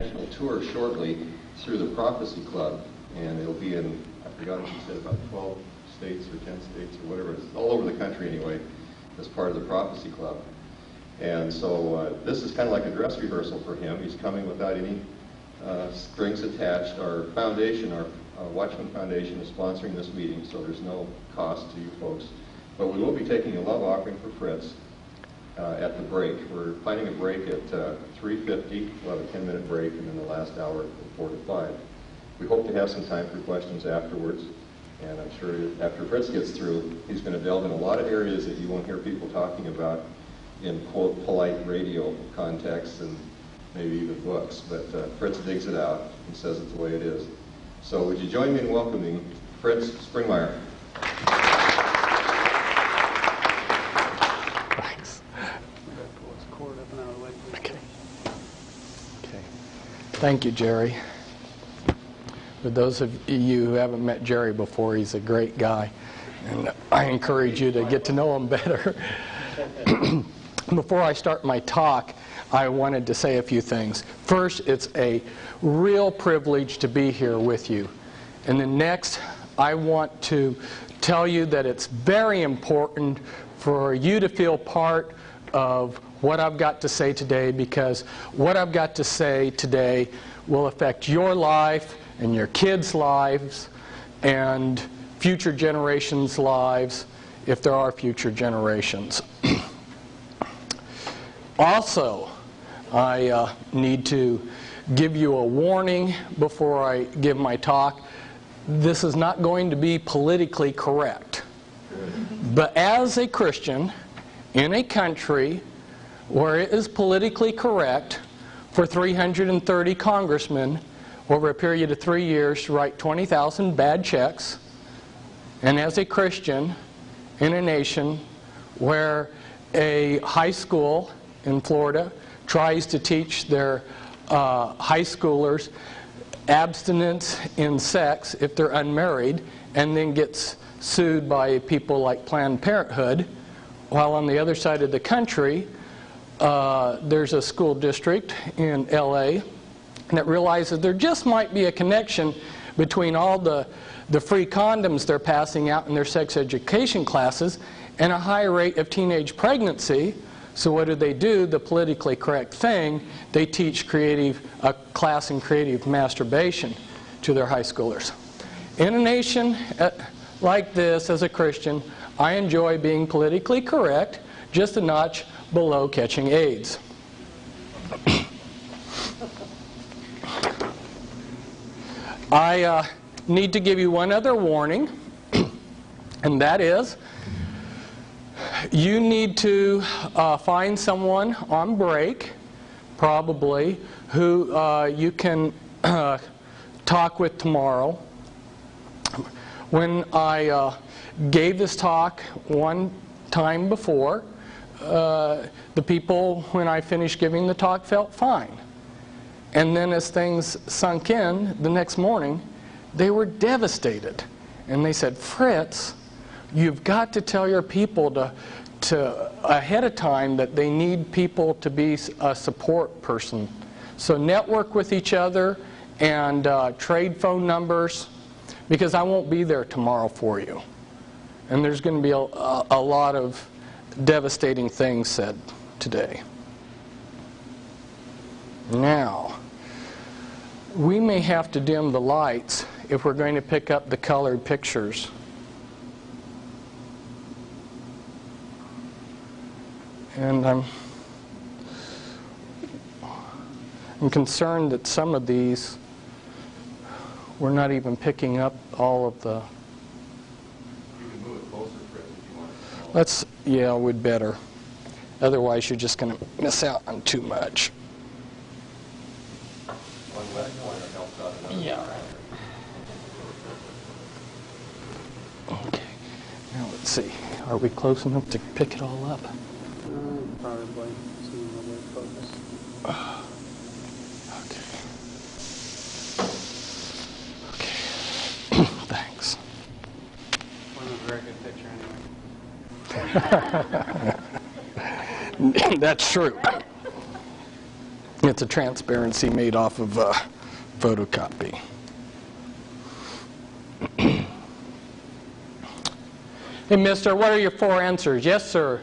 national tour shortly through the Prophecy Club, and it'll be in, I forgot if you said about 12 states or 10 states or whatever, it's all over the country anyway, as part of the Prophecy Club. And so this is kind of like a dress rehearsal for him. He's coming without any strings attached. Our foundation, our Watchman Foundation, is sponsoring this meeting, so there's no cost to you folks. But we will be taking a love offering for Fritz at the break. We're planning a break at 3:50. We'll have a 10-minute break, and then the last hour from 4 to 5. We hope to have some time for questions afterwards, and I'm sure after Fritz gets through, he's going to delve in a lot of areas that you won't hear people talking about in, quote, polite radio context and maybe even books. But Fritz digs it out and says it the way it is. So would you join me in welcoming Fritz Springmeier? Thanks. Okay. Thank you, Jerry. For those of you who haven't met Jerry before, he's a great guy, and I encourage you to get to know him better. Before I start my talk, I wanted to say a few things. First, it's a real privilege to be here with you. And then next, I want to tell you that it's very important for you to feel part of what I've got to say today, because what I've got to say today will affect your life and your kids' lives and future generations' lives, if there are future generations. Also, I need to give you a warning before I give my talk. This is not going to be politically correct. But as a Christian in a country where it is politically correct for 330 congressmen over a period of 3 years to write 20,000 bad checks, and as a Christian in a nation where a high school in Florida tries to teach their high schoolers abstinence in sex if they're unmarried, and then gets sued by people like Planned Parenthood, while on the other side of the country there's a school district in LA that realizes there just might be a connection between all the free condoms they're passing out in their sex education classes and a high rate of teenage pregnancy. So what do? The politically correct thing, they teach a class in creative masturbation to their high schoolers. In a nation like this, as a Christian, I enjoy being politically correct, just a notch below catching AIDS. I need to give you one other warning, and that is, you need to find someone on break, probably, who you can talk with tomorrow. When I gave this talk one time before, the people, when I finished giving the talk, felt fine. And then as things sunk in the next morning, they were devastated. And they said, Fritz, you've got to tell your people to ahead of time that they need people to be a support person. So network with each other and trade phone numbers, because I won't be there tomorrow for you. And there's going to be a lot of devastating things said today. Now, we may have to dim the lights if we're going to pick up the colored pictures. And I'm concerned that some of these, we're not even picking up all of the... You can move it closer, Fritz, if you want. Let's, yeah, we'd better. Otherwise, you're just going to miss out on too much. One left corner helps out another. Yeah. Okay. Now let's see. Are we close enough to pick it all up? Probably. See a little bit focus. Okay. Thanks. Wasn't a very good picture anyway. That's true. It's a transparency made off of a photocopy. Hey, mister, what are your 4 answers? Yes, sir.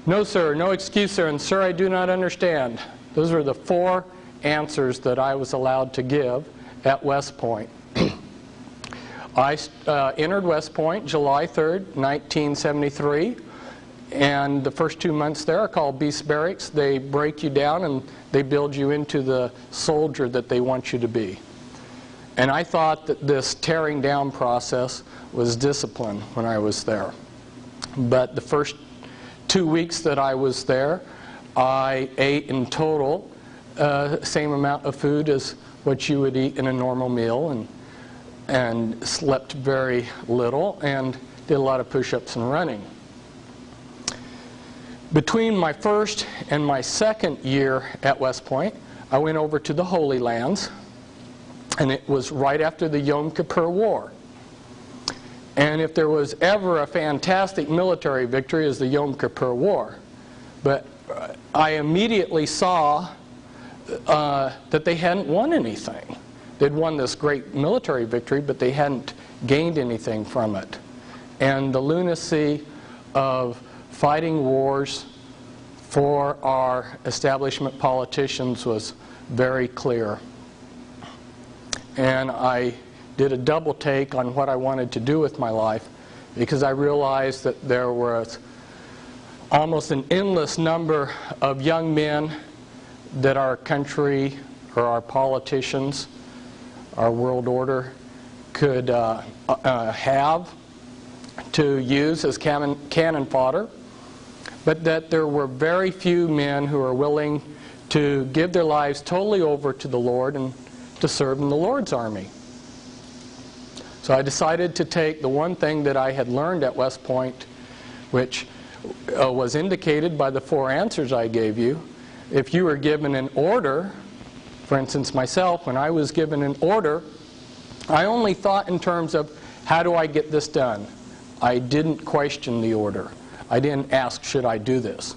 No, sir. No excuse, sir. And, sir, I do not understand. Those were the 4 answers that I was allowed to give at West Point. I entered West Point July 3rd, 1973. And the first 2 months there are called beast barracks. They break you down and they build you into the soldier that they want you to be. And I thought that this tearing down process was discipline when I was there. But the first 2 weeks that I was there, I ate in total same amount of food as what you would eat in a normal meal, and slept very little and did a lot of push-ups and running. Between my first and my second year at West Point, I went over to the Holy Lands, and it was right after the Yom Kippur War. And if there was ever a fantastic military victory, it was the Yom Kippur War. But I immediately saw that they hadn't won anything. They'd won this great military victory, but they hadn't gained anything from it. And the lunacy of fighting wars for our establishment politicians was very clear. And I did a double take on what I wanted to do with my life, because I realized that there was almost an endless number of young men that our country or our politicians, our world order, could have to use as cannon fodder, but that there were very few men who are willing to give their lives totally over to the Lord and to serve in the Lord's army. So I decided to take the one thing that I had learned at West Point, which was indicated by the 4 answers I gave you. If you were given an order, for instance myself, when I was given an order, I only thought in terms of, how do I get this done? I didn't question the order. I didn't ask, should I do this?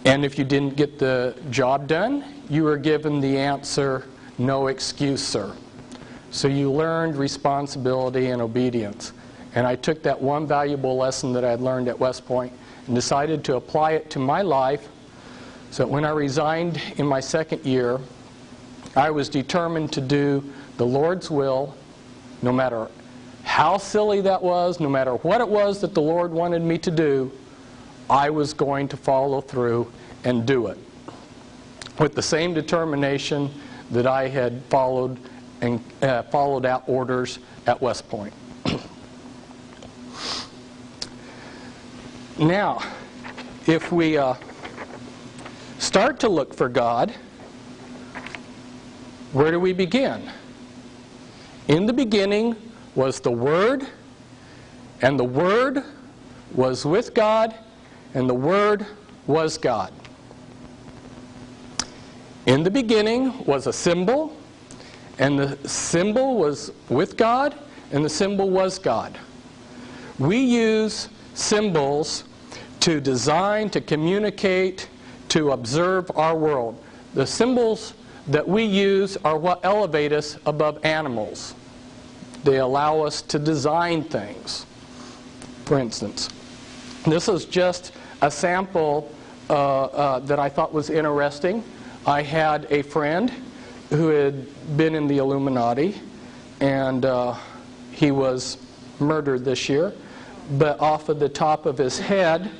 And if you didn't get the job done, you were given the answer, no excuse, sir. So you learned responsibility and obedience. And I took that one valuable lesson that I had learned at West Point and decided to apply it to my life. So when I resigned in my second year, I was determined to do the Lord's will, no matter how silly that was, no matter what it was that the Lord wanted me to do, I was going to follow through and do it with the same determination that I had followed out orders at West Point. Now, if we start to look for God, where do we begin? In the beginning was the Word, and the Word was with God, and the Word was God. In the beginning was a symbol, and the symbol was with God, and the symbol was God. We use symbols to design, to communicate, to observe our world. The symbols that we use are what elevate us above animals. They allow us to design things. For instance, this is just a sample that I thought was interesting. I had a friend who had been in the Illuminati, and he was murdered this year. But off of the top of his head,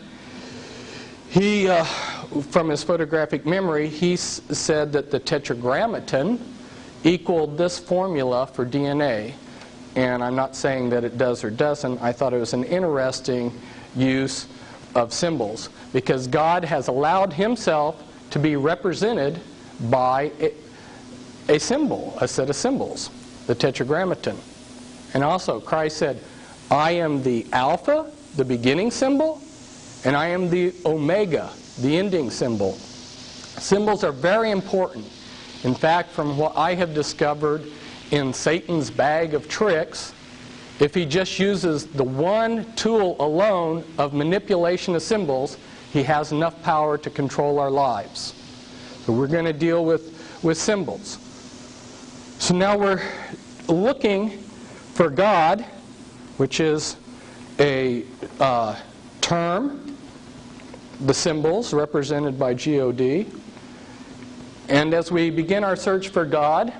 he, from his photographic memory, he said that the tetragrammaton equaled this formula for DNA. And I'm not saying that it does or doesn't. I thought it was an interesting use of symbols, because God has allowed himself to be represented by a symbol, a set of symbols, the tetragrammaton. And also Christ said, I am the Alpha, the beginning symbol, and I am the Omega, the ending symbol. Symbols are very important. In fact, from what I have discovered in Satan's bag of tricks, if he just uses the one tool alone of manipulation of symbols, he has enough power to control our lives. So we're going to deal with symbols. So now we're looking for God, which is a term, the symbols represented by God. And as we begin our search for God,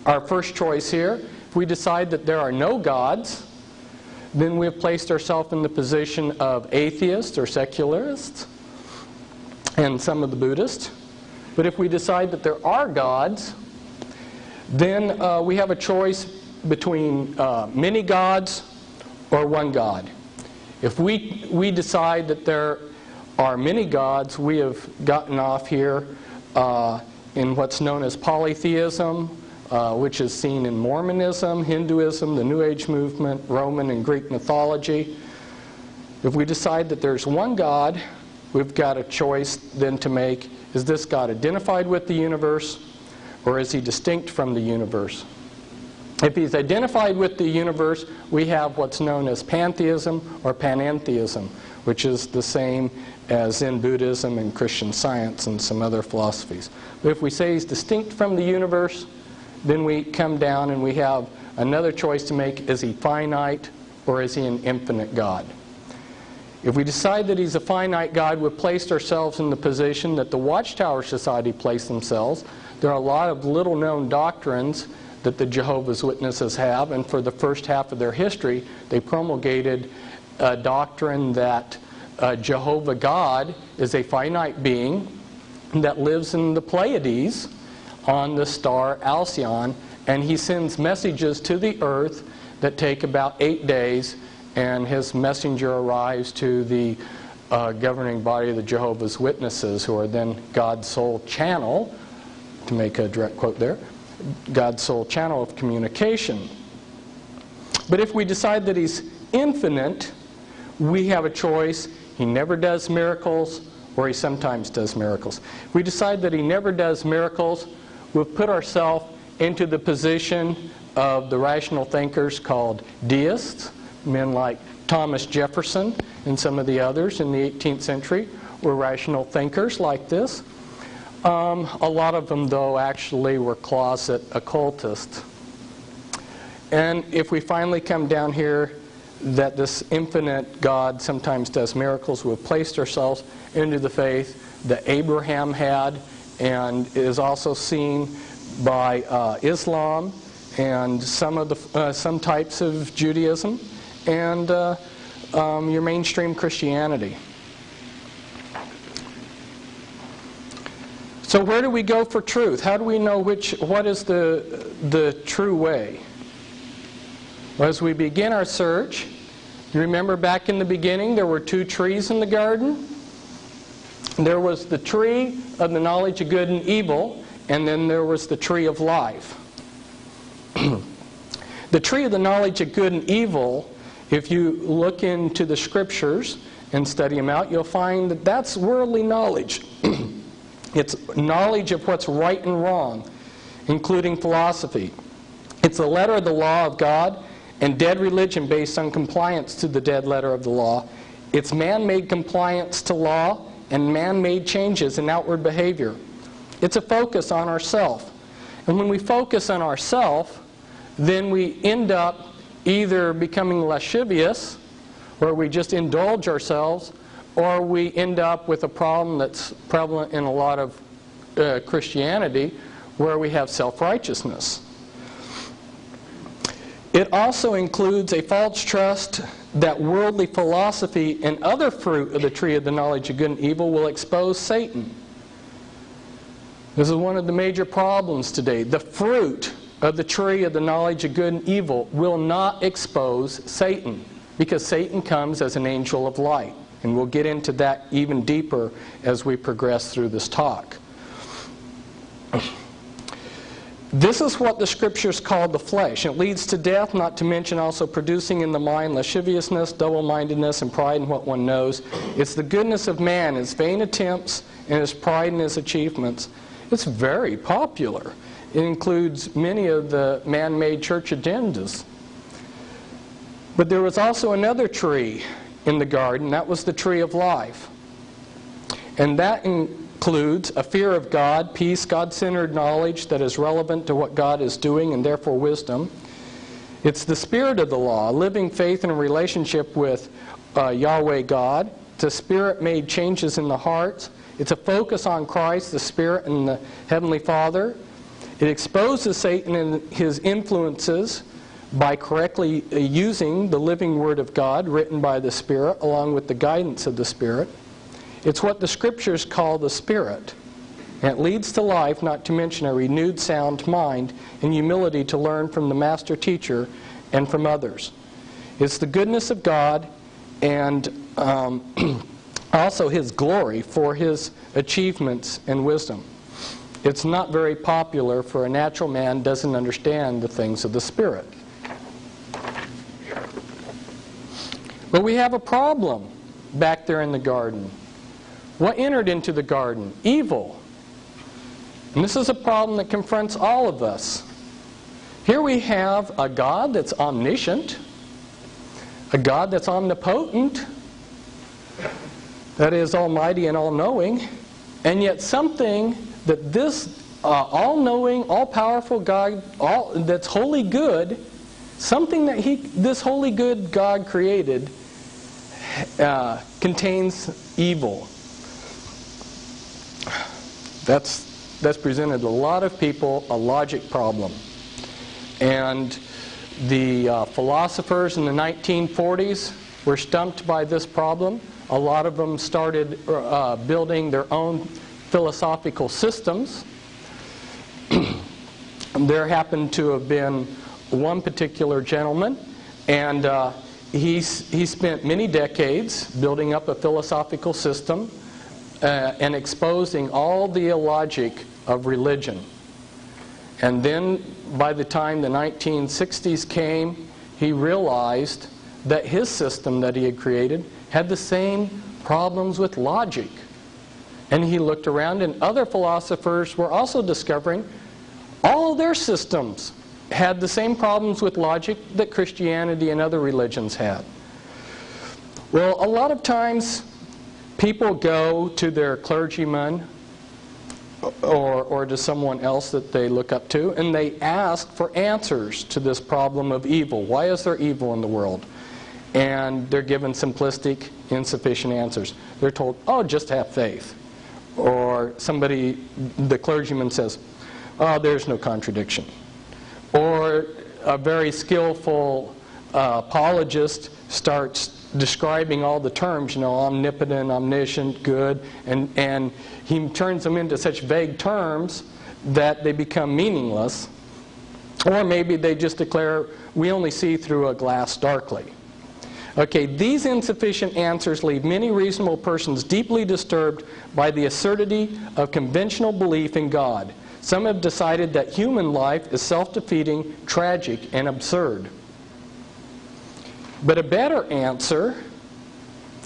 our first choice here, if we decide that there are no gods, then we have placed ourselves in the position of atheists or secularists, and some of the Buddhists. But if we decide that there are gods, then we have a choice between many gods or one God. If we decide that there are many gods, we have gotten off here in what's known as polytheism, which is seen in Mormonism, Hinduism, the New Age movement, Roman and Greek mythology. If we decide that there's one God, we've got a choice then to make. Is this God identified with the universe, or is he distinct from the universe? If he's identified with the universe, we have what's known as pantheism or panentheism, which is the same as in Buddhism and Christian Science and some other philosophies. But if we say he's distinct from the universe, then we come down and we have another choice to make. Is he finite, or is he an infinite God? If we decide that he's a finite God, we've placed ourselves in the position that the Watchtower Society placed themselves. There are a lot of little-known doctrines that the Jehovah's Witnesses have, and for the first half of their history, they promulgated a doctrine that Jehovah God is a finite being that lives in the Pleiades on the star Alcyon, and he sends messages to the earth that take about 8 days, and his messenger arrives to the governing body of the Jehovah's Witnesses, who are then God's sole channel, to make a direct quote there, God's sole channel of communication. But if we decide that he's infinite, we have a choice. He never does miracles, or he sometimes does miracles. If we decide that he never does miracles, we've put ourselves into the position of the rational thinkers called deists. Men like Thomas Jefferson and some of the others in the 18th century were rational thinkers like this. A lot of them, though, actually were closet occultists. And if we finally come down here that this infinite God sometimes does miracles, we've placed ourselves into the faith that Abraham had, and is also seen by Islam and some types of Judaism, and your mainstream Christianity. So where do we go for truth? How do we know what is the true way? Well, as we begin our search, you remember back in the beginning there were 2 trees in the garden. There was the tree of the knowledge of good and evil, and then there was the tree of life. The tree of the knowledge of good and evil, if you look into the scriptures and study them out, you'll find that that's worldly knowledge. It's knowledge of what's right and wrong, including philosophy. It's the letter of the law of God and dead religion based on compliance to the dead letter of the law. It's man-made compliance to law and man-made changes in outward behavior. It's a focus on ourself. And when we focus on ourself, then we end up either becoming lascivious, or we just indulge ourselves, or we end up with a problem that's prevalent in a lot of Christianity, where we have self-righteousness. It also includes a false trust that worldly philosophy and other fruit of the tree of the knowledge of good and evil will expose Satan. This is one of the major problems today. The fruit of the tree of the knowledge of good and evil will not expose Satan, because Satan comes as an angel of light. And we'll get into that even deeper as we progress through this talk. This is what the scriptures call the flesh. It leads to death, not to mention also producing in the mind lasciviousness, double-mindedness, and pride in what one knows. It's the goodness of man, his vain attempts, and his pride in his achievements. It's very popular. It includes many of the man-made church agendas. But there was also another tree in the garden. That was the tree of life. And that includes a fear of God, peace, God-centered knowledge that is relevant to what God is doing and therefore wisdom. It's the spirit of the law, living faith in a relationship with Yahweh God. It's a spirit-made changes in the hearts. It's a focus on Christ, the Spirit, and the Heavenly Father. It exposes Satan and his influences by correctly using the living Word of God written by the Spirit along with the guidance of the Spirit. It's what the Scriptures call the Spirit. And it leads to life, not to mention a renewed sound mind and humility to learn from the Master Teacher and from others. It's the goodness of God and also His glory for His achievements and wisdom. It's not very popular for a natural man doesn't understand the things of the Spirit. But we have a problem back there in the garden. What entered into the garden? Evil. And this is a problem that confronts all of us. Here we have a God that's omniscient, a God that's omnipotent, that is almighty and all-knowing, and yet something that this all-knowing, all-powerful God, that's wholly good, something that this wholly good God created contains evil. That's presented a lot of people a logic problem. And the philosophers in the 1940s were stumped by this problem. A lot of them started building their own philosophical systems. There happened to have been one particular gentleman, and he spent many decades building up a philosophical system and exposing all the illogic of religion. And then by the time the 1960s came, he realized that his system that he had created had the same problems with logic. And he looked around, and other philosophers were also discovering all of their systems had the same problems with logic that Christianity and other religions had. Well, a lot of times people go to their clergyman or to someone else that they look up to, and they ask for answers to this problem of evil. Why is there evil in the world? And they're given simplistic, insufficient answers. They're told, oh, just have faith. Or the clergyman says, oh, there's no contradiction. Or a very skillful apologist starts describing all the terms, omnipotent, omniscient, good, and he turns them into such vague terms that they become meaningless. Or maybe they just declare, we only see through a glass darkly. Okay, these insufficient answers leave many reasonable persons deeply disturbed by the absurdity of conventional belief in God. Some have decided that human life is self-defeating, tragic, and absurd. But a better answer,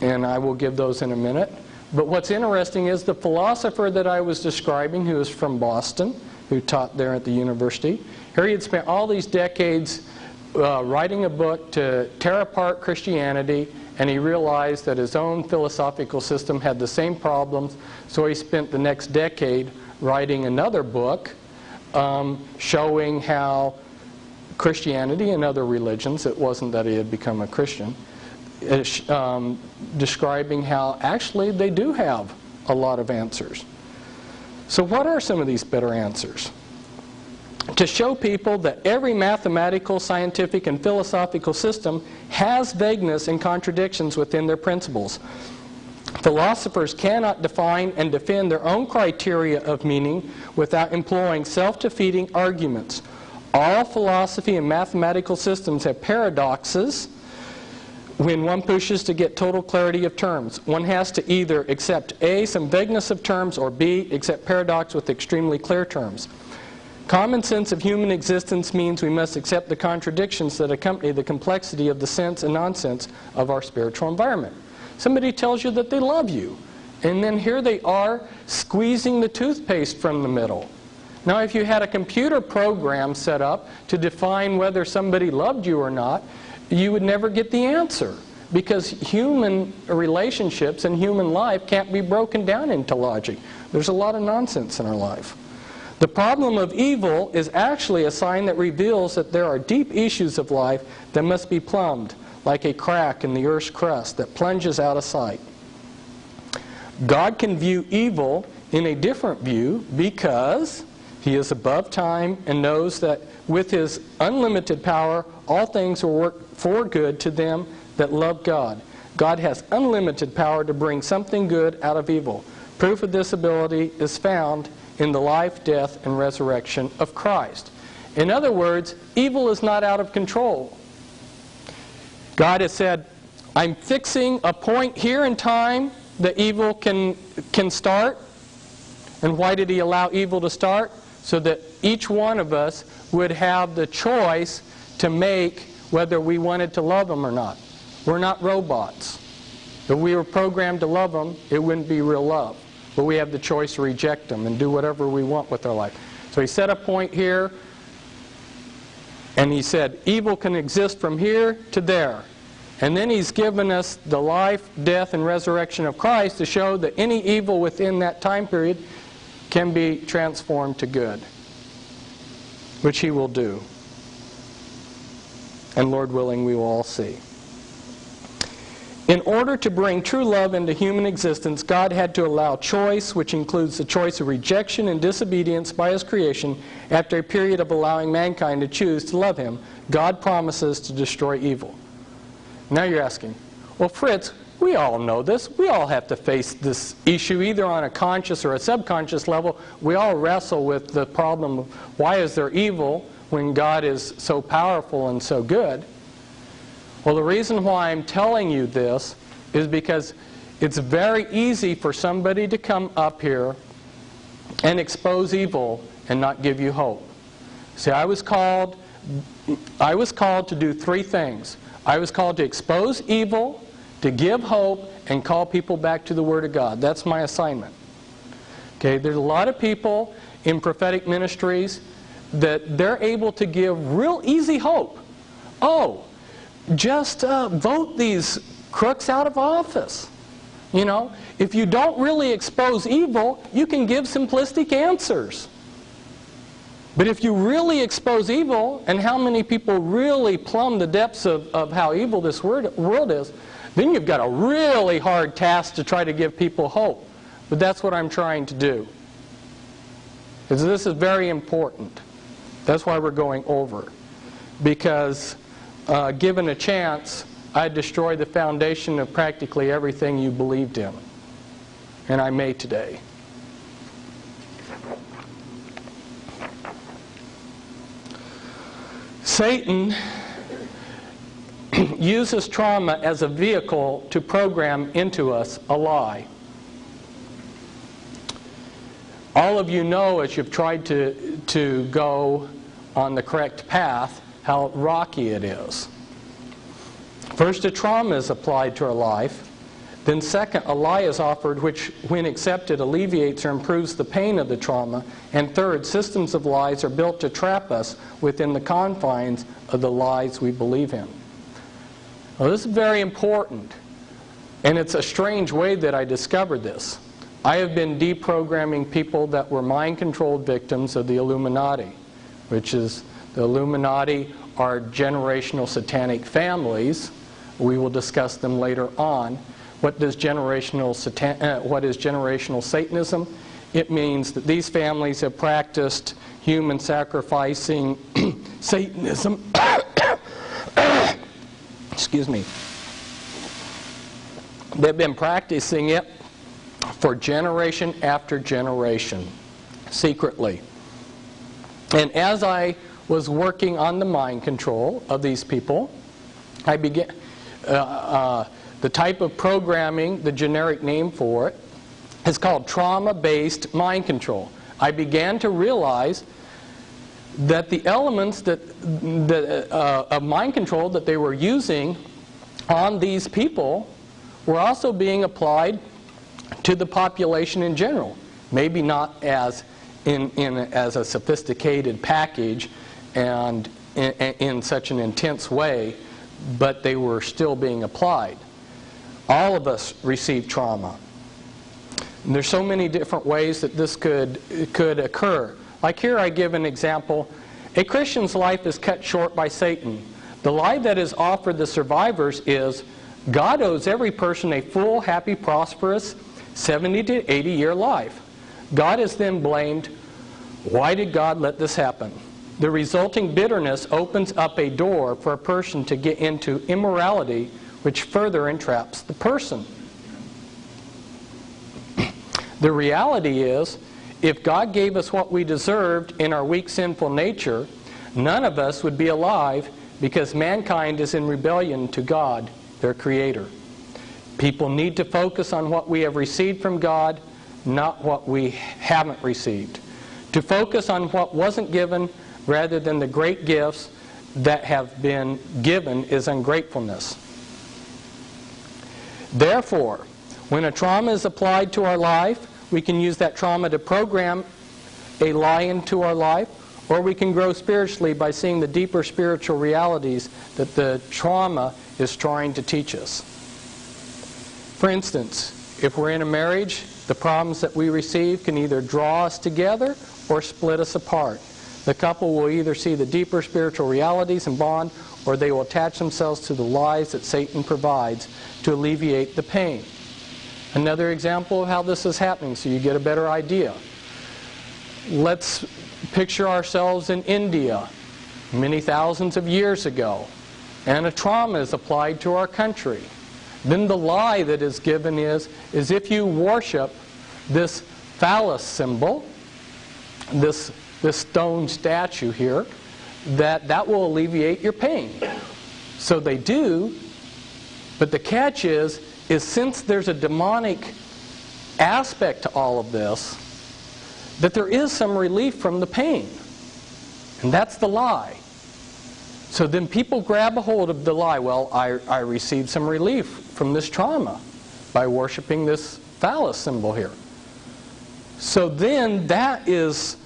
and I will give those in a minute, but what's interesting is the philosopher that I was describing, who is from Boston, who taught there at the university, here he had spent all these decades writing a book to tear apart Christianity, and he realized that his own philosophical system had the same problems, so he spent the next decade writing another book showing how Christianity and other religions, it wasn't that he had become a Christian, describing how actually they do have a lot of answers. So what are some of these better answers? To show people that every mathematical, scientific, and philosophical system has vagueness and contradictions within their principles. Philosophers cannot define and defend their own criteria of meaning without employing self-defeating arguments. All philosophy and mathematical systems have paradoxes when one pushes to get total clarity of terms. One has to either accept A, some vagueness of terms, or B, accept paradox with extremely clear terms. Common sense of human existence means we must accept the contradictions that accompany the complexity of the sense and nonsense of our spiritual environment. Somebody tells you that they love you, and then here they are squeezing the toothpaste from the middle. Now, if you had a computer program set up to define whether somebody loved you or not, you would never get the answer, because human relationships and human life can't be broken down into logic. there's a lot of nonsense in our life. The problem of evil is actually a sign that reveals that there are deep issues of life that must be plumbed, like a crack in the earth's crust that plunges out of sight. God can view evil in a different view because He is above time and knows that with His unlimited power, all things will work for good to them that love God. God has unlimited power to bring something good out of evil. Proof of this ability is found in the life, death, and resurrection of Christ. In other words, evil is not out of control. God has said, I'm fixing a point here in time that evil can start. And why did He allow evil to start? So that each one of us would have the choice to make whether we wanted to love Him or not. We're not robots. If we were programmed to love Him, it wouldn't be real love. But we have the choice to reject Him and do whatever we want with our life. So He set a point here, and He said, evil can exist from here to there. And then He's given us the life, death, and resurrection of Christ to show that any evil within that time period can be transformed to good, which He will do. And Lord willing, we will all see. In order to bring true love into human existence, God had to allow choice, which includes the choice of rejection and disobedience by His creation. After a period of allowing mankind to choose to love Him, God promises to destroy evil. Now you're asking, well, Fritz, we all know this. We all have to face this issue either on a conscious or a subconscious level. We all wrestle with the problem of why is there evil when God is so powerful and so good? Well, the reason why I'm telling you this is because it's very easy for somebody to come up here and expose evil and not give you hope. See, I was called to do three things. I was called to expose evil, to give hope, and call people back to the Word of God. That's my assignment. Okay, there's a lot of people in prophetic ministries that they're able to give real easy hope. Oh, just vote these crooks out of office. You know, if you don't really expose evil, you can give simplistic answers. But if you really expose evil, and how many people really plumb the depths of how evil this world is, then you've got a really hard task to try to give people hope. But that's what I'm trying to do. Because this is very important. That's why we're going over. Because given a chance, I'd destroy the foundation of practically everything you believed in. And I may today. Satan uses trauma as a vehicle to program into us a lie. All of you know, as you've tried to go on the correct path, how rocky it is. First, a trauma is applied to our life. Then second, a lie is offered which, when accepted, alleviates or improves the pain of the trauma. And third, systems of lies are built to trap us within the confines of the lies we believe in. Well, this is very important. And it's a strange way that I discovered this. I have been deprogramming people that were mind-controlled victims of the Illuminati, which is the Illuminati are generational satanic families. We will discuss them later on. What is generational Satanism? It means that these families have practiced human sacrificing Satanism. Excuse me. They've been practicing it for generation after generation, secretly. And as I was working on the mind control of these people, I began the type of programming, the generic name for it, is called trauma-based mind control. I began to realize that the elements of mind control that they were using on these people were also being applied to the population in general. Maybe not as as a sophisticated package and in such an intense way, but they were still being applied. All of us receive trauma. And there's so many different ways that this could occur. Like here I give an example. A Christian's life is cut short by Satan. The lie that is offered the survivors is, God owes every person a full, happy, prosperous 70 to 80-year life. God is then blamed. Why did God let this happen? The resulting bitterness opens up a door for a person to get into immorality, which further entraps the person. The reality is, if God gave us what we deserved in our weak, sinful nature, none of us would be alive, because mankind is in rebellion to God, their Creator. People need to focus on what we have received from God, not what we haven't received. To focus on what wasn't given rather than the great gifts that have been given is ungratefulness. Therefore, when a trauma is applied to our life, we can use that trauma to program a lie into our life, or we can grow spiritually by seeing the deeper spiritual realities that the trauma is trying to teach us. For instance, if we're in a marriage, the problems that we receive can either draw us together or split us apart. The couple will either see the deeper spiritual realities and bond, or they will attach themselves to the lies that Satan provides to alleviate the pain. Another example of how this is happening, so you get a better idea. Let's picture ourselves in India many thousands of years ago, and a trauma is applied to our country. Then the lie that is given is if you worship this phallus symbol, this stone statue here, that will alleviate your pain. So they do, but the catch is since there's a demonic aspect to all of this, that there is some relief from the pain. And that's the lie. So then people grab a hold of the lie. Well, I received some relief from this trauma by worshiping this phallus symbol here. So then that is,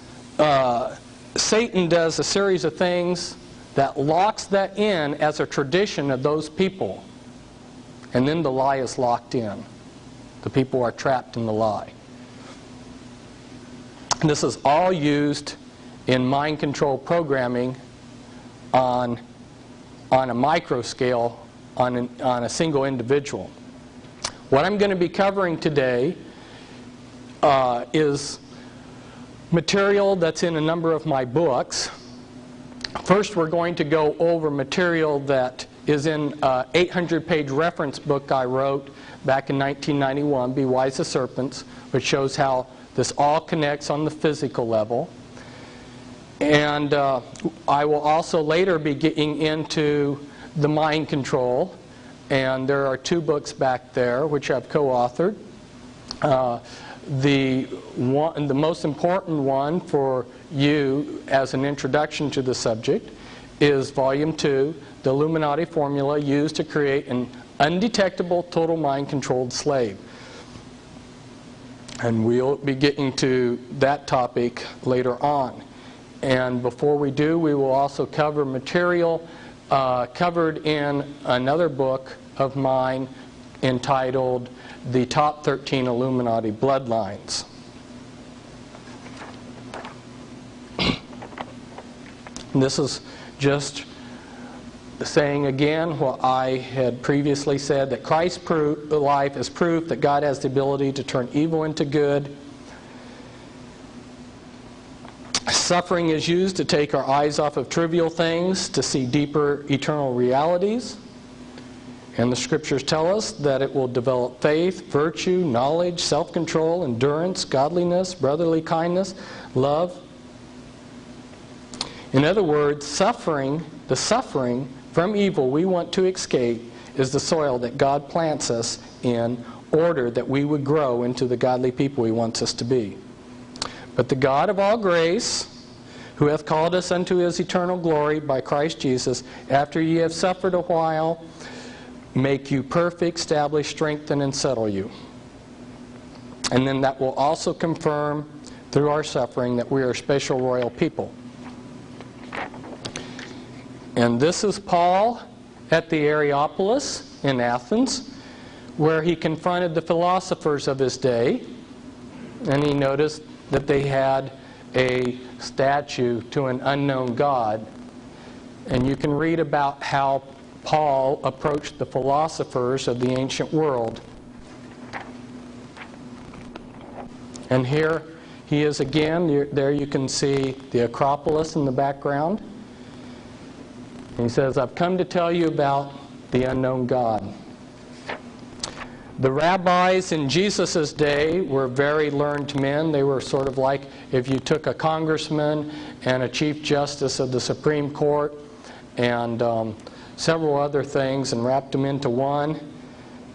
Satan does a series of things that locks that in as a tradition of those people. And then the lie is locked in. The people are trapped in the lie. And this is all used in mind control programming on a micro scale, on a single individual. What I'm going to be covering today is material that's in a number of my books. First, we're going to go over material that is in an 800-page reference book I wrote back in 1991, Be Wise as Serpents, which shows how this all connects on the physical level. And I will also later be getting into the mind control. And there are 2 books back there which I've co-authored. The most important one for you as an introduction to the subject is Volume 2, The Illuminati Formula Used to Create an Undetectable Total Mind-Controlled Slave. And we'll be getting to that topic later on. And before we do, we will also cover material covered in another book of mine entitled The Top 13 Illuminati Bloodlines. And this is just saying again what I had previously said, that Christ's life is proof that God has the ability to turn evil into good. Suffering is used to take our eyes off of trivial things to see deeper eternal realities. And the Scriptures tell us that it will develop faith, virtue, knowledge, self-control, endurance, godliness, brotherly kindness, love. In other words, the suffering from evil we want to escape is the soil that God plants us in order that we would grow into the godly people He wants us to be. But the God of all grace, who hath called us unto His eternal glory by Christ Jesus, after ye have suffered a while, make you perfect, establish, strengthen, and settle you. And then that will also confirm through our suffering that we are a special royal people. And this is Paul at the Areopagus in Athens, where he confronted the philosophers of his day. and he noticed that they had a statue to an unknown god. And you can read about how Paul approached the philosophers of the ancient world. And here he is again. There you can see the Acropolis in the background. And he says, I've come to tell you about the unknown God. The rabbis in Jesus' day were very learned men. They were sort of like if you took a congressman and a chief justice of the Supreme Court and several other things and wrapped them into one.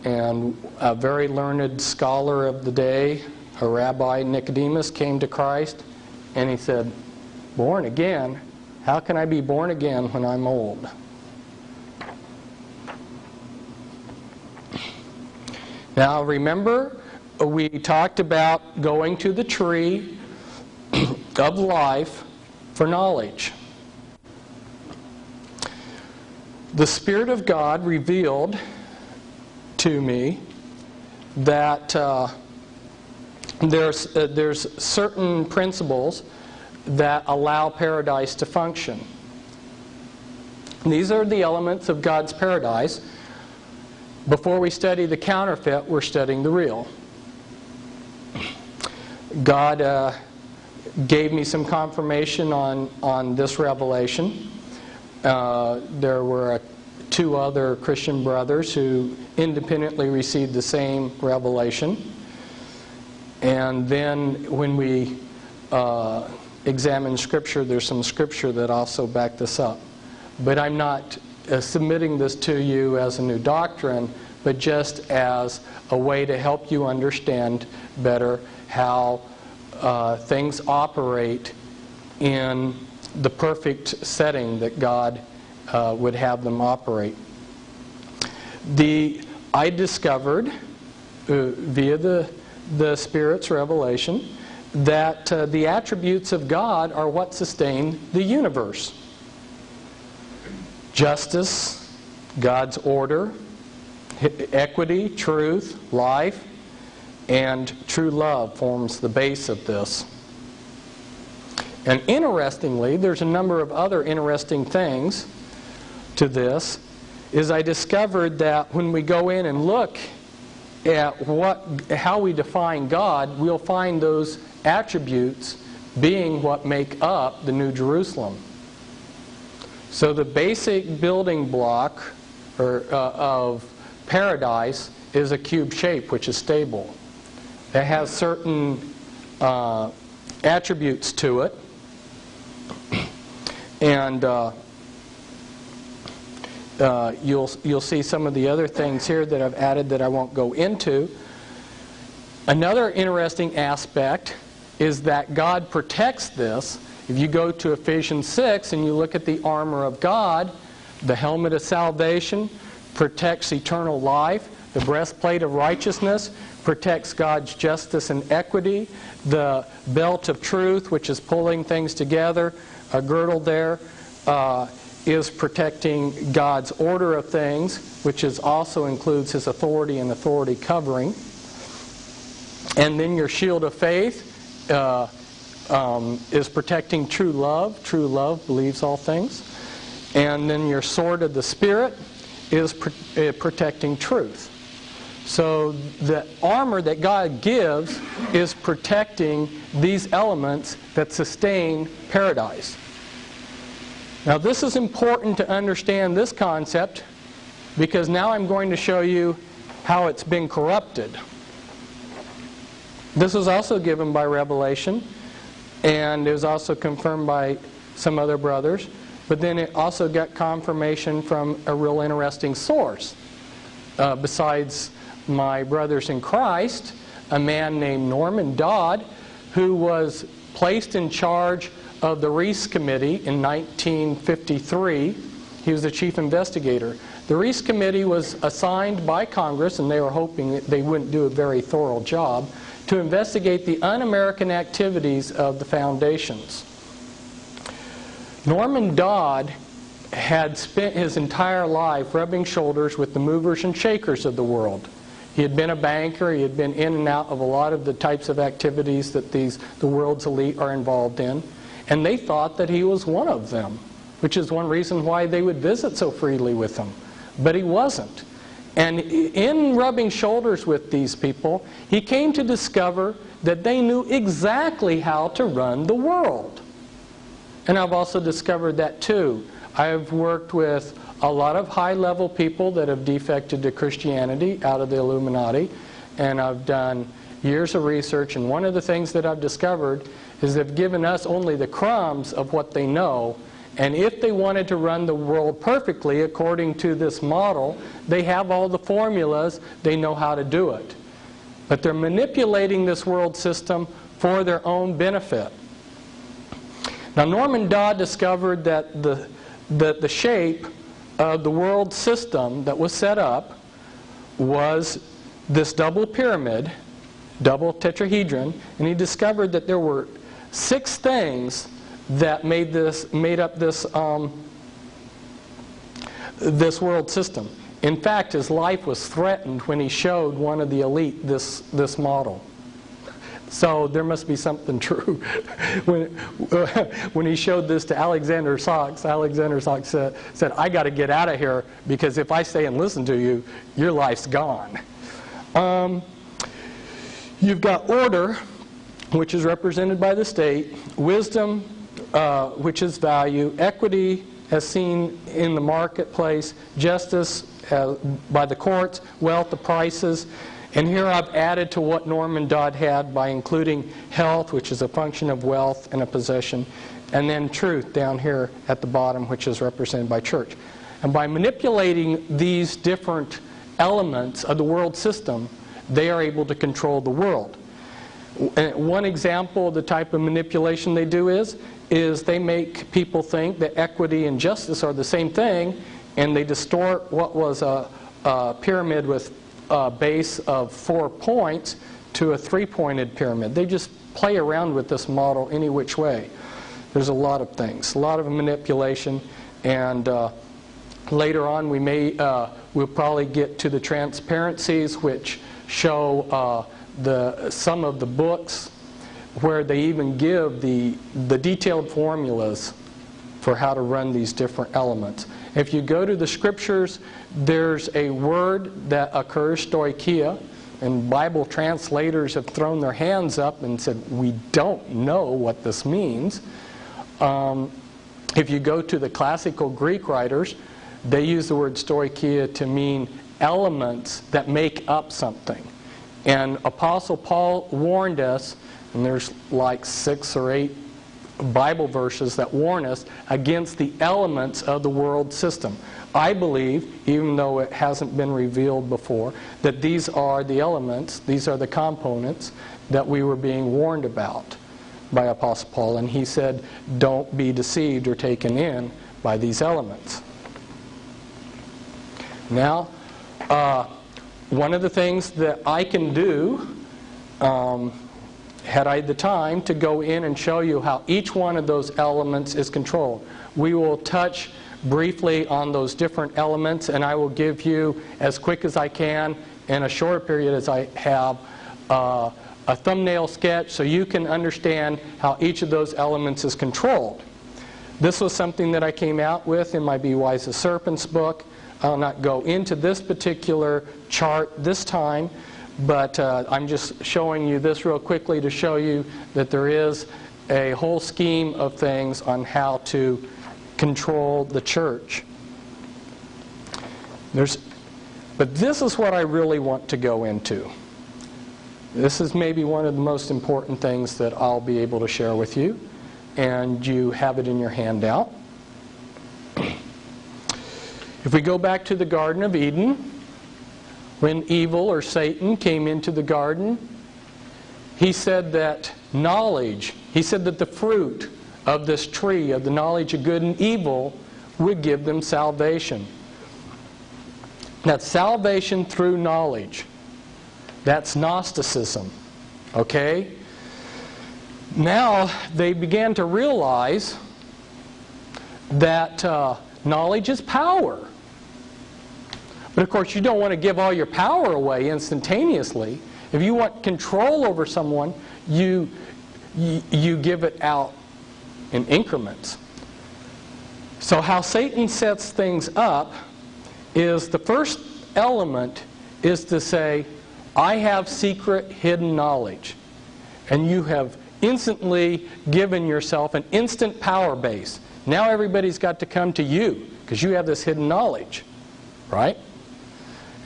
And a very learned scholar of the day, a rabbi, Nicodemus, came to Christ and he said, born again? How can I be born again when I'm old? Now remember, we talked about going to the tree of life for knowledge. The Spirit of God revealed to me that there's certain principles that allow paradise to function. These are the elements of God's paradise. Before we study the counterfeit, we're studying the real. God gave me some confirmation on this revelation. There were two other Christian brothers who independently received the same revelation. And then when we examine Scripture, there's some Scripture that also back this up. But I'm not submitting this to you as a new doctrine, but just as a way to help you understand better how things operate in the perfect setting that God would have them operate. I discovered via the Spirit's revelation that the attributes of God are what sustain the universe. Justice, God's order, equity, truth, life, and true love forms the base of this. And interestingly, there's a number of other interesting things to this, is I discovered that when we go in and look at how we define God, we'll find those attributes being what make up the New Jerusalem. So the basic building block of paradise is a cube shape, which is stable. It has certain attributes to it. And you'll see some of the other things here that I've added that I won't go into. Another interesting aspect is that God protects this. If you go to Ephesians 6 and you look at the armor of God, the helmet of salvation protects eternal life. The breastplate of righteousness protects God's justice and equity. The belt of truth, which is pulling things together, a girdle there, is protecting God's order of things, which also includes His authority and authority covering. And then your shield of faith is protecting true love. True love believes all things. And then your sword of the Spirit is protecting truth. So the armor that God gives is protecting these elements that sustain paradise. Now this is important to understand this concept, because now I'm going to show you how it's been corrupted. This was also given by revelation, and it was also confirmed by some other brothers. But then it also got confirmation from a real interesting source. Besides my brothers in Christ, a man named Norman Dodd, who was placed in charge of the Reese Committee in 1953. He was the chief investigator. The Reese Committee was assigned by Congress, and they were hoping that they wouldn't do a very thorough job, to investigate the un-American activities of the foundations. Norman Dodd had spent his entire life rubbing shoulders with the movers and shakers of the world. He had been a banker. He had been in and out of a lot of the types of activities that the world's elite are involved in. And they thought that he was one of them, which is one reason why they would visit so freely with him. But he wasn't. And in rubbing shoulders with these people, he came to discover that they knew exactly how to run the world. And I've also discovered that too. I've worked with a lot of high-level people that have defected to Christianity out of the Illuminati, and I've done years of research, and one of the things that I've discovered is they've given us only the crumbs of what they know, and if they wanted to run the world perfectly according to this model, they have all the formulas, they know how to do it. But they're manipulating this world system for their own benefit. Now, Norman Dodd discovered that the shape of the world system that was set up was this double pyramid, double tetrahedron, and he discovered that there were 6 things that made up this world system. In fact, his life was threatened when he showed one of the elite this model. So there must be something true. When he showed this to Alexander Sachs said, "I got to get out of here, because if I stay and listen to you, your life's gone." You've got order, which is represented by the state, wisdom, which is value, equity as seen in the marketplace, justice by the courts, wealth, the prices. And here I've added to what Norman Dodd had by including health, which is a function of wealth and a possession, and then truth down here at the bottom, which is represented by church. And by manipulating these different elements of the world system, they are able to control the world. And one example of the type of manipulation they do is they make people think that equity and justice are the same thing, and they distort what was a pyramid with a base of 4 points to a 3-pointed pyramid. They just play around with this model any which way. There's a lot of things, a lot of manipulation, and later on we'll probably get to the transparencies, which show some of the books where they even give the detailed formulas for how to run these different elements. If you go to the scriptures, there's a word that occurs, stoicheia, and Bible translators have thrown their hands up and said, we don't know what this means. If you go to the classical Greek writers, they use the word stoicheia to mean elements that make up something. And Apostle Paul warned us, and there's like 6 or 8 Bible verses that warn us against the elements of the world system. I believe, even though it hasn't been revealed before, that these are the elements, these are the components that we were being warned about by Apostle Paul. And he said, don't be deceived or taken in by these elements. Now, one of the things that I can do, had I the time, to go in and show you how each one of those elements is controlled. We will touch briefly on those different elements, and I will give you, as quick as I can, in a short period as I have, a thumbnail sketch so you can understand how each of those elements is controlled. This was something that I came out with in my Be Wise as Serpents book. I'll not go into this particular chart this time, but I'm just showing you this real quickly to show you that there is a whole scheme of things on how to control the church. But this is what I really want to go into. This is maybe one of the most important things that I'll be able to share with you, and you have it in your handout. If we go back to the Garden of Eden, when evil or Satan came into the garden, he said that he said that the fruit of this tree, of the knowledge of good and evil, would give them salvation. That's salvation through knowledge. That's Gnosticism. Okay? Now they began to realize that knowledge is power. But of course, you don't want to give all your power away instantaneously. If you want control over someone, you give it out in increments. So how Satan sets things up is the first element is to say, I have secret hidden knowledge. And you have instantly given yourself an instant power base. Now everybody's got to come to you because you have this hidden knowledge, right?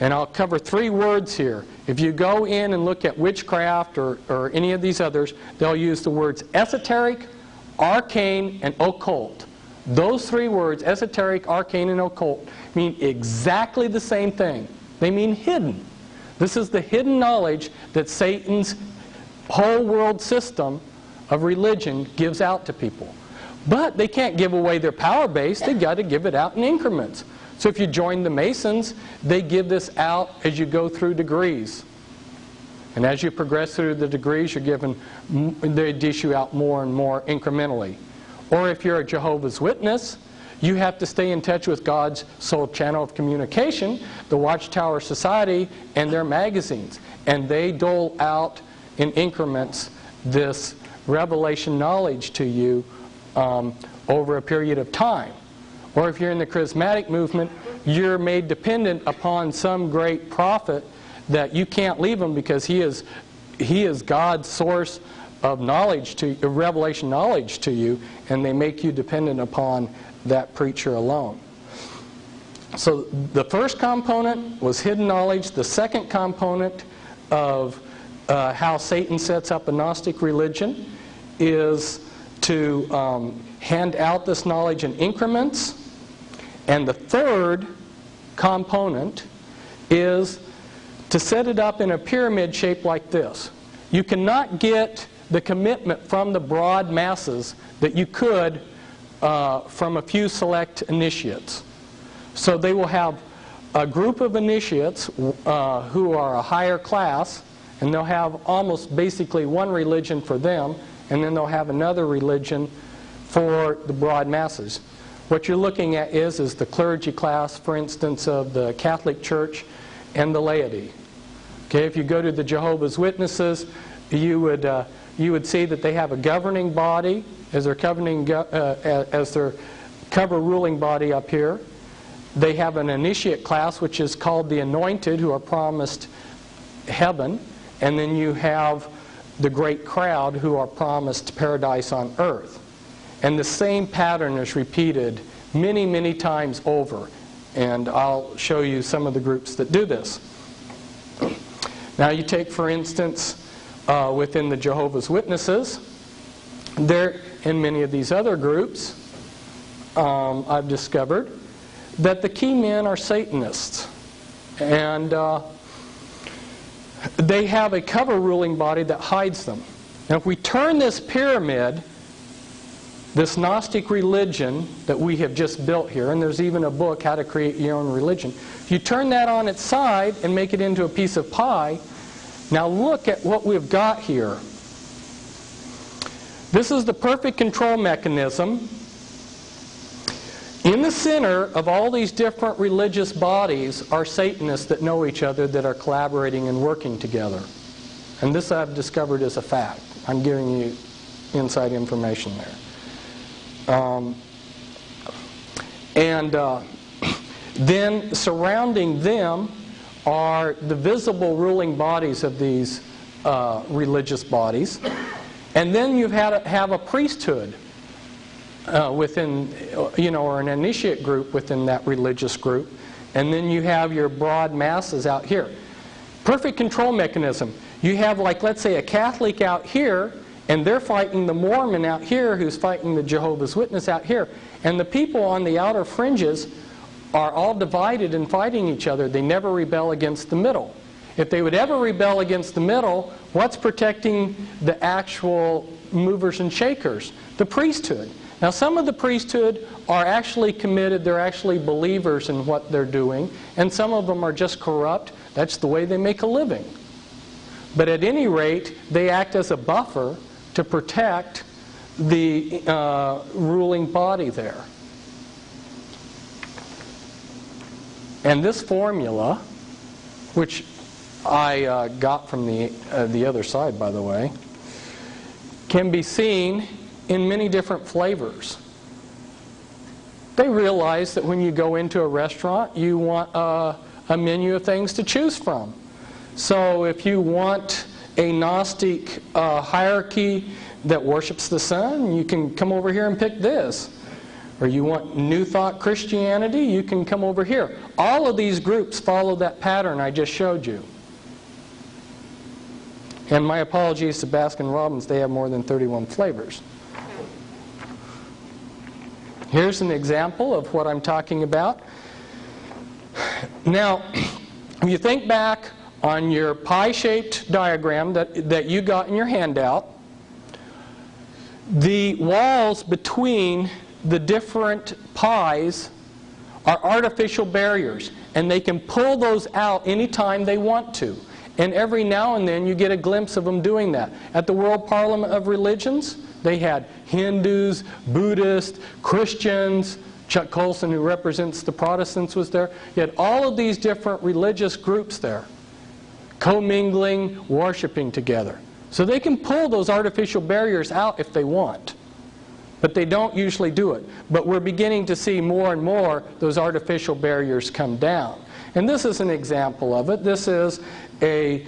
And I'll cover 3 words here. If you go in and look at witchcraft or any of these others, they'll use the words esoteric, arcane, and occult. Those 3 words, esoteric, arcane, and occult, mean exactly the same thing. They mean hidden. This is the hidden knowledge that Satan's whole world system of religion gives out to people. But they can't give away their power base. They've got to give it out in increments. So if you join the Masons, they give this out as you go through degrees. And as you progress through the degrees, you're given, they dish you out more and more incrementally. Or if you're a Jehovah's Witness, you have to stay in touch with God's sole channel of communication, the Watchtower Society, and their magazines. And they dole out in increments this revelation knowledge to you over a period of time. Or if you're in the charismatic movement, you're made dependent upon some great prophet that you can't leave him because he is God's source of knowledge to revelation knowledge to you, and they make you dependent upon that preacher alone. So the first component was hidden knowledge. The second component of how Satan sets up a Gnostic religion is to hand out this knowledge in increments. And the third component is to set it up in a pyramid shape like this. You cannot get the commitment from the broad masses that you could from a few select initiates. So they will have a group of initiates who are a higher class, and they'll have almost basically one religion for them, and then they'll have another religion for the broad masses. What you're looking at is the clergy class, for instance, of the Catholic Church and the laity. Okay, if you go to the Jehovah's Witnesses, you would see that they have a governing body as their cover ruling body up here. They have an initiate class, which is called the anointed, who are promised heaven, and then you have the great crowd who are promised paradise on earth. And the same pattern is repeated many, many times over. And I'll show you some of the groups that do this. Now you take, for instance, within the Jehovah's Witnesses, there, in many of these other groups, I've discovered that the key men are Satanists. And they have a cover ruling body that hides them. Now if we turn this pyramid, this Gnostic religion that we have just built here, and there's even a book, How to Create Your Own Religion. If you turn that on its side and make it into a piece of pie, now look at what we've got here. This is the perfect control mechanism. In the center of all these different religious bodies are Satanists that know each other, that are collaborating and working together. And this I've discovered is a fact. I'm giving you inside information there. Then surrounding them are the visible ruling bodies of these religious bodies. And then you have a priesthood within, or an initiate group within that religious group. And then you have your broad masses out here. Perfect control mechanism. You have, like, let's say, a Catholic out here, and they're fighting the Mormon out here, who's fighting the Jehovah's Witness out here. And the people on the outer fringes are all divided and fighting each other. They never rebel against the middle. If they would ever rebel against the middle, what's protecting the actual movers and shakers? The priesthood. Now some of the priesthood are actually committed, they're actually believers in what they're doing, and some of them are just corrupt. That's the way they make a living. But at any rate, they act as a buffer to protect the ruling body there. And this formula, which I got from the other side, by the way, can be seen in many different flavors. They realize that when you go into a restaurant, you want a menu of things to choose from. So if you want a Gnostic hierarchy that worships the sun, you can come over here and pick this. Or you want New Thought Christianity, you can come over here. All of these groups follow that pattern I just showed you. And my apologies to Baskin Robbins, they have more than 31 flavors. Here's an example of what I'm talking about. Now, when you think back on your pie-shaped diagram that you got in your handout, the walls between the different pies are artificial barriers, and they can pull those out anytime they want to. And every now and then you get a glimpse of them doing that. At the World Parliament of Religions, they had Hindus, Buddhists, Christians. Chuck Colson, who represents the Protestants, was there. You had all of these different religious groups there, commingling, worshiping together. So they can pull those artificial barriers out if they want. But they don't usually do it. But we're beginning to see more and more those artificial barriers come down. And this is an example of it. This is a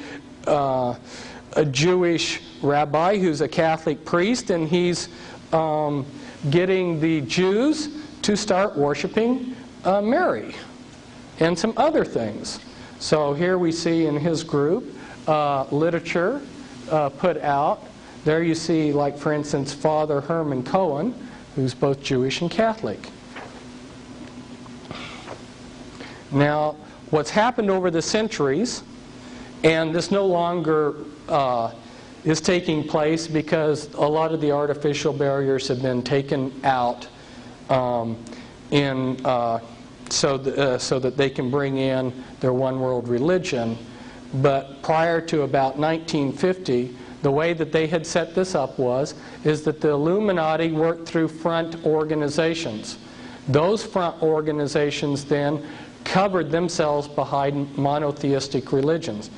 Jewish rabbi who's a Catholic priest, and he's getting the Jews to start worshiping Mary and some other things. So here we see in his group literature put out. There you see, like for instance, Father Herman Cohen, who's both Jewish and Catholic. Now, what's happened over the centuries, and this no longer is taking place because a lot of the artificial barriers have been taken out so that they can bring in their one world religion. But prior to about 1950, the way that they had set this up is that the Illuminati worked through front organizations. Those front organizations then covered themselves behind monotheistic religions.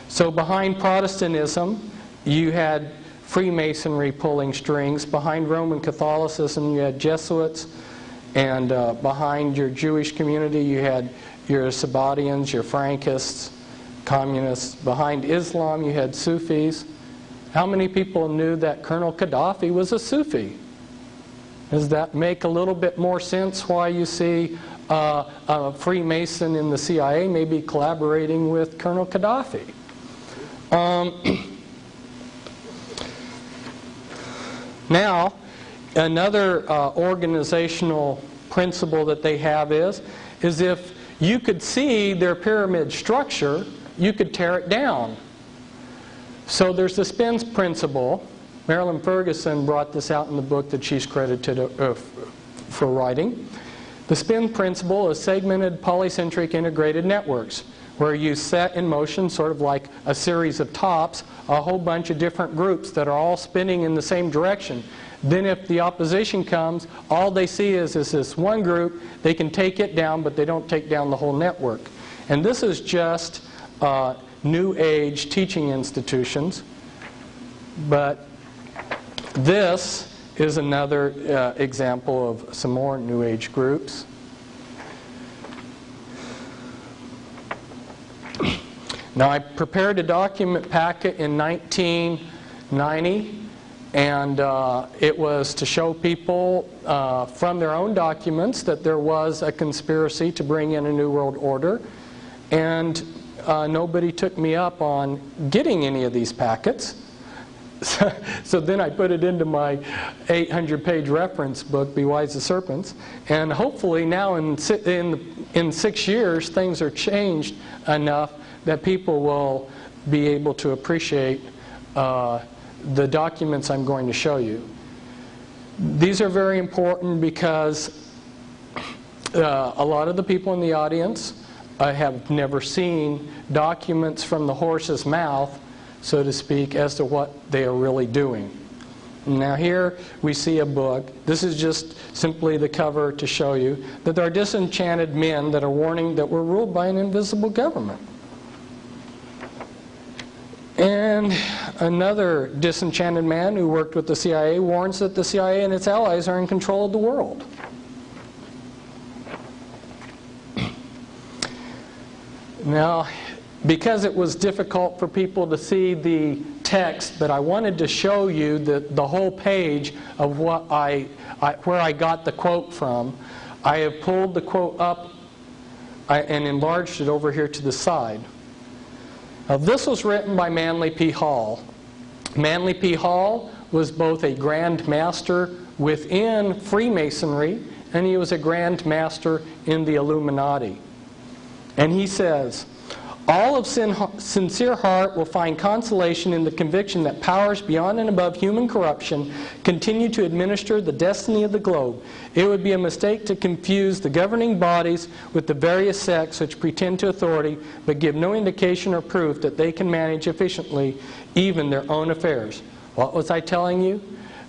So behind Protestantism, you had Freemasonry pulling strings. Behind Roman Catholicism, you had Jesuits. And behind your Jewish community, you had your Sabbatians, your Frankists, communists. Behind Islam, you had Sufis. How many people knew that Colonel Gaddafi was a Sufi? Does that make a little bit more sense why you see a Freemason in the CIA maybe collaborating with Colonel Gaddafi? Now, another organizational principle that they have is if you could see their pyramid structure, you could tear it down. So there's the spins principle. Marilyn Ferguson brought this out in the book that she's credited for writing. The spin principle is segmented polycentric integrated networks, where you set in motion, sort of like a series of tops, a whole bunch of different groups that are all spinning in the same direction. Then if the opposition comes, all they see is this one group. They can take it down, but they don't take down the whole network. And this is just New Age teaching institutions. But this is another example of some more New Age groups. Now, I prepared a document packet in 1990, and it was to show people from their own documents that there was a conspiracy to bring in a New World Order, and nobody took me up on getting any of these packets. So then I put it into my 800-page reference book, Be Wise as Serpents, and hopefully now in 6 years things are changed enough that people will be able to appreciate the documents I'm going to show you. These are very important because a lot of the people in the audience have never seen documents from the horse's mouth, so to speak, as to what they are really doing. Now here we see a book. This is just simply the cover to show you that there are disenchanted men that are warning that we're ruled by an invisible government. And another disenchanted man who worked with the CIA warns that the CIA and its allies are in control of the world. Now, because it was difficult for people to see the text, but I wanted to show you the whole page of what where I got the quote from. I have pulled the quote up and enlarged it over here to the side. Now, this was written by Manly P. Hall. Manly P. Hall was both a Grand Master within Freemasonry, and he was a Grand Master in the Illuminati. And he says, all of sincere heart will find consolation in the conviction that powers beyond and above human corruption continue to administer the destiny of the globe. It would be a mistake to confuse the governing bodies with the various sects which pretend to authority but give no indication or proof that they can manage efficiently even their own affairs. What was I telling you?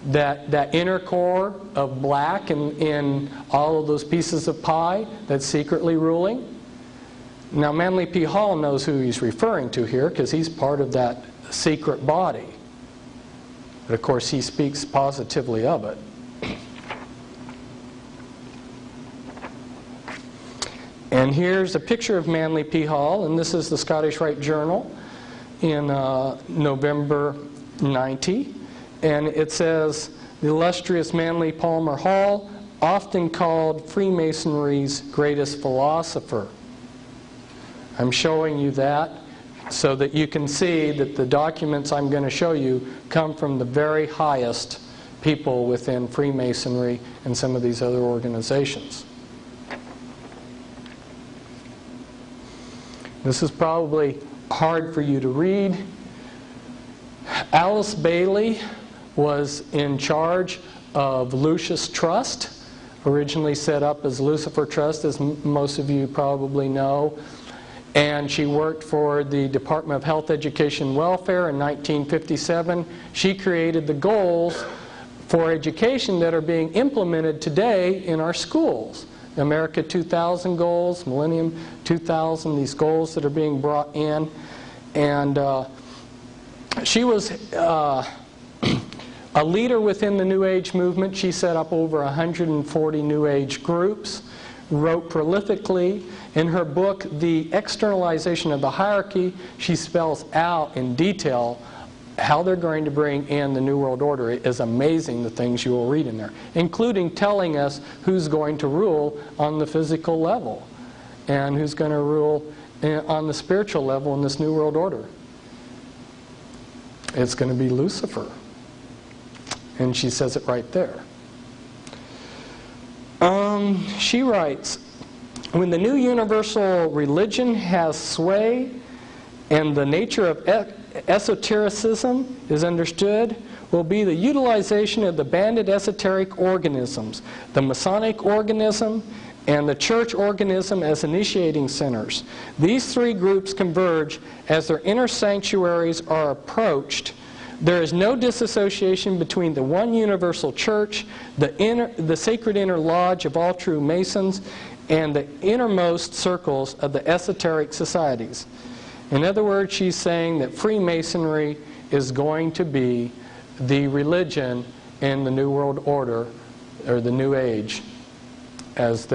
That inner core of black in all of those pieces of pie that's secretly ruling? Now, Manly P. Hall knows who he's referring to here because he's part of that secret body. But of course, he speaks positively of it. And here's a picture of Manly P. Hall, and this is the Scottish Rite Journal in November 90. And it says, the illustrious Manly Palmer Hall, often called Freemasonry's greatest philosopher. I'm showing you that so that you can see that the documents I'm going to show you come from the very highest people within Freemasonry and some of these other organizations. This is probably hard for you to read. Alice Bailey was in charge of Lucius Trust, originally set up as Lucifer Trust, as most of you probably know. And she worked for the Department of Health, Education, and Welfare in 1957. She created the goals for education that are being implemented today in our schools. The America 2000 goals, Millennium 2000, these goals that are being brought in. And she was a leader within the New Age movement. She set up over 140 New Age groups, wrote prolifically. In her book, The Externalization of the Hierarchy, she spells out in detail how they're going to bring in the New World Order. It is amazing the things you will read in there, including telling us who's going to rule on the physical level and who's going to rule on the spiritual level in this New World Order. It's going to be Lucifer. And she says it right there. She writes, when the new universal religion has sway and the nature of esotericism is understood, will be the utilization of the banded esoteric organisms, the Masonic organism and the church organism as initiating centers. These three groups converge as their inner sanctuaries are approached. There is no disassociation between the one universal church, the sacred inner lodge of all true Masons, and the innermost circles of the esoteric societies. In other words, she's saying that Freemasonry is going to be the religion in the New World Order, or the New Age, as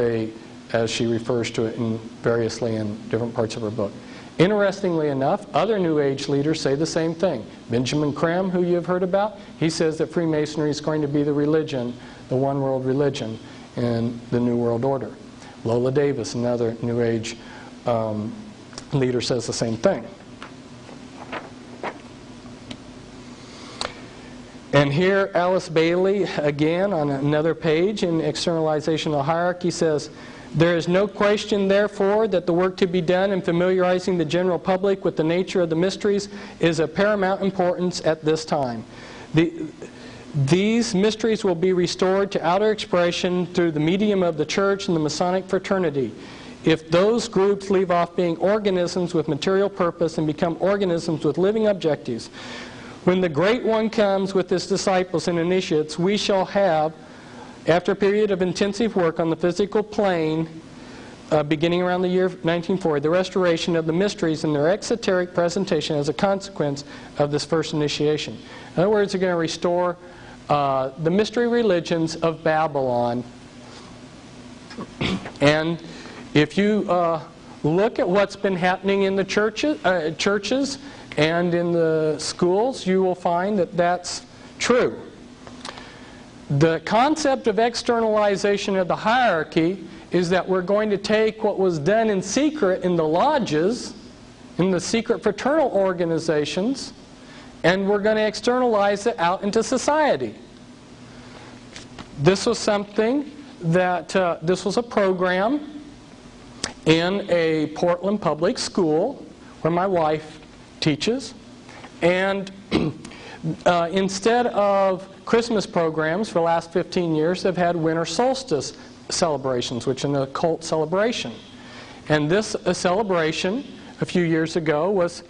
she refers to it variously in different parts of her book. Interestingly enough, other New Age leaders say the same thing. Benjamin Creme, who you've heard about, he says that Freemasonry is going to be the religion, the one world religion in the New World Order. Lola Davis, another New Age leader, says the same thing. And here Alice Bailey, again on another page in Externalization of the Hierarchy, says, there is no question, therefore, that the work to be done in familiarizing the general public with the nature of the mysteries is of paramount importance at this time. These mysteries will be restored to outer expression through the medium of the church and the Masonic fraternity. If those groups leave off being organisms with material purpose and become organisms with living objectives, When the Great One comes with his disciples and initiates, we shall have, after a period of intensive work on the physical plane, beginning around the year 1940, the restoration of the mysteries in their exoteric presentation as a consequence of this first initiation. In other words, they're going to restore the mystery religions of Babylon. And if you look at what's been happening in the churches and in the schools, you will find that that's true. The concept of externalization of the hierarchy is that we're going to take what was done in secret in the lodges, in the secret fraternal organizations, and we're going to externalize it out into society. This was something that, this was a program in a Portland public school where my wife teaches. And instead of Christmas programs for the last 15 years, they've had winter solstice celebrations, which is an occult celebration. And this celebration a few years ago was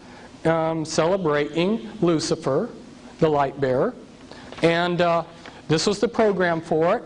celebrating Lucifer, the light bearer. And this was the program for it.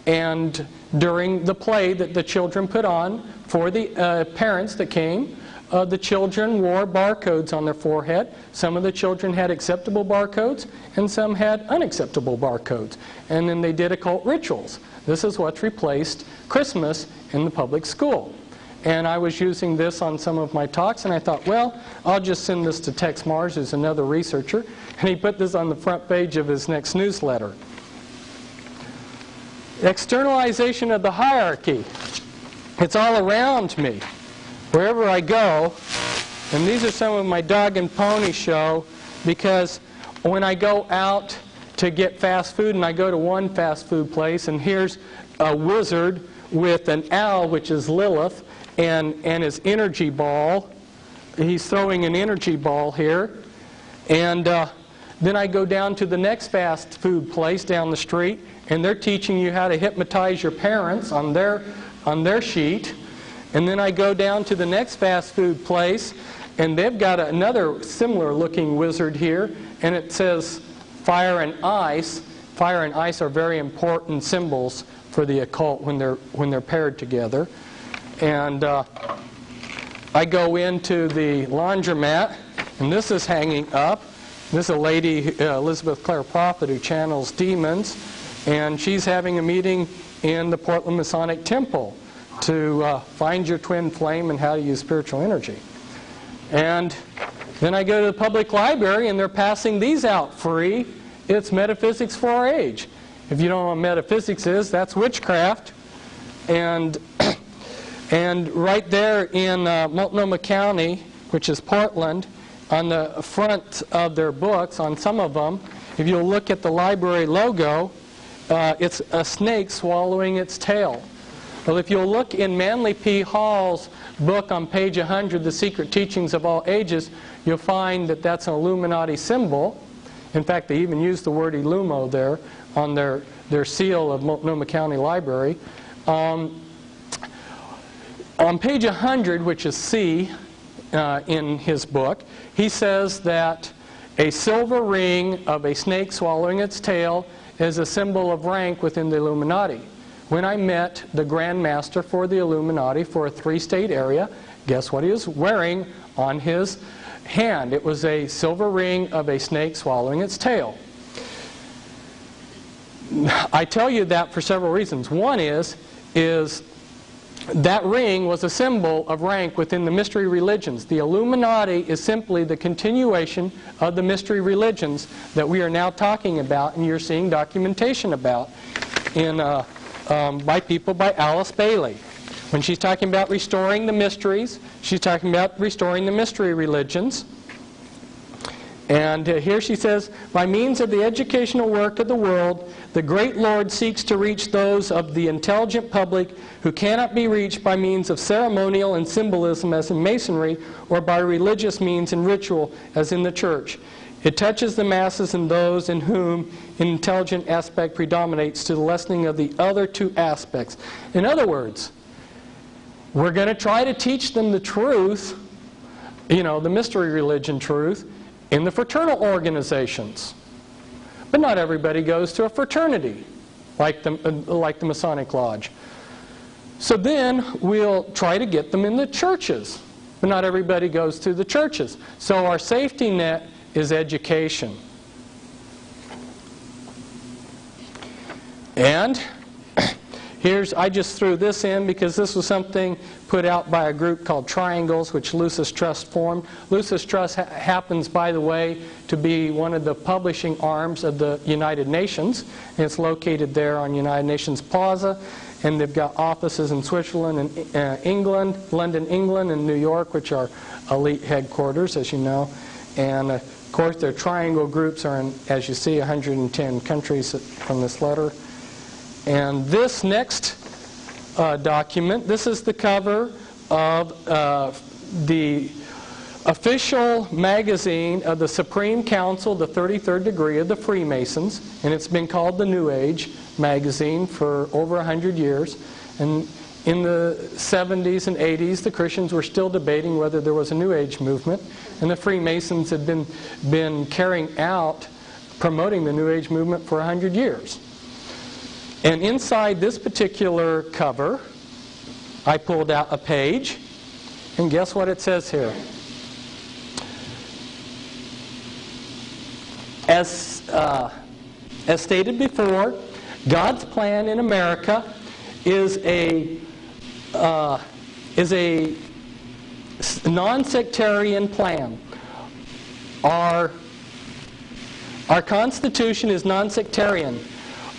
And during the play that the children put on for the parents that came, the children wore barcodes on their forehead. Some of the children had acceptable barcodes, and some had unacceptable barcodes. And then they did occult rituals. This is what's replaced Christmas in the public school. And I was using this on some of my talks, and I thought, well, I'll just send this to Tex Mars, who's another researcher, and he put this on the front page of his next newsletter. Externalization of the hierarchy. It's all around me. Wherever I go, and these are some of my dog and pony show, because when I go out to get fast food, and I go to one fast food place, and here's a wizard with an owl, which is Lilith, and his energy ball. He's throwing an energy ball here. And then I go down to the next fast food place down the street, and they're teaching you how to hypnotize your parents on their sheet. And then I go down to the next fast food place, and they've got another similar looking wizard here, and it says fire and ice. Fire and ice are very important symbols for the occult when they're paired together. And I go into the laundromat, and this is hanging up. This is a lady, Elizabeth Clare Prophet, who channels demons, and she's having a meeting in the Portland Masonic Temple to find your twin flame and how to use spiritual energy. And then I go to the public library, and they're passing these out free. It's Metaphysics for Our Age. If you don't know what metaphysics is, that's witchcraft. And right there in Multnomah County, which is Portland, on the front of their books, on some of them, if you'll look at the library logo, it's a snake swallowing its tail. Well, if you'll look in Manly P. Hall's book on page 100, The Secret Teachings of All Ages, you'll find that that's an Illuminati symbol. In fact, they even use the word Illumo there on their seal of Multnomah County Library. On page 100, which is C in his book, he says that a silver ring of a snake swallowing its tail is a symbol of rank within the Illuminati. When I met the Grand Master for the Illuminati for a 3-state area, guess what he was wearing on his hand? It was a silver ring of a snake swallowing its tail. I tell you that for several reasons. One is that ring was a symbol of rank within the mystery religions. The Illuminati is simply the continuation of the mystery religions that we are now talking about, and you're seeing documentation about by people by Alice Bailey. When she's talking about restoring the mysteries, she's talking about restoring the mystery religions. And here she says, by means of the educational work of the world, the great Lord seeks to reach those of the intelligent public who cannot be reached by means of ceremonial and symbolism as in Masonry, or by religious means and ritual as in the church. It touches the masses and those in whom an intelligent aspect predominates to the lessening of the other two aspects. In other words, we're going to try to teach them the truth, the mystery religion truth, in the fraternal organizations. But not everybody goes to a fraternity like the Masonic Lodge. So then we'll try to get them in the churches. But not everybody goes to the churches. So our safety net is education. And I just threw this in because this was something put out by a group called Triangles, which Lucis Trust formed. Lucis Trust happens, by the way, to be one of the publishing arms of the United Nations. And it's located there on United Nations Plaza. And they've got offices in Switzerland and England, London, England, and New York, which are elite headquarters, as you know. And of course, their triangle groups are in, as you see, 110 countries from this letter. And this next document, this is the cover of the official magazine of the Supreme Council, the 33rd degree of the Freemasons, and it's been called the New Age magazine for over 100 years. And in the 70s and 80s, the Christians were still debating whether there was a New Age movement, and the Freemasons had been carrying out, promoting the New Age movement for 100 years. And inside this particular cover, I pulled out a page, and guess what it says here? As stated before, God's plan in America is a non-sectarian plan. Our Constitution is non-sectarian.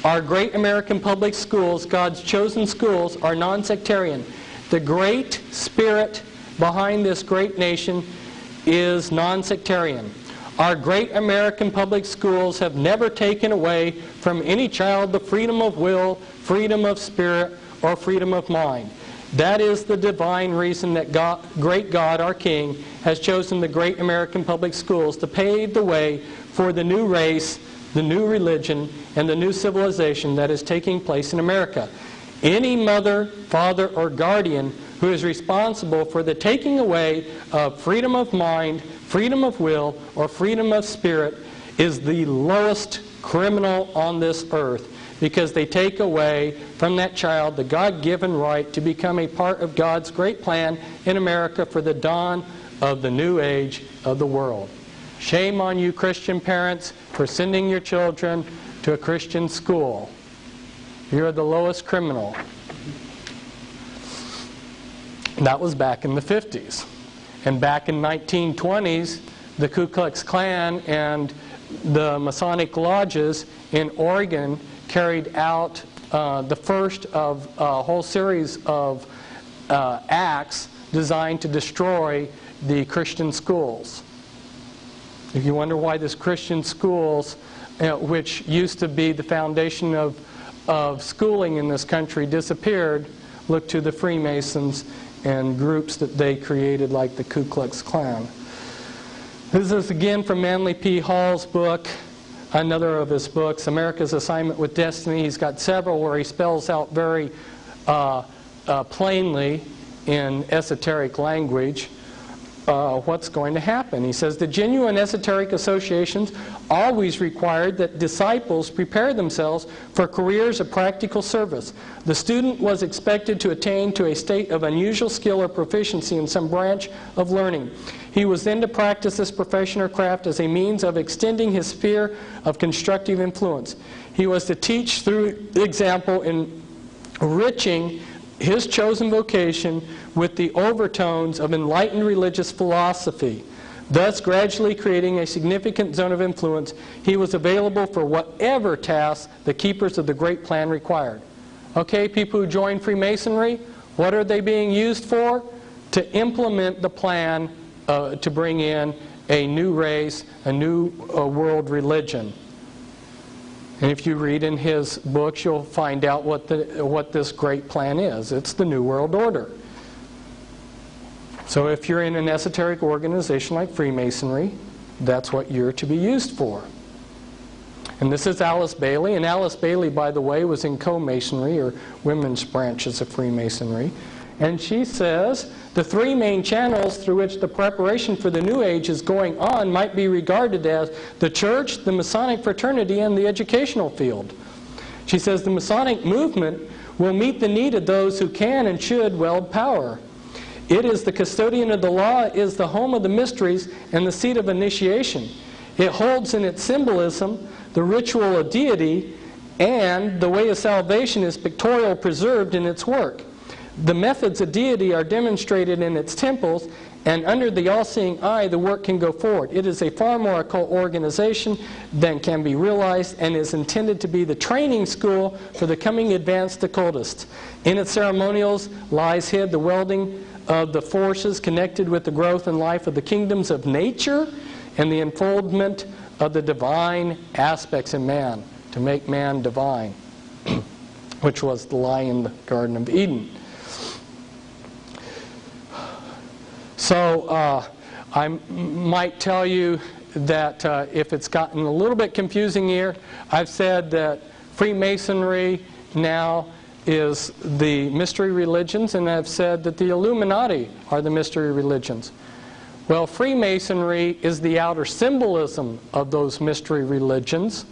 Our great American public schools, God's chosen schools, are non-sectarian. The great spirit behind this great nation is non-sectarian. Our great American public schools have never taken away from any child the freedom of will, freedom of spirit, or freedom of mind. That is the divine reason that great God, our King, has chosen the great American public schools to pave the way for the new race, the new religion, and the new civilization that is taking place in America. Any mother, father, or guardian who is responsible for the taking away of freedom of mind, freedom of will, or freedom of spirit is the lowest criminal on this earth, because they take away from that child the God-given right to become a part of God's great plan in America for the dawn of the new age of the world. Shame on you, Christian parents, for sending your children to a Christian school. You're the lowest criminal. That was back in the 50s. And back in 1920s, the Ku Klux Klan and the Masonic lodges in Oregon carried out the first of a whole series of acts designed to destroy the Christian schools. If you wonder why this Christian schools, which used to be the foundation of schooling in this country, disappeared, look to the Freemasons and groups that they created, like the Ku Klux Klan. This is again from Manly P. Hall's book, another of his books, America's Assignment with Destiny. He's got several where he spells out very plainly in esoteric language what's going to happen. He says, the genuine esoteric associations always required that disciples prepare themselves for careers of practical service. The student was expected to attain to a state of unusual skill or proficiency in some branch of learning. He was then to practice this profession or craft as a means of extending his sphere of constructive influence. He was to teach through example, enriching his chosen vocation with the overtones of enlightened religious philosophy, thus gradually creating a significant zone of influence. He was available for whatever tasks the keepers of the great plan required. Okay, people who join Freemasonry, what are they being used for? To implement the plan to bring in a new race, a new world religion. And if you read in his books, you'll find out what this great plan is. It's the New World Order. So if you're in an esoteric organization like Freemasonry, that's what you're to be used for. And this is Alice Bailey. And Alice Bailey, by the way, was in co-masonry, or women's branches of Freemasonry. And she says, the three main channels through which the preparation for the New Age is going on might be regarded as the church, the Masonic fraternity, and the educational field. She says the Masonic movement will meet the need of those who can and should wield power. It is the custodian of the law, is the home of the mysteries, and the seat of initiation. It holds in its symbolism the ritual of deity, and the way of salvation is pictorial preserved in its work. The methods of deity are demonstrated in its temples, and under the all-seeing eye the work can go forward. It is a far more occult organization than can be realized, and is intended to be the training school for the coming advanced occultists. In its ceremonials lies hid the welding of the forces connected with the growth and life of the kingdoms of nature, and the unfoldment of the divine aspects in man, to make man divine, which was the lie in the Garden of Eden. So I might tell you that if it's gotten a little bit confusing here, I've said that Freemasonry now is the mystery religions, and I've said that the Illuminati are the mystery religions. Well, Freemasonry is the outer symbolism of those mystery religions.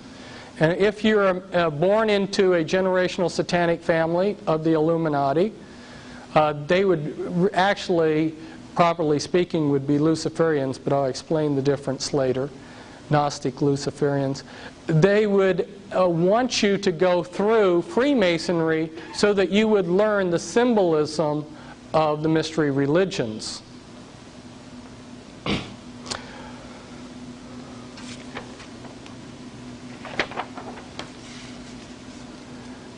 And if you're born into a generational satanic family of the Illuminati, they would actually, properly speaking, would be Luciferians, but I'll explain the difference later. Gnostic Luciferians. They would want you to go through Freemasonry so that you would learn the symbolism of the mystery religions.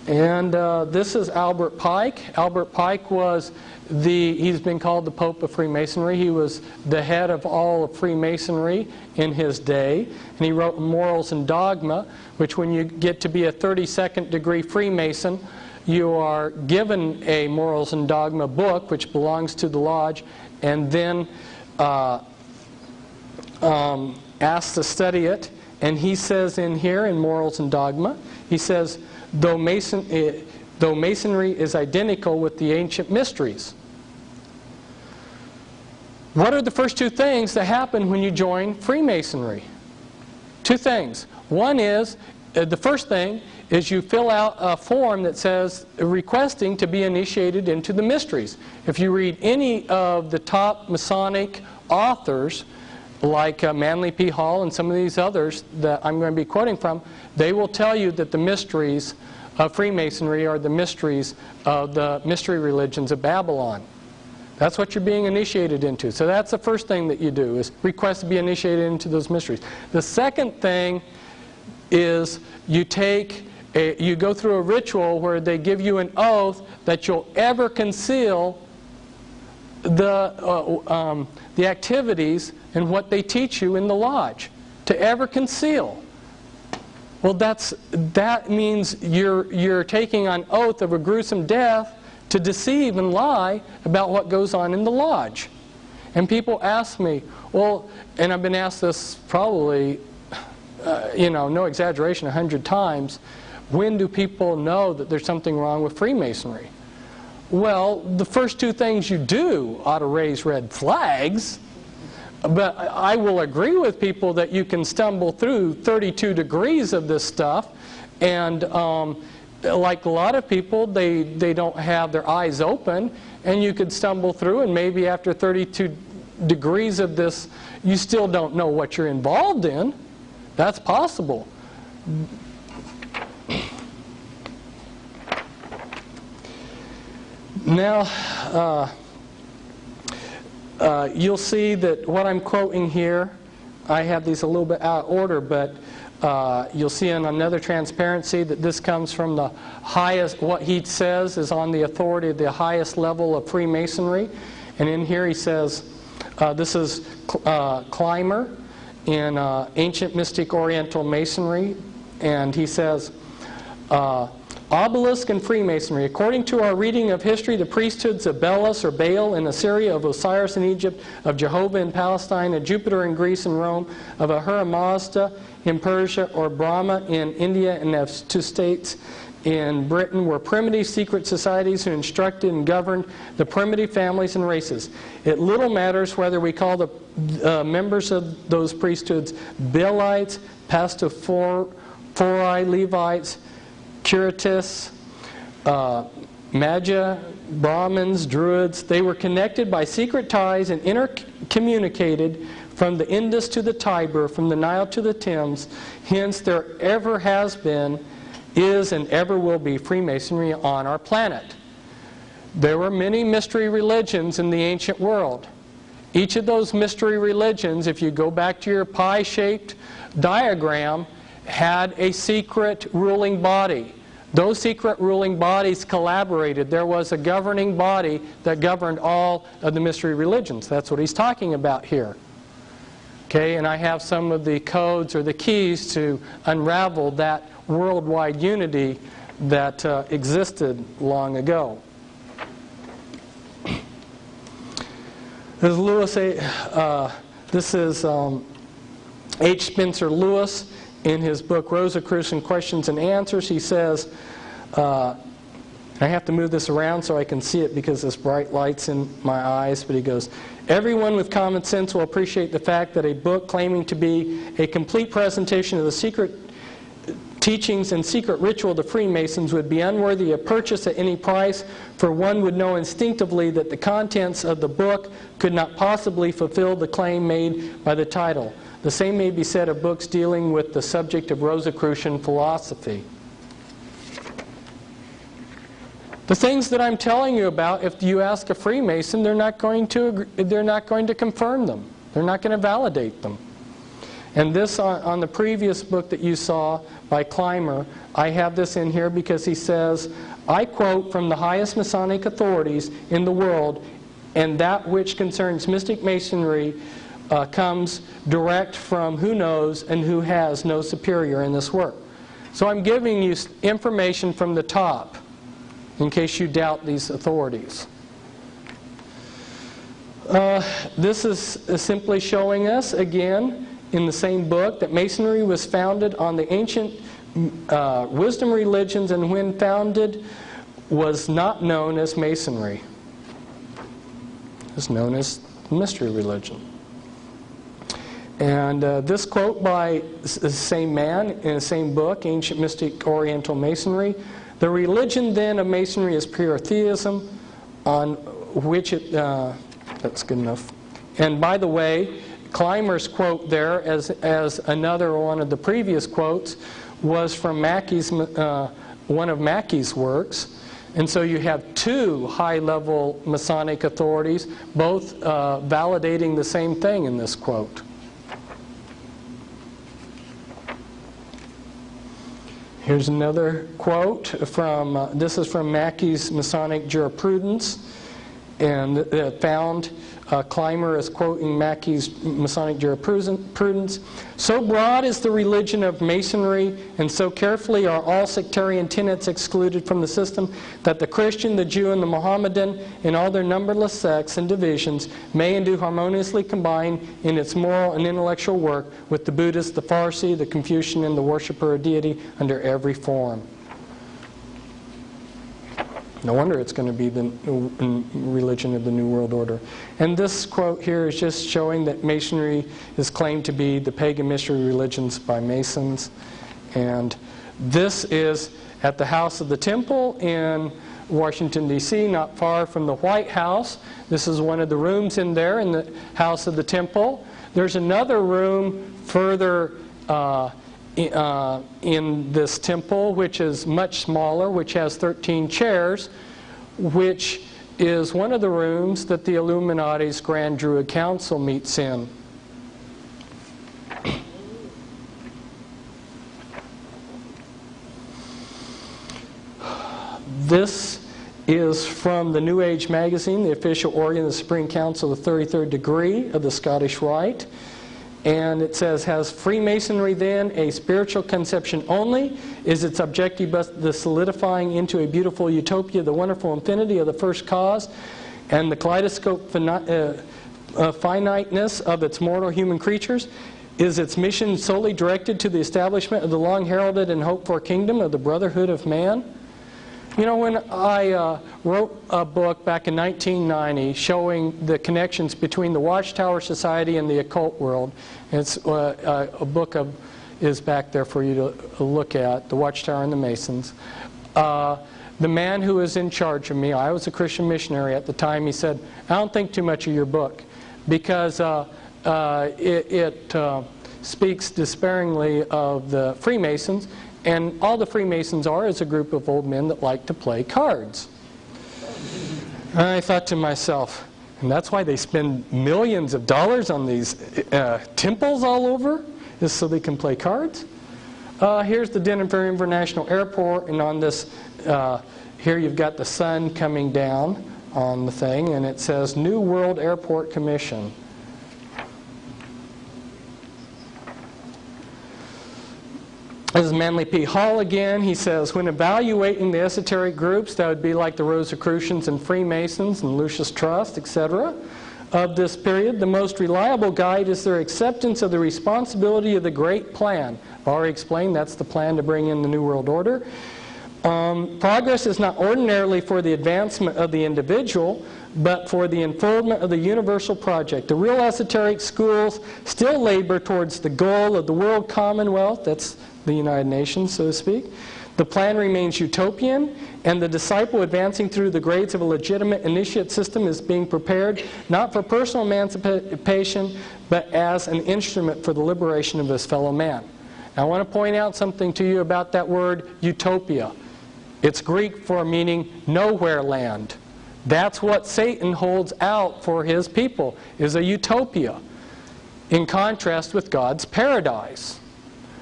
And this is Albert Pike. Albert Pike was he's been called the Pope of Freemasonry. He was the head of all of Freemasonry in his day. And he wrote Morals and Dogma, which when you get to be a 32nd degree Freemason, you are given a Morals and Dogma book, which belongs to the lodge, and then asked to study it. And he says in here, in Morals and Dogma, he says, though Masonry is identical with the ancient mysteries. What are the first two things that happen when you join Freemasonry? Two things. One is, the first thing is you fill out a form that says requesting to be initiated into the mysteries. If you read any of the top Masonic authors, like Manly P. Hall and some of these others that I'm going to be quoting from, they will tell you that the mysteries of Freemasonry are the mysteries of the mystery religions of Babylon. That's what you're being initiated into. So that's the first thing that you do, is request to be initiated into those mysteries. The second thing is you go through a ritual where they give you an oath that you'll ever conceal the activities and what they teach you in the lodge, to ever conceal. Well, that means you're taking on oath of a gruesome death to deceive and lie about what goes on in the lodge. And people ask me, well, and I've been asked this probably, no exaggeration, 100 times, when do people know that there's something wrong with Freemasonry? Well, the first two things you do ought to raise red flags. But I will agree with people that you can stumble through 32 degrees of this stuff, and like a lot of people, they don't have their eyes open, and you could stumble through, and maybe after 32 degrees of this, you still don't know what you're involved in. That's possible. Now, you'll see that what I'm quoting here, I have these a little bit out of order, but you'll see in another transparency that this comes from the highest, what he says is on the authority of the highest level of Freemasonry. And in here he says, this is Clymer in Ancient Mystic Oriental Masonry, and he says, Obelisk and Freemasonry. According to our reading of history, the priesthoods of Belus or Baal in Assyria, of Osiris in Egypt, of Jehovah in Palestine, of Jupiter in Greece and Rome, of Ahura Mazda in Persia, or Brahma in India, and of two states in Britain were primitive secret societies who instructed and governed the primitive families and races. It little matters whether we call the members of those priesthoods Bilites, Pastophori, Levites, Curites, Magi, Brahmins, Druids. They were connected by secret ties and intercommunicated from the Indus to the Tiber, from the Nile to the Thames. Hence, there ever has been, is, and ever will be Freemasonry on our planet. There were many mystery religions in the ancient world. Each of those mystery religions, if you go back to your pie-shaped diagram, had a secret ruling body. Those secret ruling bodies collaborated. There was a governing body that governed all of the mystery religions. That's what he's talking about here. Okay, and I have some of the codes or the keys to unravel that worldwide unity that existed long ago. This is H. Spencer Lewis in his book Rosicrucian Questions and Answers. He says, I have to move this around so I can see it because this bright light's in my eyes, but he goes, everyone with common sense will appreciate the fact that a book claiming to be a complete presentation of the secret teachings and secret ritual of the Freemasons would be unworthy of purchase at any price, for one would know instinctively that the contents of the book could not possibly fulfill the claim made by the title. The same may be said of books dealing with the subject of Rosicrucian philosophy. The things that I'm telling you about, if you ask a Freemason, they're not going to confirm them. They're not going to validate them. And this, on the previous book that you saw by Clymer, I have this in here because he says, I quote from the highest Masonic authorities in the world, and that which concerns mystic Masonry comes direct from who knows and who has no superior in this work. So I'm giving you information from the top, in case you doubt these authorities. This is simply showing us, again, in the same book, that Masonry was founded on the ancient wisdom religions, and when founded was not known as Masonry. It was known as mystery religion. And this quote by the same man in the same book, Ancient Mystic Oriental Masonry, the religion then of Masonry is pure theism, on which it... that's good enough. And by the way, Clymer's quote there, as another one of the previous quotes, was from Mackey's, one of Mackey's works. And so you have two high-level Masonic authorities, both validating the same thing in this quote. Here's another quote from, this is from Mackey's Masonic Jurisprudence, and found Clymer is quoting Mackey's Masonic Jurisprudence. So broad is the religion of Masonry, and so carefully are all sectarian tenets excluded from the system, that the Christian, the Jew, and the Mohammedan, in all their numberless sects and divisions, may and do harmoniously combine in its moral and intellectual work with the Buddhist, the Parsi, the Confucian, and the worshipper of deity under every form. No wonder it's going to be the religion of the New World Order. And this quote here is just showing that Masonry is claimed to be the pagan mystery religions by Masons. And this is at the House of the Temple in Washington, D.C., not far from the White House. This is one of the rooms in there in the House of the Temple. There's another room further in this temple, which is much smaller, which has 13 chairs, which is one of the rooms that the Illuminati's Grand Druid Council meets in. This is from the New Age magazine, the official organ of the Supreme Council of the 33rd degree of the Scottish Rite. And it says, has Freemasonry then a spiritual conception only? Is its objective but the solidifying into a beautiful utopia the wonderful infinity of the first cause and the kaleidoscope finiteness of its mortal human creatures? Is its mission solely directed to the establishment of the long-heralded and hoped-for kingdom of the brotherhood of man? You know, when I wrote a book back in 1990 showing the connections between the Watchtower Society and the occult world, it's a book is back there for you to look at, The Watchtower and the Masons. The man who was in charge of me, I was a Christian missionary at the time, he said, I don't think too much of your book because it speaks despairingly of the Freemasons, and all the Freemasons are is a group of old men that like to play cards. And I thought to myself, and that's why they spend millions of dollars on these temples all over, is so they can play cards. Here's the Denver International Airport, and on this, here you've got the sun coming down on the thing, and it says New World Airport Commission. This is Manly P. Hall again. He says, when evaluating the esoteric groups, that would be like the Rosicrucians and Freemasons and Lucis Trust, etc., of this period, the most reliable guide is their acceptance of the responsibility of the Great Plan. I've already explained that's the plan to bring in the New World Order. Progress is not ordinarily for the advancement of the individual, but for the unfoldment of the universal project. The real esoteric schools still labor towards the goal of the world commonwealth, that's the United Nations, so to speak. The plan remains utopian, and the disciple advancing through the grades of a legitimate initiate system is being prepared not for personal emancipation, but as an instrument for the liberation of his fellow man. Now, I want to point out something to you about that word utopia. It's Greek for meaning nowhere land. That's what Satan holds out for his people, is a utopia, in contrast with God's paradise.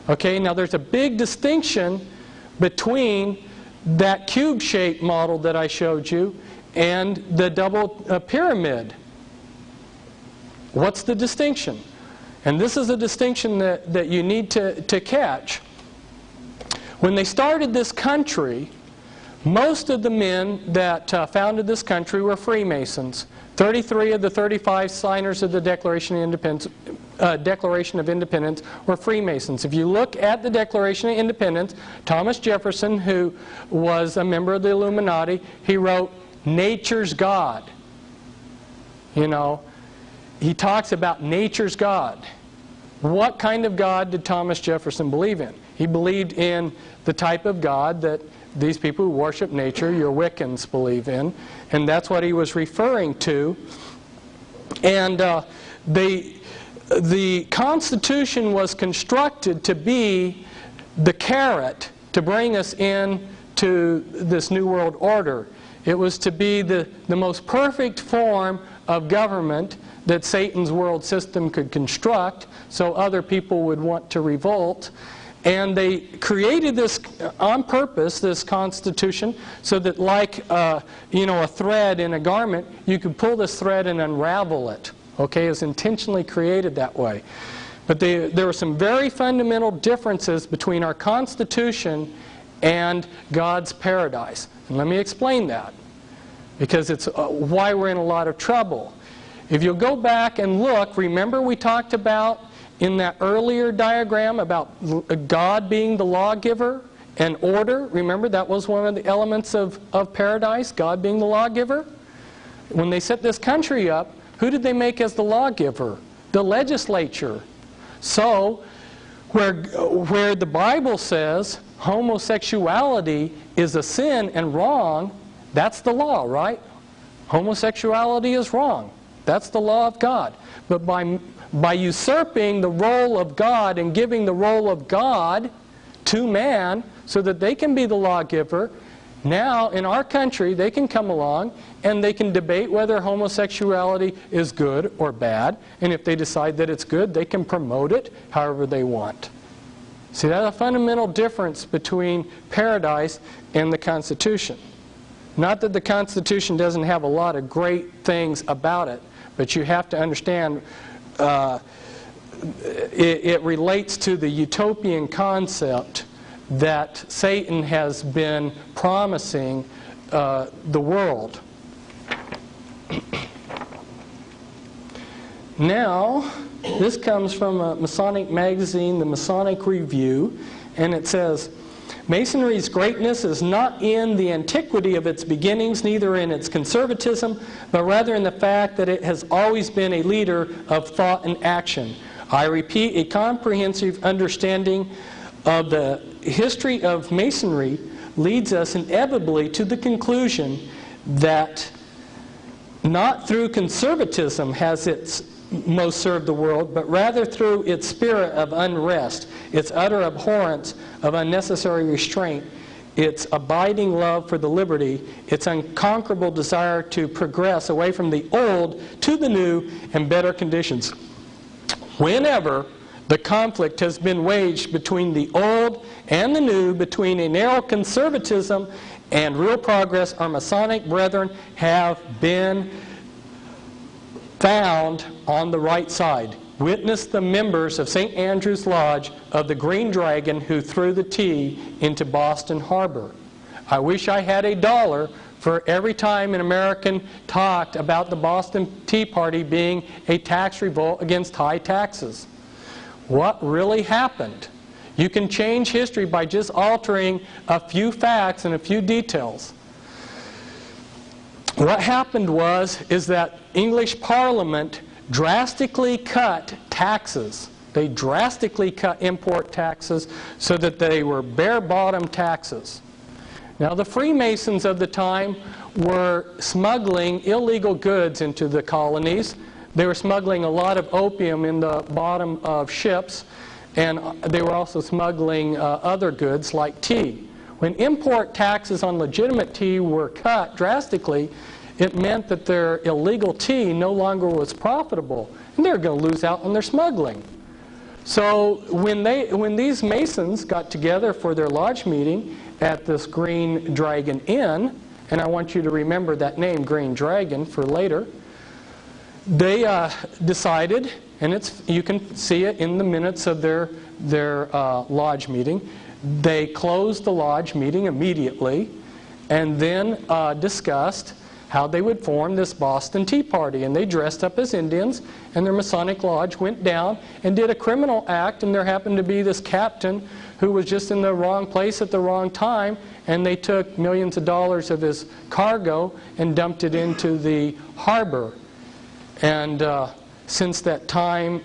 Okay, now there's a big distinction between that cube-shaped model that I showed you and the double pyramid. What's the distinction? And this is a distinction that you need to catch. When they started this country, most of the men that founded this country were Freemasons. 33 of the 35 signers of the Declaration of Independence were Freemasons. If you look at the Declaration of Independence, Thomas Jefferson, who was a member of the Illuminati, he wrote, nature's God. You know, he talks about nature's God. What kind of God did Thomas Jefferson believe in? He believed in the type of God that these people who worship nature, your Wiccans, believe in. And that's what he was referring to. And the Constitution was constructed to be the carrot to bring us into this New World Order. It was to be the most perfect form of government that Satan's world system could construct, so other people would want to revolt. And they created this on purpose, this Constitution, so that like a thread in a garment, you could pull this thread and unravel it. Okay, it was intentionally created that way. But there were some very fundamental differences between our Constitution and God's paradise. And let me explain that, because it's why we're in a lot of trouble. If you'll go back and look, remember we talked about in that earlier diagram about God being the lawgiver and order. Remember, that was one of the elements of paradise, God being the lawgiver. When they set this country up, who did they make as the lawgiver? The legislature. So, where the Bible says homosexuality is a sin and wrong, that's the law, right? Homosexuality is wrong. That's the law of God. But by usurping the role of God and giving the role of God to man so that they can be the lawgiver, now in our country they can come along and they can debate whether homosexuality is good or bad, and if they decide that it's good, they can promote it however they want. See, that's a fundamental difference between paradise and the Constitution. Not that the Constitution doesn't have a lot of great things about it, but you have to understand it relates to the utopian concept that Satan has been promising the world. Now, this comes from a Masonic magazine, the Masonic Review, and it says, Masonry's greatness is not in the antiquity of its beginnings, neither in its conservatism, but rather in the fact that it has always been a leader of thought and action. I repeat, a comprehensive understanding of the history of Masonry leads us inevitably to the conclusion that not through conservatism has it most served the world, but rather through its spirit of unrest, its utter abhorrence of unnecessary restraint, its abiding love for the liberty, its unconquerable desire to progress away from the old to the new and better conditions. Whenever the conflict has been waged between the old and the new, between a narrow conservatism and real progress, our Masonic brethren have been found on the right side. Witness the members of St. Andrew's Lodge of the Green Dragon who threw the tea into Boston Harbor. I wish I had $1 for every time an American talked about the Boston Tea Party being a tax revolt against high taxes. What really happened? You can change history by just altering a few facts and a few details. What happened is that English Parliament drastically cut taxes. They drastically cut import taxes so that they were bare-bottom taxes. Now, the Freemasons of the time were smuggling illegal goods into the colonies. They were smuggling a lot of opium in the bottom of ships, and they were also smuggling other goods like tea. When import taxes on legitimate tea were cut drastically, it meant that their illegal tea no longer was profitable, and they were going to lose out on their smuggling. So when these Masons got together for their lodge meeting at this Green Dragon Inn, and I want you to remember that name, Green Dragon, for later, they decided, and you can see it in the minutes of their lodge meeting, they closed the lodge meeting immediately and then discussed how they would form this Boston Tea Party. And they dressed up as Indians, and their Masonic lodge went down and did a criminal act, and there happened to be this captain who was just in the wrong place at the wrong time, and they took millions of dollars of his cargo and dumped it into the harbor. And since that time,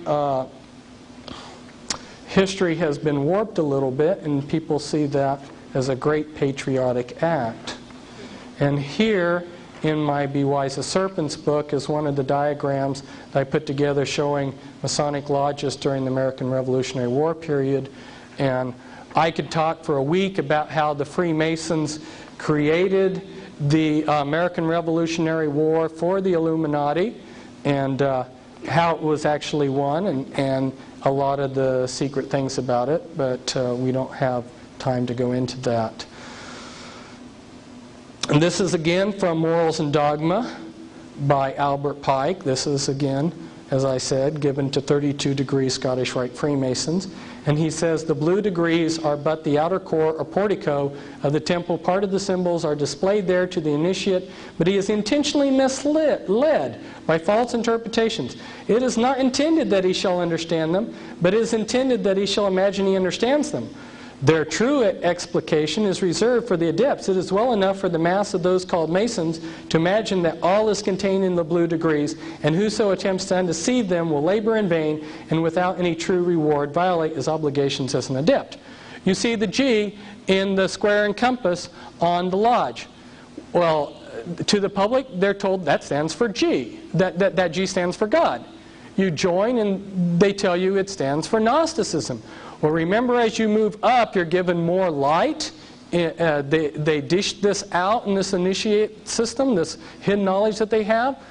history has been warped a little bit, and people see that as a great patriotic act. And here, in my Be Wise as Serpents book, is one of the diagrams that I put together showing Masonic lodges during the American Revolutionary War period. And I could talk for a week about how the Freemasons created the American Revolutionary War for the Illuminati, and how it was actually won, and a lot of the secret things about it, but we don't have time to go into that. And this is again from Morals and Dogma by Albert Pike. This is again, as I said, given to 32 degree Scottish Rite Freemasons. And he says, the blue degrees are but the outer core or portico of the temple. Part of the symbols are displayed there to the initiate, but he is intentionally led by false interpretations. It is not intended that he shall understand them, but it is intended that he shall imagine he understands them. Their true explication is reserved for the adepts. It is well enough for the mass of those called Masons to imagine that all is contained in the blue degrees, and whoso attempts to undeceive them will labor in vain, and without any true reward violate his obligations as an adept. You see the G in the square and compass on the lodge. Well, to the public, they're told that stands for G. That G stands for God. You join, and they tell you it stands for Gnosticism. Well, remember, as you move up, you're given more light. They dish this out in this initiate system, this hidden knowledge that they have.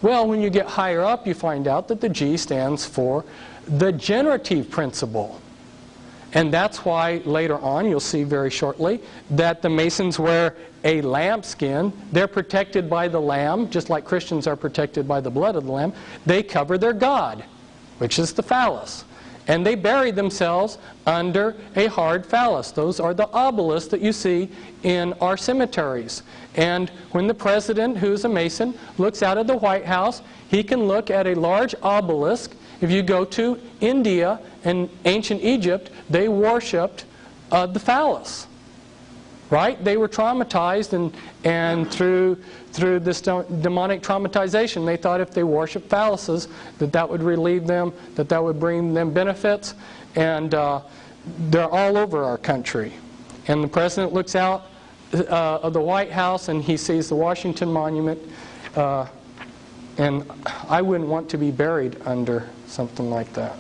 Well, when you get higher up, you find out that the G stands for the generative principle. And that's why later on, you'll see very shortly, that the Masons wear a lambskin. They're protected by the Lamb, just like Christians are protected by the blood of the Lamb. They cover their God, which is the phallus. And they buried themselves under a hard phallus. Those are the obelisks that you see in our cemeteries. And when the president, who's a Mason, looks out of the White House, he can look at a large obelisk. If you go to India and ancient Egypt, they worshipped the phallus. Right? They were traumatized, and through this demonic traumatization, they thought if they worshiped phalluses, that would relieve them, that would bring them benefits. And they're all over our country. And the president looks out of the White House and he sees the Washington Monument. And I wouldn't want to be buried under something like that.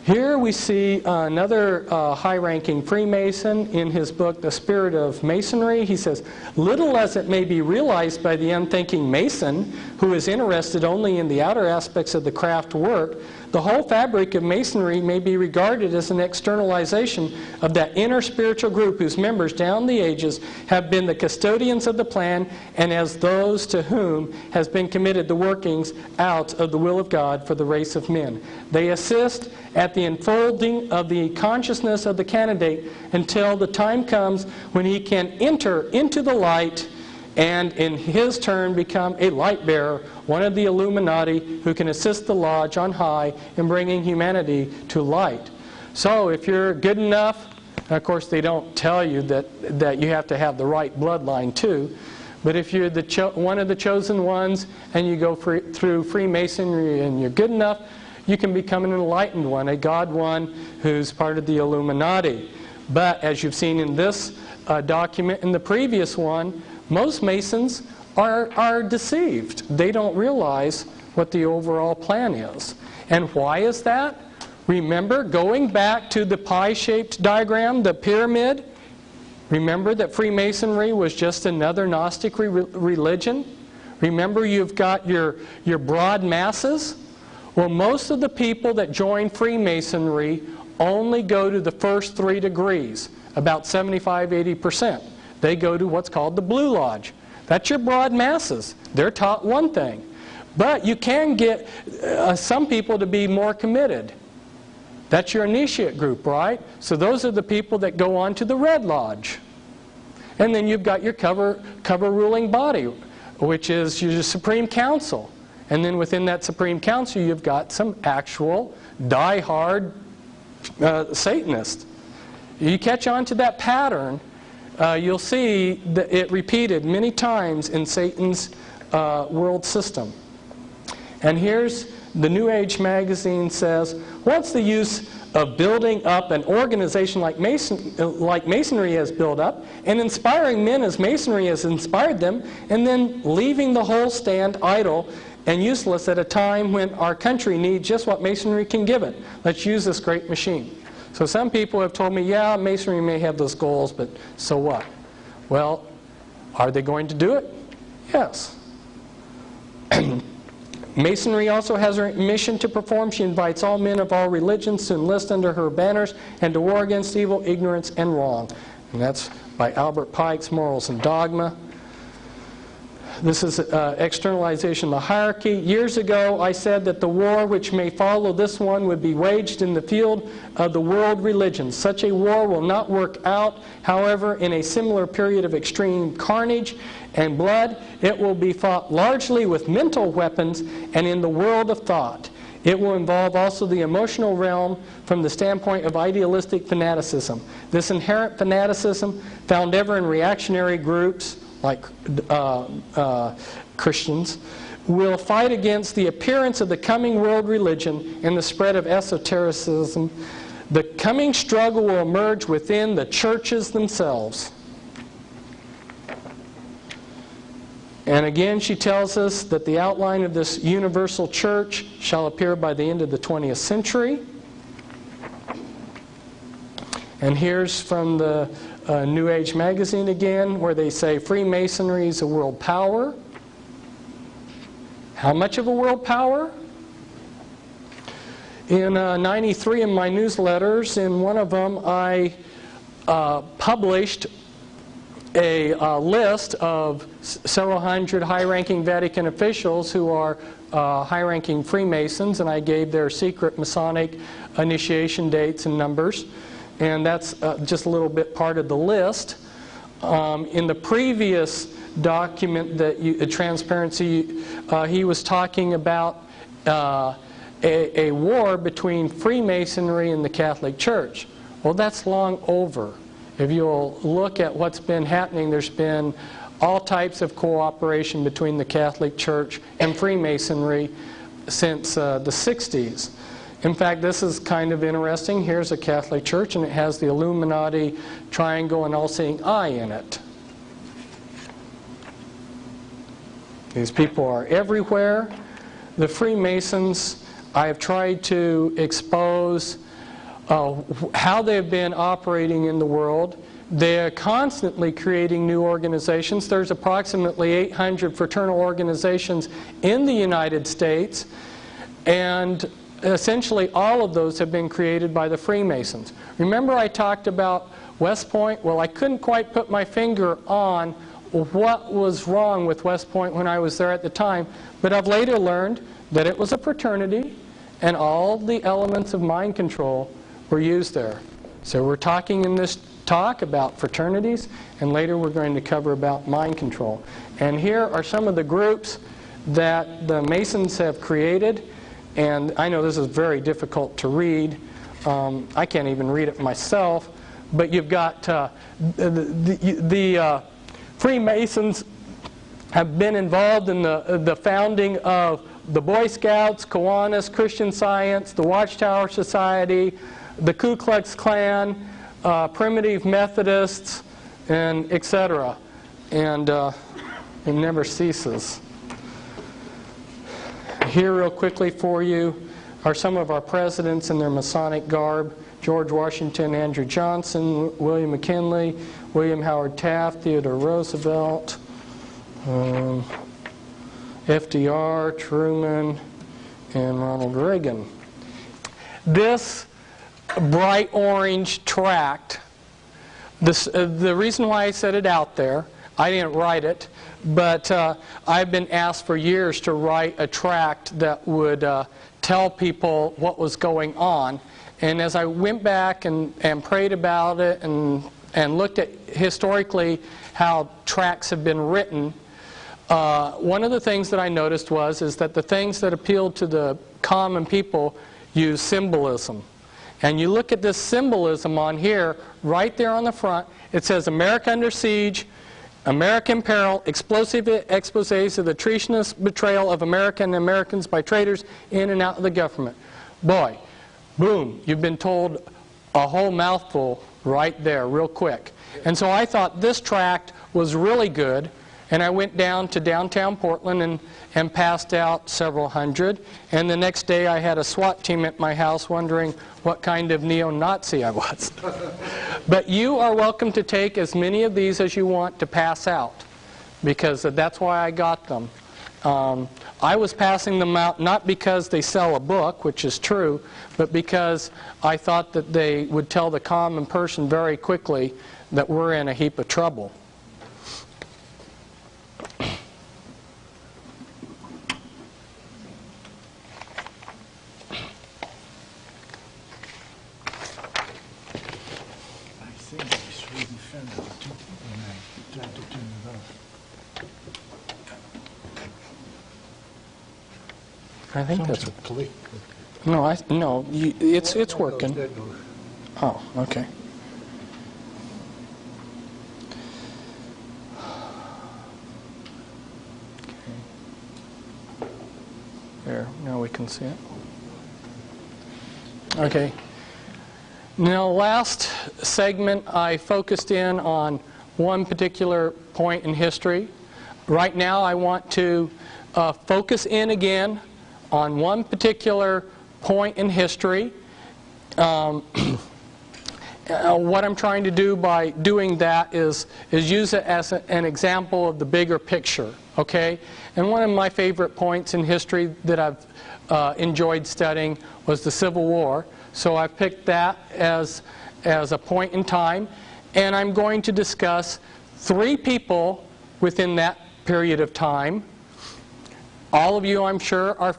Here we see another high-ranking Freemason in his book, The Spirit of Masonry. He says, little as it may be realized by the unthinking Mason, who is interested only in the outer aspects of the craft work, the whole fabric of Masonry may be regarded as an externalization of that inner spiritual group whose members down the ages have been the custodians of the plan, and as those to whom has been committed the workings out of the will of God for the race of men. They assist at the unfolding of the consciousness of the candidate until the time comes when he can enter into the light and in his turn become a light bearer, one of the Illuminati who can assist the lodge on high in bringing humanity to light. So if you're good enough, and of course they don't tell you that you have to have the right bloodline too, but if you're one of the chosen ones and you go through Freemasonry and you're good enough, you can become an enlightened one, a God one who's part of the Illuminati. But as you've seen in this document, in the previous one, most Masons are deceived. They don't realize what the overall plan is. And why is that? Remember, going back to the pie-shaped diagram, the pyramid, remember that Freemasonry was just another Gnostic religion? Remember, you've got your broad masses? Well, most of the people that join Freemasonry only go to the first 3 degrees, about 75-80%. They go to what's called the Blue Lodge. That's your broad masses. They're taught one thing. But you can get some people to be more committed. That's your initiate group, right? So those are the people that go on to the Red Lodge. And then you've got your cover ruling body, which is your Supreme Council. And then within that Supreme Council, you've got some actual die-hard Satanists. You catch on to that pattern, you'll see that it repeated many times in Satan's world system. And here's the New Age magazine says, what's the use of building up an organization like Masonry has built up, and inspiring men as Masonry has inspired them, and then leaving the whole stand idle and useless at a time when our country needs just what Masonry can give it. Let's use this great machine. So some people have told me, yeah, Masonry may have those goals, but so what? Well, are they going to do it? Yes. Masonry also has her mission to perform. She invites all men of all religions to enlist under her banners and to war against evil, ignorance, and wrong. And that's by Albert Pike's Morals and Dogma. This is externalization of the hierarchy. Years ago, I said that the war which may follow this one would be waged in the field of the world religions. Such a war will not work out, however, in a similar period of extreme carnage and blood. It will be fought largely with mental weapons and in the world of thought. It will involve also the emotional realm from the standpoint of idealistic fanaticism. This inherent fanaticism, found ever in reactionary groups, like Christians, will fight against the appearance of the coming world religion and the spread of esotericism. The coming struggle will emerge within the churches themselves. And again, she tells us that the outline of this universal church shall appear by the end of the 20th century. And here's from the New Age magazine again, where they say Freemasonry is a world power. How much of a world power? In 93 in my newsletters, in one of them I published a list of several hundred high-ranking Vatican officials who are high-ranking Freemasons, and I gave their secret Masonic initiation dates and numbers. And that's just a little bit part of the list. In the previous document, Transparency, he was talking about a war between Freemasonry and the Catholic Church. Well, that's long over. If you'll look at what's been happening, there's been all types of cooperation between the Catholic Church and Freemasonry since the 60s. In fact, this is kind of interesting. Here's a Catholic Church, and it has the Illuminati triangle and all-seeing eye in it. These people are everywhere. The Freemasons, I have tried to expose how they've been operating in the world. They're constantly creating new organizations. There's approximately 800 fraternal organizations in the United States, and essentially all of those have been created by the Freemasons. Remember I talked about West Point? Well, I couldn't quite put my finger on what was wrong with West Point when I was there at the time, but I've later learned that it was a fraternity and all the elements of mind control were used there. So we're talking in this talk about fraternities, and later we're going to cover about mind control. And here are some of the groups that the Masons have created, and I know this is very difficult to read. I can't even read it myself, but you've got the Freemasons have been involved in the founding of the Boy Scouts, Kiwanis, Christian Science, the Watchtower Society, the Ku Klux Klan, Primitive Methodists, and etc. And it never ceases. Here real quickly for you are some of our presidents in their Masonic garb. George Washington, Andrew Johnson, William McKinley, William Howard Taft, Theodore Roosevelt, FDR, Truman, and Ronald Reagan. This bright orange tract, the reason why I set it out there, I didn't write it, but I've been asked for years to write a tract that would tell people what was going on. And as I went back and prayed about it and looked at historically how tracts have been written, one of the things that I noticed is that the things that appealed to the common people use symbolism. And you look at this symbolism on here, right there on the front, it says America under siege, American peril, explosive exposés of the treasonous betrayal of America and Americans by traitors in and out of the government. Boy, boom, you've been told a whole mouthful right there real quick. And so I thought this tract was really good, and I went down to downtown Portland and passed out several hundred. And the next day I had a SWAT team at my house wondering what kind of neo-Nazi I was. But you are welcome to take as many of these as you want to pass out, because that's why I got them. I was passing them out not because they sell a book, which is true, but because I thought that they would tell the common person very quickly that we're in a heap of trouble. I think that's a click. No, it's working. Oh, okay. There, now we can see it. Okay. Now, last segment, I focused in on one particular point in history. Right now, I want to focus in again on one particular point in history. What I'm trying to do by doing that is use it as an example of the bigger picture, okay? And one of my favorite points in history that I've enjoyed studying was the Civil War. So I've picked that as a point in time, and I'm going to discuss 3 people within that period of time. all of you, I'm sure, are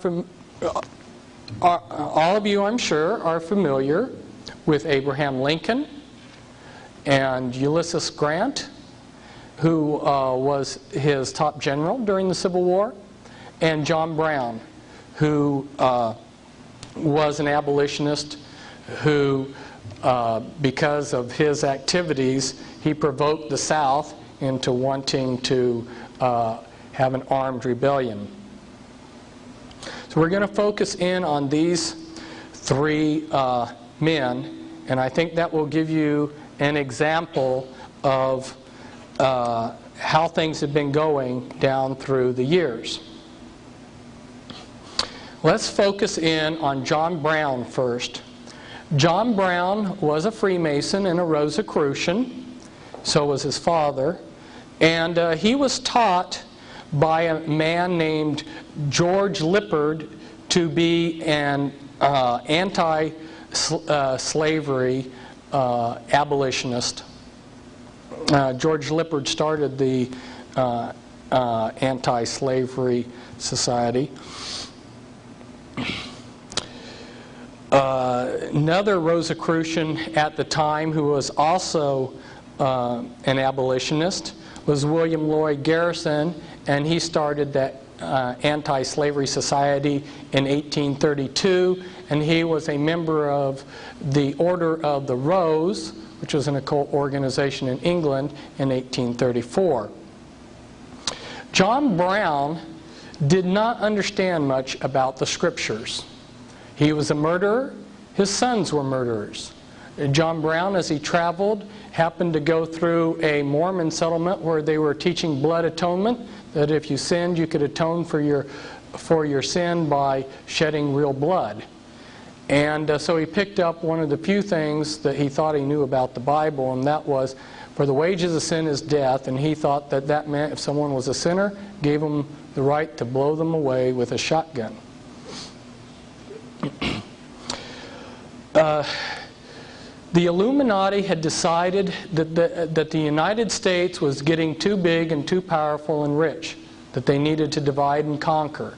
familiar with Abraham Lincoln and Ulysses Grant, who was his top general during the Civil War, and John Brown, who was an abolitionist who, because of his activities, he provoked the South into wanting to have an armed rebellion. So we're going to focus in on these three men, and I think that will give you an example of how things have been going down through the years. Let's focus in on John Brown first. John Brown was a Freemason and a Rosicrucian. So was his father. And he was taught by a man named George Lippard to be an anti-slavery abolitionist. George Lippard started the anti-slavery society. Another Rosicrucian at the time who was also an abolitionist was William Lloyd Garrison, and he started that anti-slavery society in 1832, and he was a member of the Order of the Rose, which was an occult organization in England, in 1834. John Brown did not understand much about the Scriptures. He was a murderer. His sons were murderers. John Brown, as he traveled, happened to go through a Mormon settlement where they were teaching blood atonement, that if you sinned, you could atone for your sin by shedding real blood. And so he picked up one of the few things that he thought he knew about the Bible, and that was, for the wages of sin is death, and he thought that that meant if someone was a sinner, gave them the right to blow them away with a shotgun. The Illuminati had decided that the United States was getting too big and too powerful and rich, that they needed to divide and conquer.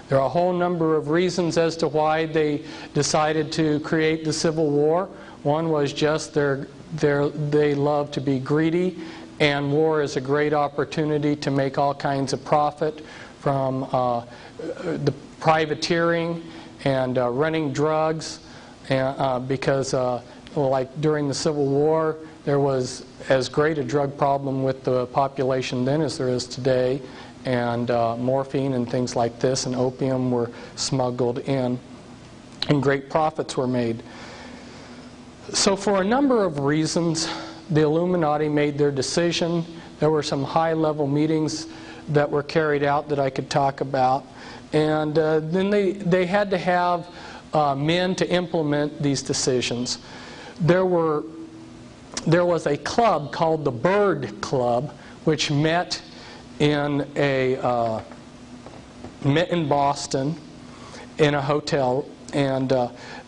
There are a whole number of reasons as to why they decided to create the Civil War. One was just they love to be greedy, and war is a great opportunity to make all kinds of profit from the privateering and running drugs, because like during the Civil War, there was as great a drug problem with the population then as there is today, and morphine and things like this and opium were smuggled in, and great profits were made. So for a number of reasons, the Illuminati made their decision. There were some high-level meetings that were carried out that I could talk about, and then they had to have men to implement these decisions. There was a club called the Bird Club, which met in Boston in a hotel, and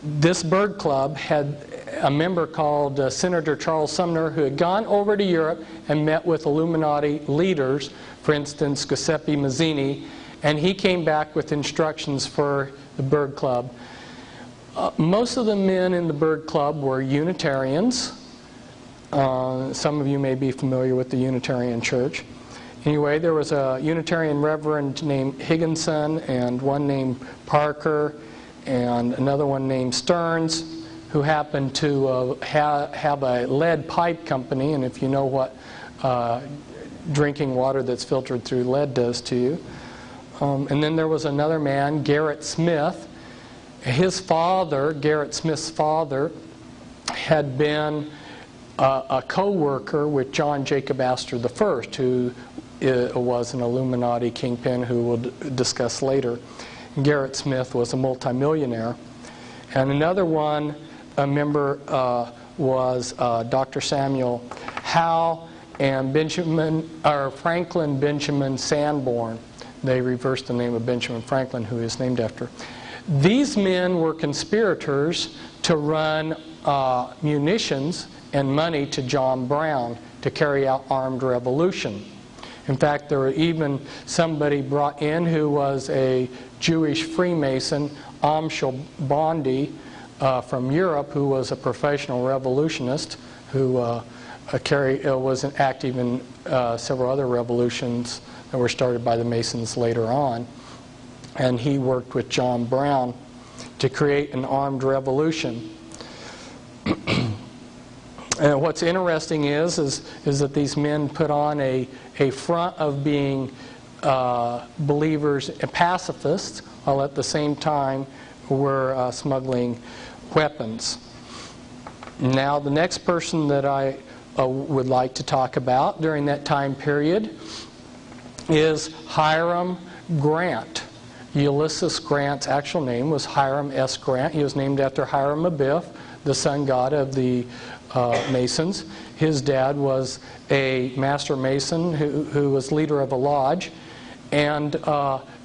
this Bird Club had a member called Senator Charles Sumner, who had gone over to Europe and met with Illuminati leaders, for instance Giuseppe Mazzini, and he came back with instructions for the Bird Club. Most of the men in the Bird Club were Unitarians. Some of you may be familiar with the Unitarian Church. Anyway, there was a Unitarian reverend named Higginson, and one named Parker, and another one named Stearns, who happened to have a lead pipe company, and if you know what drinking water that's filtered through lead does to you. And then there was another man, Garrett Smith. His father, Garrett Smith's father, had been a co-worker with John Jacob Astor I, who was an Illuminati kingpin who we'll discuss later. Garrett Smith was a multimillionaire. And another one, a member, was Dr. Samuel Howe and Franklin Benjamin Sanborn. They reversed the name of Benjamin Franklin, who he is named after. These men were conspirators to run munitions and money to John Brown to carry out armed revolution. In fact, there were even somebody brought in who was a Jewish Freemason, Amschel Bondi, from Europe, who was a professional revolutionist who was active in several other revolutions that were started by the Masons later on. And he worked with John Brown to create an armed revolution. And what's interesting is that these men put on a front of being believers and pacifists, while at the same time were smuggling weapons. Now, the next person that I would like to talk about during that time period is Hiram Grant. Ulysses Grant's actual name was Hiram S. Grant. He was named after Hiram Abiff, the sun god of the Masons. His dad was a master mason who was leader of a lodge. And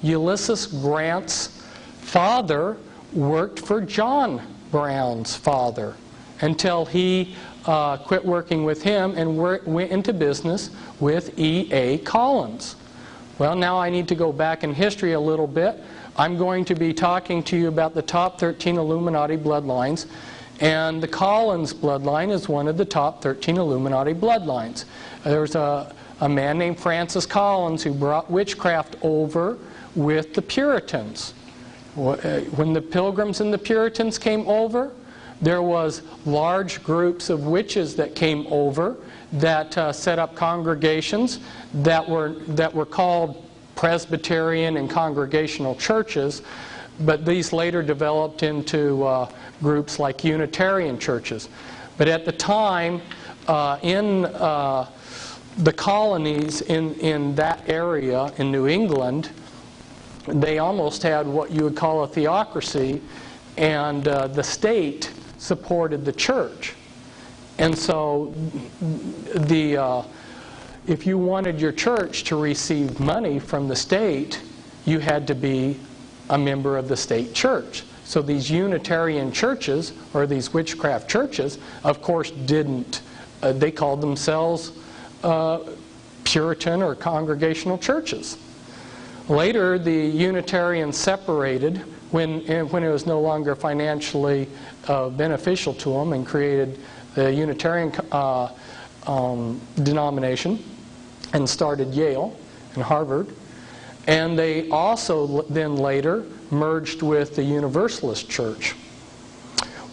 Ulysses Grant's father worked for John Brown's father until he quit working with him and went into business with E.A. Collins. Well, now I need to go back in history a little bit. I'm going to be talking to you about the top 13 Illuminati bloodlines, and the Collins bloodline is one of the top 13 Illuminati bloodlines. There's a man named Francis Collins who brought witchcraft over with the Puritans. When the Pilgrims and the Puritans came over, there was large groups of witches that came over that set up congregations that were called Presbyterian and Congregational churches, but these later developed into groups like Unitarian churches. But at the time, in the colonies in that area in New England, they almost had what you would call a theocracy, and the state supported the church. And so if you wanted your church to receive money from the state, you had to be a member of the state church. So these Unitarian churches, or these witchcraft churches, of course didn't. They called themselves Puritan or Congregational churches. Later, the Unitarians separated when it was no longer financially beneficial to them, and created the Unitarian denomination and started Yale and Harvard. And they also then later merged with the Universalist Church.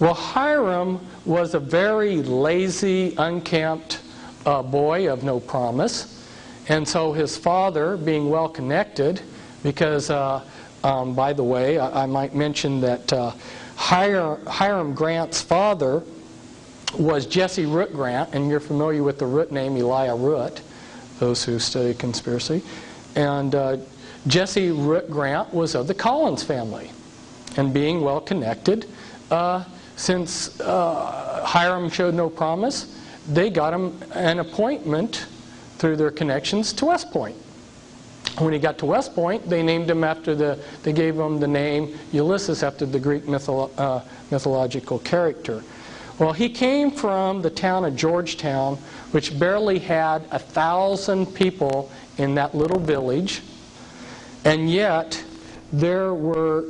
Well, Hiram was a very lazy, unkempt boy of no promise. And so his father, being well connected, because, by the way, I might mention that Hiram Grant's father was Jesse Root Grant, and you're familiar with the Root name Elijah Root, those who study conspiracy. And Jesse Root Grant was of the Collins family. And being well connected, since Hiram showed no promise, they got him an appointment through their connections to West Point. When he got to West Point, they named him they gave him the name Ulysses after the Greek mythological character. Well, he came from the town of Georgetown, which barely had 1,000 people in that little village, and yet there were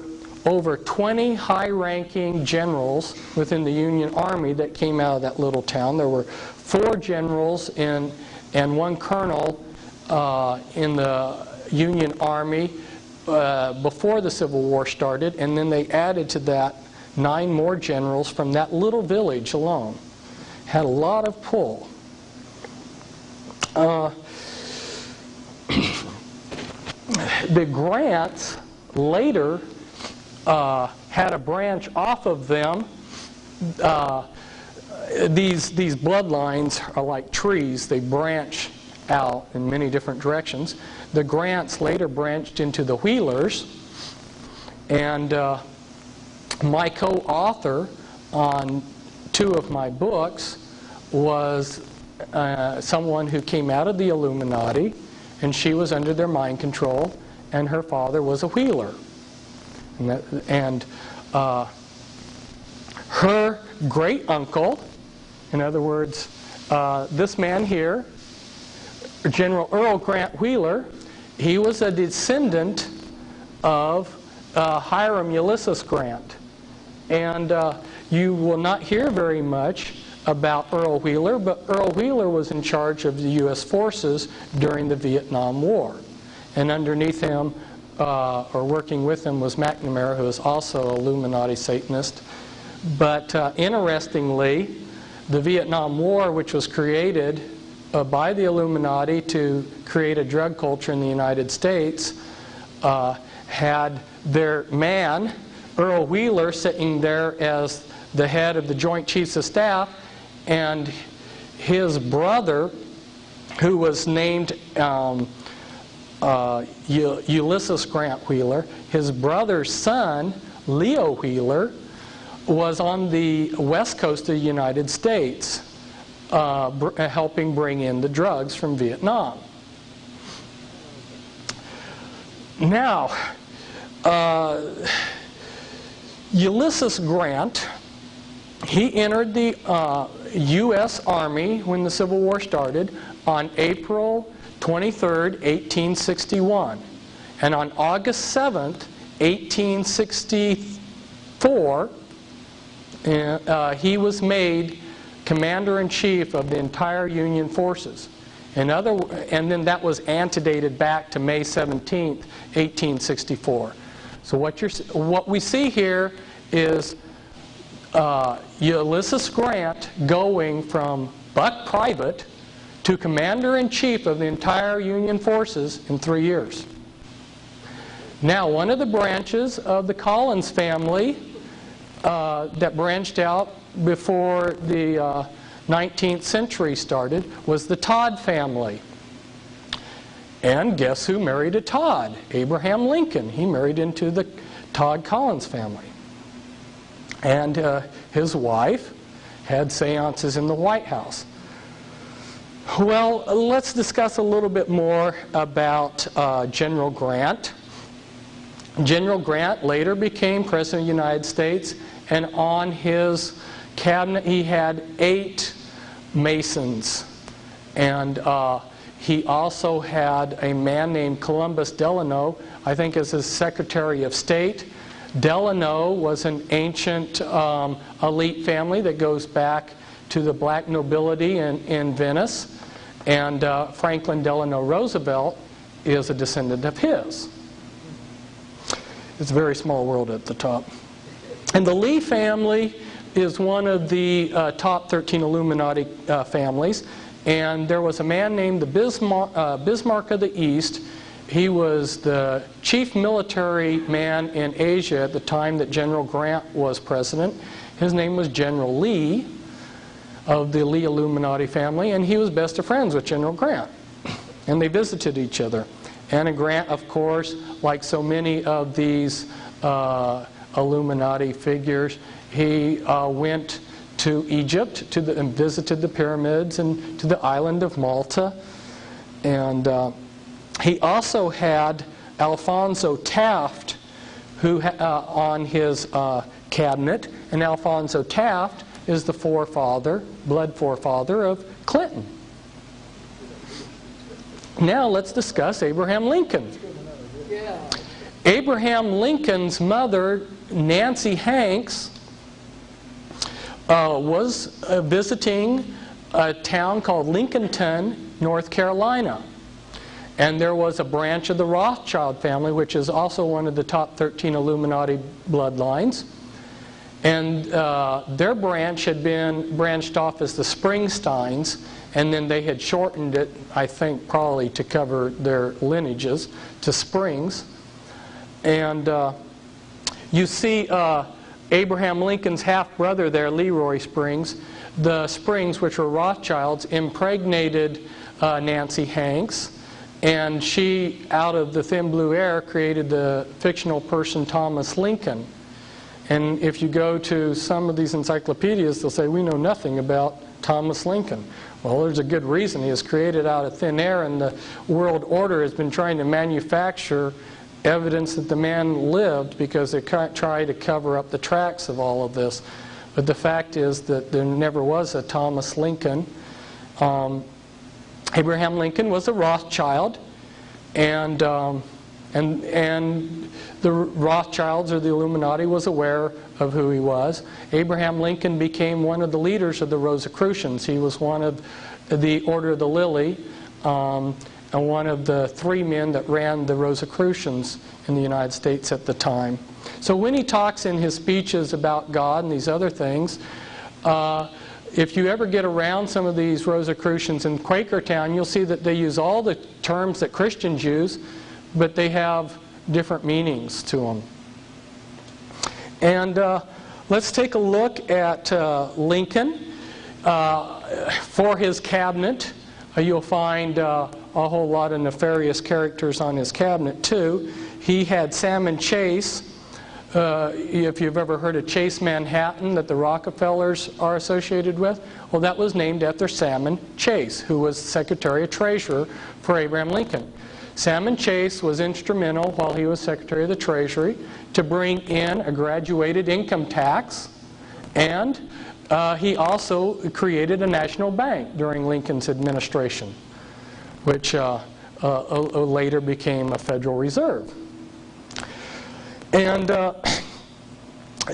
over 20 high-ranking generals within the Union Army that came out of that little town. There were 4 generals and 1 colonel in the Union Army before the Civil War started, and then they added to that 9 more generals from that little village alone. Had a lot of pull. The Grants later had a branch off of them. These bloodlines are like trees. They branch out in many different directions. The Grants later branched into the Wheelers, and my co-author on 2 of my books was someone who came out of the Illuminati, and she was under their mind control, and her father was a Wheeler. And her great uncle, in other words, this man here, General Earl Grant Wheeler, he was a descendant of Hiram Ulysses Grant. And you will not hear very much about Earl Wheeler, but Earl Wheeler was in charge of the U.S. forces during the Vietnam War. And underneath him, or working with him, was McNamara, who is also an Illuminati Satanist. But interestingly, the Vietnam War, which was created by the Illuminati to create a drug culture in the United States, had their man, Earl Wheeler, sitting there as the head of the Joint Chiefs of Staff, and his brother, who was named Ulysses Grant Wheeler, his brother's son, Leo Wheeler, was on the west coast of the United States, helping bring in the drugs from Vietnam. Now, Ulysses Grant, he entered the U.S. Army when the Civil War started on April 23rd, 1861. And on August 7th, 1864, he was made Commander-in-Chief of the entire Union forces. And then that was antedated back to May 17th, 1864. So what we see here is Ulysses Grant going from buck private to Commander-in-Chief of the entire Union forces in 3 years. Now, one of the branches of the Collins family that branched out before the 19th century started was the Todd family. And guess who married a Todd? Abraham Lincoln. He married into the Todd Collins family. And his wife had seances in the White House. Well, let's discuss a little bit more about General Grant. General Grant later became President of the United States, and on his cabinet he had 8 Masons. And he also had a man named Columbus Delano, I think, as his Secretary of State. Delano was an ancient elite family that goes back to the black nobility in Venice. And Franklin Delano Roosevelt is a descendant of his. It's a very small world at the top. And the Lee family is one of the top 13 Illuminati families. And there was a man named the Bismarck of the East. He was the chief military man in Asia at the time that General Grant was president. His name was General Lee of the Lee Illuminati family, and he was best of friends with General Grant. And they visited each other. And Grant, of course, like so many of these Illuminati figures, he went to Egypt and visited the pyramids and to the island of Malta. And he also had Alfonso Taft who on his cabinet, and Alfonso Taft is the blood forefather of Clinton. Now let's discuss Abraham Lincoln. Abraham Lincoln's mother, Nancy Hanks, was visiting a town called Lincolnton, North Carolina. And there was a branch of the Rothschild family, which is also one of the top 13 Illuminati bloodlines. And their branch had been branched off as the Springsteins, and then they had shortened it, I think, probably to cover their lineages, to Springs. And you see Abraham Lincoln's half-brother there, Leroy Springs. The Springs, which were Rothschilds, impregnated Nancy Hanks. And she, out of the thin blue air, created the fictional person Thomas Lincoln. And if you go to some of these encyclopedias, they'll say, we know nothing about Thomas Lincoln. Well, there's a good reason. He was created out of thin air, and the world order has been trying to manufacture evidence that the man lived because they try to cover up the tracks of all of this. But the fact is that there never was a Thomas Lincoln. Abraham Lincoln was a Rothschild, and the Rothschilds or the Illuminati was aware of who he was. Abraham Lincoln became one of the leaders of the Rosicrucians. He was one of the Order of the Lily, and one of the 3 men that ran the Rosicrucians in the United States at the time. So when he talks in his speeches about God and these other things, if you ever get around some of these Rosicrucians in Quakertown, you'll see that they use all the terms that Christians use, but they have different meanings to them. And let's take a look at Lincoln. For his cabinet, you'll find a whole lot of nefarious characters on his cabinet too. He had Salmon Chase. If you've ever heard of Chase Manhattan that the Rockefellers are associated with, well, that was named after Salmon Chase, who was Secretary of Treasury for Abraham Lincoln. Salmon Chase was instrumental while he was Secretary of the Treasury to bring in a graduated income tax, and he also created a national bank during Lincoln's administration, which later became a Federal Reserve. And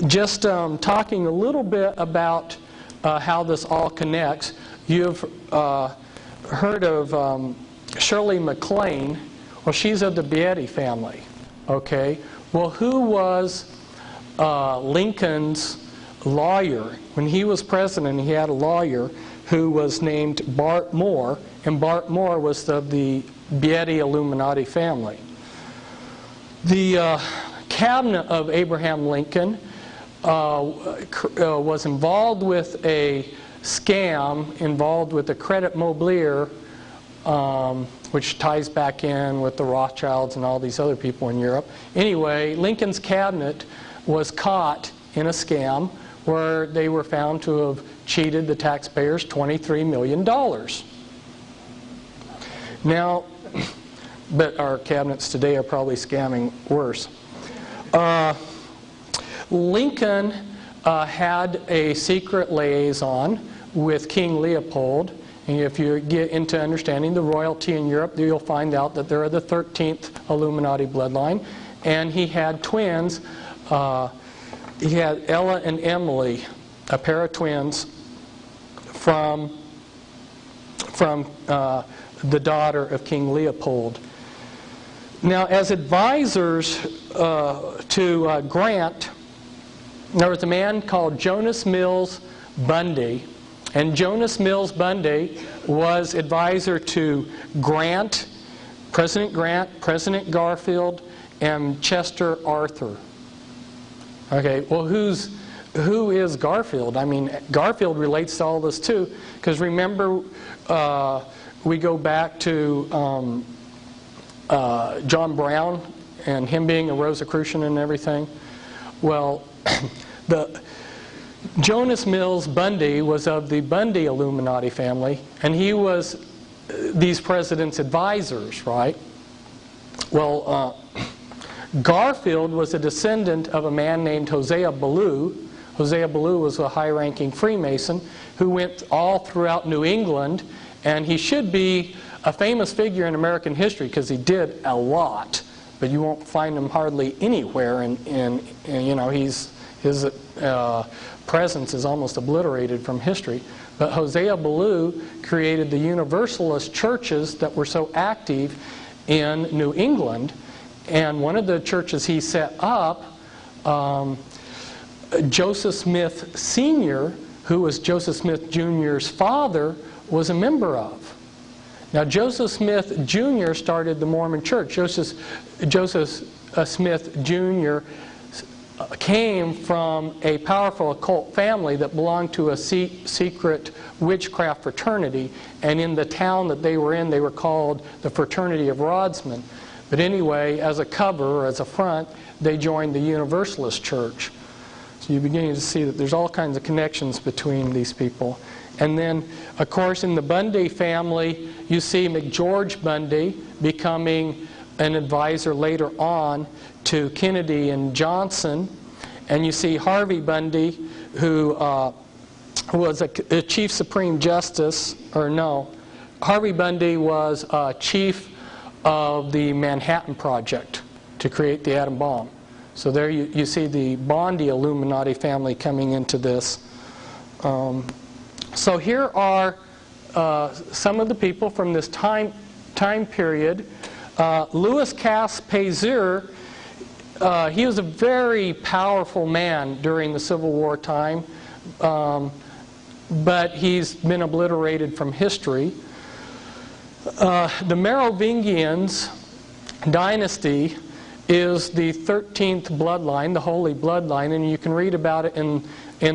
just talking a little bit about how this all connects, you've heard of Shirley MacLaine. Well, she's of the Beatty family. Okay. Well, who was Lincoln's lawyer? When he was president, he had a lawyer who was named Bart Moore, and Bart Moore was of the Beatty Illuminati family. The cabinet of Abraham Lincoln was involved with a scam, involved with the Credit Mobilier, which ties back in with the Rothschilds and all these other people in Europe. Anyway, Lincoln's cabinet was caught in a scam where they were found to have cheated the taxpayers $23 million. Now, but our cabinets today are probably scamming worse. Lincoln had a secret liaison with King Leopold. And if you get into understanding the royalty in Europe, you'll find out that they're the 13th Illuminati bloodline. And he had twins. He had Ella and Emily, a pair of twins from the daughter of King Leopold. Now, as advisors to Grant, there was a man called Jonas Mills Bundy. And Jonas Mills Bundy was advisor to Grant, President Garfield, and Chester Arthur. Okay, well, who is Garfield? I mean, Garfield relates to all this too, because remember, we go back to John Brown and him being a Rosicrucian and everything. Well, Jonas Mills Bundy was of the Bundy Illuminati family, and he was these presidents' advisors, right? Well, Garfield was a descendant of a man named Hosea Ballou. Hosea Ballou was a high-ranking Freemason who went all throughout New England, and he should be a famous figure in American history because he did a lot, but you won't find him hardly anywhere. In you know, his presence is almost obliterated from history. But Hosea Ballou created the Universalist churches that were so active in New England. And one of the churches he set up, Joseph Smith Sr., who was Joseph Smith Jr.'s father, was a member of. Now, Joseph Smith Jr. started the Mormon Church. Joseph Smith Jr. came from a powerful occult family that belonged to a secret witchcraft fraternity, and in the town that they were in, they were called the Fraternity of Rodsmen. But anyway, as a cover, or as a front, they joined the Universalist Church. So you're beginning to see that there's all kinds of connections between these people. And then, of course, in the Bundy family, you see McGeorge Bundy becoming an advisor later on to Kennedy and Johnson. And you see Harvey Bundy, who was a Chief Supreme Justice, or no, Harvey Bundy was chief of the Manhattan Project to create the atom bomb. So there you see the Bondi Illuminati family coming into this. So here are some of the people from this time period. Louis Cass-Payzur, he was a very powerful man during the Civil War time, but he's been obliterated from history. The Merovingians dynasty is the 13th bloodline, the Holy Bloodline, and you can read about it in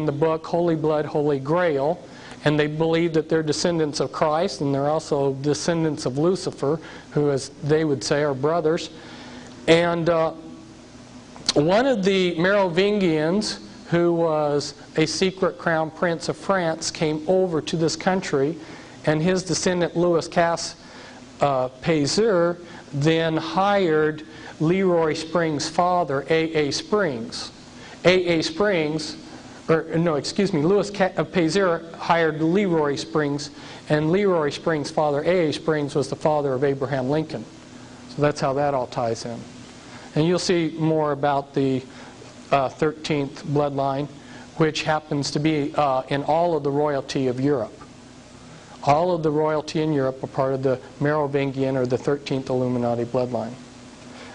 the book Holy Blood, Holy Grail. And they believe that they're descendants of Christ, and they're also descendants of Lucifer, who, as they would say, are brothers. And one of the Merovingians, who was a secret crown prince of France, came over to this country, and his descendant Louis Cass-Payzur then hired Leroy Springs' father, A.A. Springs. A.A. Springs, Louis Payzur hired Leroy Springs, and Leroy Springs' father, A.A. Springs, was the father of Abraham Lincoln. So that's how that all ties in. And you'll see more about the 13th bloodline, which happens to be in all of the royalty of Europe. All of the royalty in Europe are part of the Merovingian or the 13th Illuminati bloodline.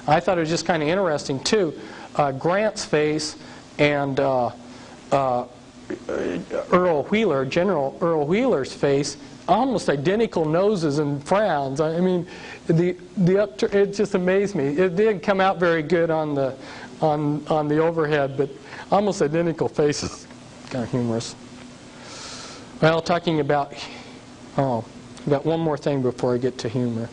I thought it was just kind of interesting, too. Grant's face and Earl Wheeler, General Earl Wheeler's face, almost identical noses and frowns. I mean, it just amazed me. It didn't come out very good on the overhead, but almost identical faces. Kind of humorous. Well, talking about one more thing before I get to humor.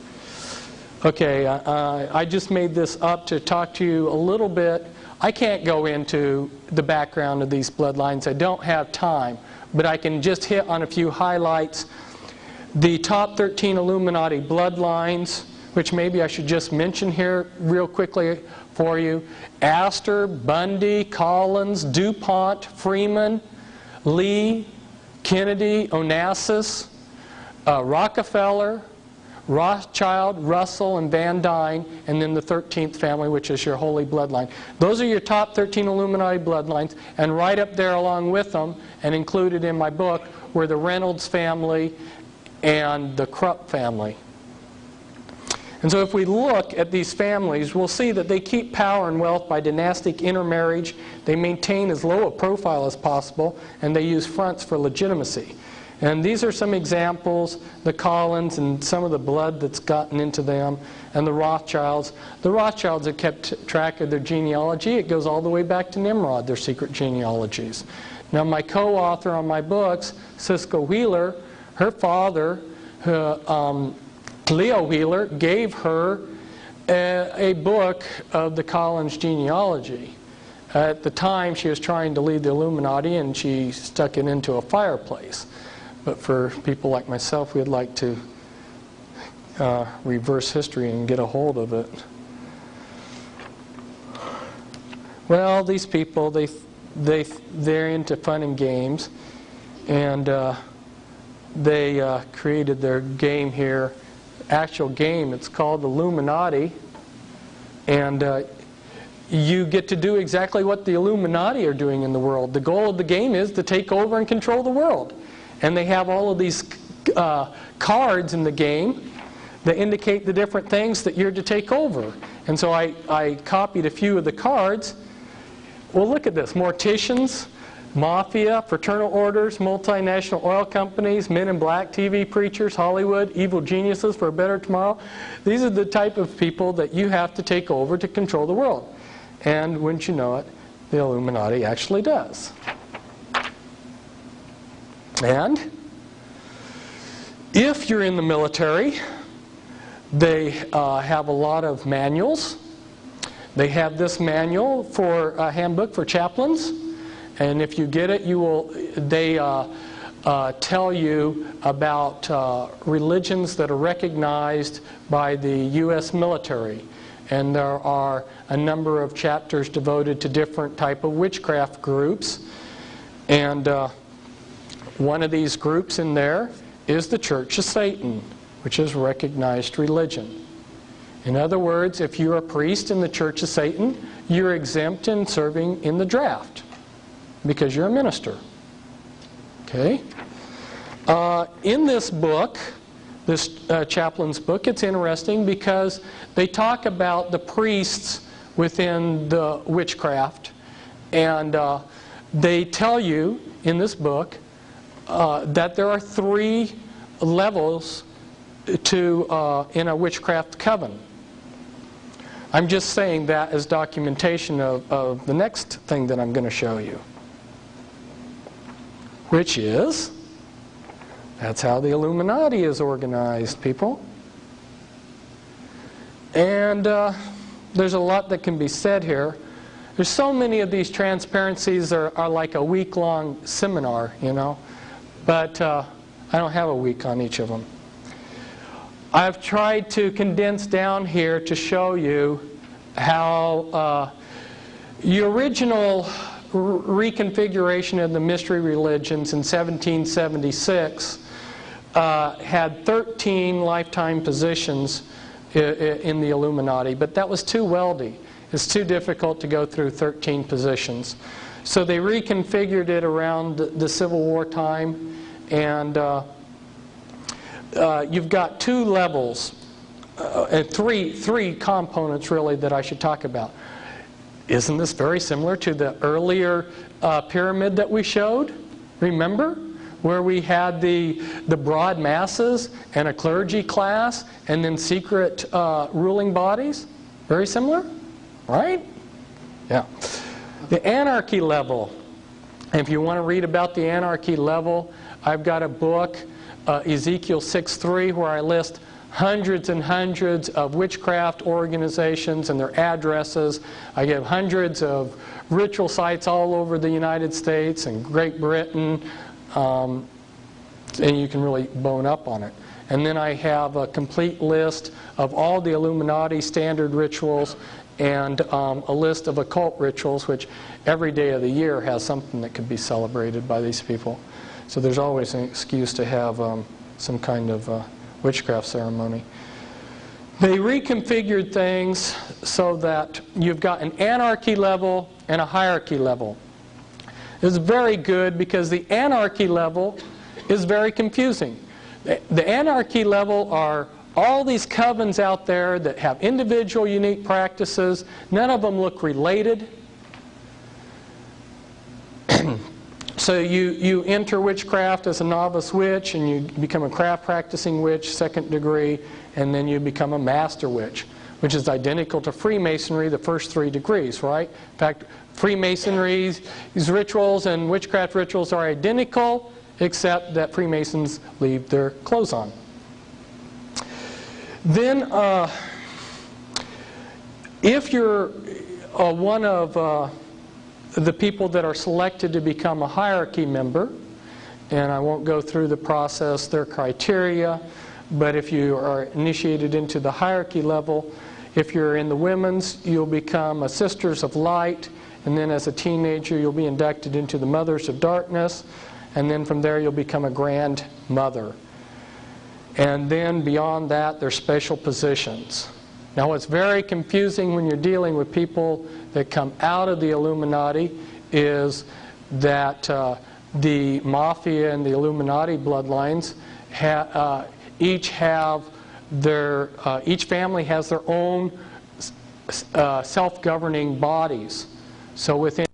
Okay, I just made this up to talk to you a little bit. I can't go into the background of these bloodlines. I don't have time, but I can just hit on a few highlights. The top 13 Illuminati bloodlines, which maybe I should just mention here real quickly for you. Astor, Bundy, Collins, DuPont, Freeman, Lee, Kennedy, Onassis, Rockefeller, Rothschild, Russell, and Van Dyne, and then the 13th family, which is your Holy Bloodline. Those are your top 13 Illuminati bloodlines, and right up there along with them, and included in my book, were the Reynolds family and the Krupp family. And so if we look at these families, we'll see that they keep power and wealth by dynastic intermarriage, they maintain as low a profile as possible, and they use fronts for legitimacy. And these are some examples, the Collins and some of the blood that's gotten into them, and the Rothschilds. The Rothschilds have kept track of their genealogy. It goes all the way back to Nimrod, their secret genealogies. Now my co-author on my books, Cisco Wheeler, her father, Leo Wheeler, gave her a book of the Collins genealogy. At the time, she was trying to lead the Illuminati, and she stuck it into a fireplace. But for people like myself, we'd like to reverse history and get a hold of it. Well, these people, they're into fun and games, and they created their game here. Actual game, it's called Illuminati, and you get to do exactly what the Illuminati are doing in the world. The goal of the game is to take over and control the world. And they have all of these cards in the game that indicate the different things that you're to take over. And so I copied a few of the cards. Well, look at this. Morticians, mafia, fraternal orders, multinational oil companies, men in black, TV preachers, Hollywood, evil geniuses for a better tomorrow. These are the type of people that you have to take over to control the world. And wouldn't you know it, the Illuminati actually does. And if you're in the military, they have a lot of manuals. They have this manual for a handbook for chaplains, and if you get it, they tell you about religions that are recognized by the U.S. military, and there are a number of chapters devoted to different type of witchcraft groups, and one of these groups in there is the Church of Satan. which is recognized religion. In other words, if you're a priest in the Church of Satan, you're exempt in serving in the draft because you're a minister. Okay? In this book, this chaplain's book, it's interesting because they talk about the priests within the witchcraft, and they tell you in this book that there are 3 levels to in a witchcraft coven. I'm just saying that as documentation of the next thing that I'm going to show you, which is, that's how the Illuminati is organized, people. And there's a lot that can be said here. There's so many of these transparencies are like a week-long seminar, you know. But I don't have a week on each of them. I've tried to condense down here to show you how the original reconfiguration of the mystery religions in 1776 had 13 lifetime positions in the Illuminati, but that was too weldy. It's too difficult to go through 13 positions. So they reconfigured it around the Civil War time, and you've got 2 levels, and three components really that I should talk about. Isn't this very similar to the earlier pyramid that we showed? Remember? Where we had the broad masses and a clergy class and then secret ruling bodies? Very similar? Right? Yeah. The anarchy level. If you want to read about the anarchy level, I've got a book, Ezekiel 6:3, where I list hundreds and hundreds of witchcraft organizations and their addresses. I give hundreds of ritual sites all over the United States and Great Britain, and you can really bone up on it. And then I have a complete list of all the Illuminati standard rituals and a list of occult rituals, which every day of the year has something that could be celebrated by these people. So there's always an excuse to have some kind of witchcraft ceremony. They reconfigured things so that you've got an anarchy level and a hierarchy level. It's very good because the anarchy level is very confusing. The anarchy level are all these covens out there that have individual unique practices. None of them look related. So you enter witchcraft as a novice witch, and you become a craft practicing witch, 2nd degree, and then you become a master witch, which is identical to Freemasonry, the first 3 degrees, right? In fact, Freemasonry's rituals and witchcraft rituals are identical, except that Freemasons leave their clothes on. Then, if you're one of the people that are selected to become a hierarchy member, and I won't go through the process, their criteria, but if you are initiated into the hierarchy level, if you're in the women's, you'll become a Sisters of Light, and then as a teenager you'll be inducted into the Mothers of Darkness, and then from there you'll become a grandmother. And then beyond that, there's special positions. Now what's very confusing when you're dealing with people that come out of the Illuminati is that the Mafia and the Illuminati bloodlines each family has their own self-governing bodies. So within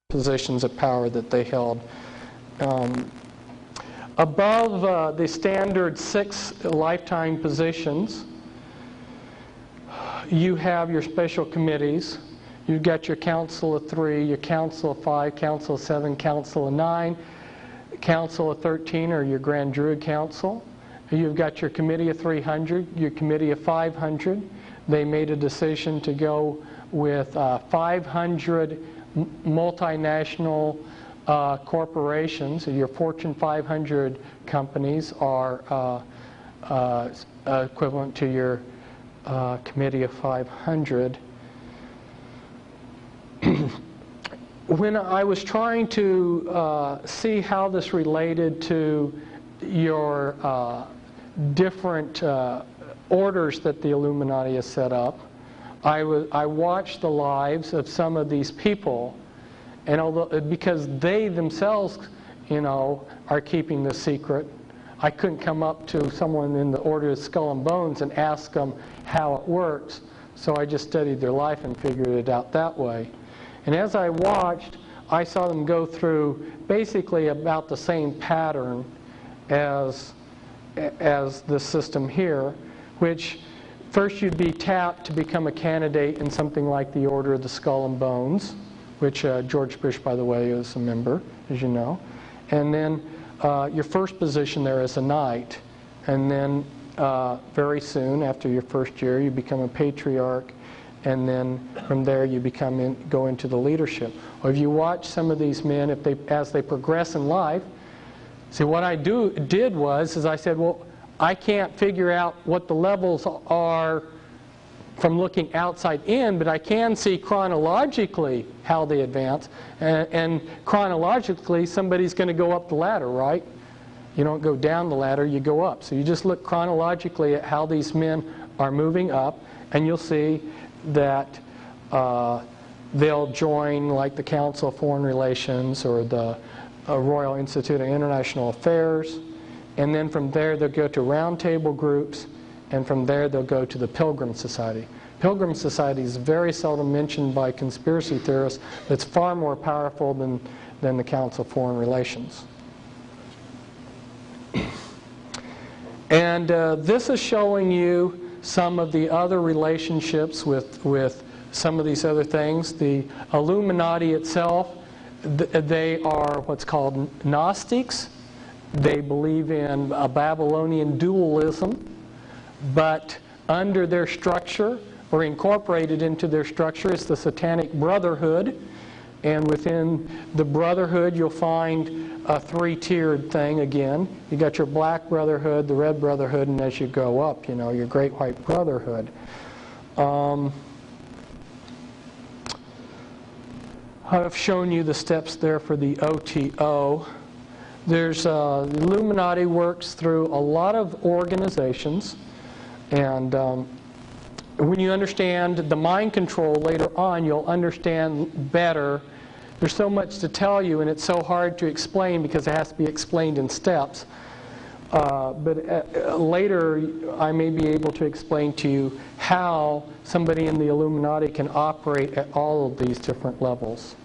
positions of power that they held. Above the standard 6 lifetime positions, you have your special committees. You've got your Council of 3, your Council of 5, Council of 7, Council of 9, Council of 13 or your Grand Druid Council. You've got your Committee of 300, your Committee of 500. They made a decision to go with 500 multinational corporations. Your Fortune 500 companies are equivalent to your Committee of 500. When I was trying to see how this related to your different orders that the Illuminati has set up, I watched the lives of some of these people, and although because they themselves, are keeping the secret, I couldn't come up to someone in the Order of Skull and Bones and ask them how it works. So I just studied their life and figured it out that way. And as I watched, I saw them go through basically about the same pattern as the system here, which first you'd be tapped to become a candidate in something like the Order of the Skull and Bones, which George Bush, by the way, is a member, as you know. And then your first position there is a knight. And then very soon, after your first year, you become a patriarch. And then from there you go into the leadership. Or if you watch some of these men, as they progress in life, see what I did was I said, well, I can't figure out what the levels are from looking outside in, but I can see chronologically how they advance. And chronologically, somebody's going to go up the ladder, right? You don't go down the ladder, you go up. So you just look chronologically at how these men are moving up, and you'll see that they'll join like the Council of Foreign Relations or the Royal Institute of International Affairs, and then from there they'll go to roundtable groups, and from there they'll go to the Pilgrim Society. Pilgrim Society is very seldom mentioned by conspiracy theorists. It's far more powerful than the Council of Foreign Relations. And this is showing you some of the other relationships with some of these other things. The Illuminati itself, they are what's called Gnostics. They believe in a Babylonian dualism, but under their structure, or incorporated into their structure, is the Satanic Brotherhood. And within the Brotherhood, you'll find a three-tiered thing again. You got your Black Brotherhood, the Red Brotherhood, and as you go up, your Great White Brotherhood. I've shown you the steps there for the OTO. The Illuminati works through a lot of organizations, and when you understand the mind control later on, you'll understand better. There's so much to tell you, and it's so hard to explain because it has to be explained in steps. But later, I may be able to explain to you how somebody in the Illuminati can operate at all of these different levels.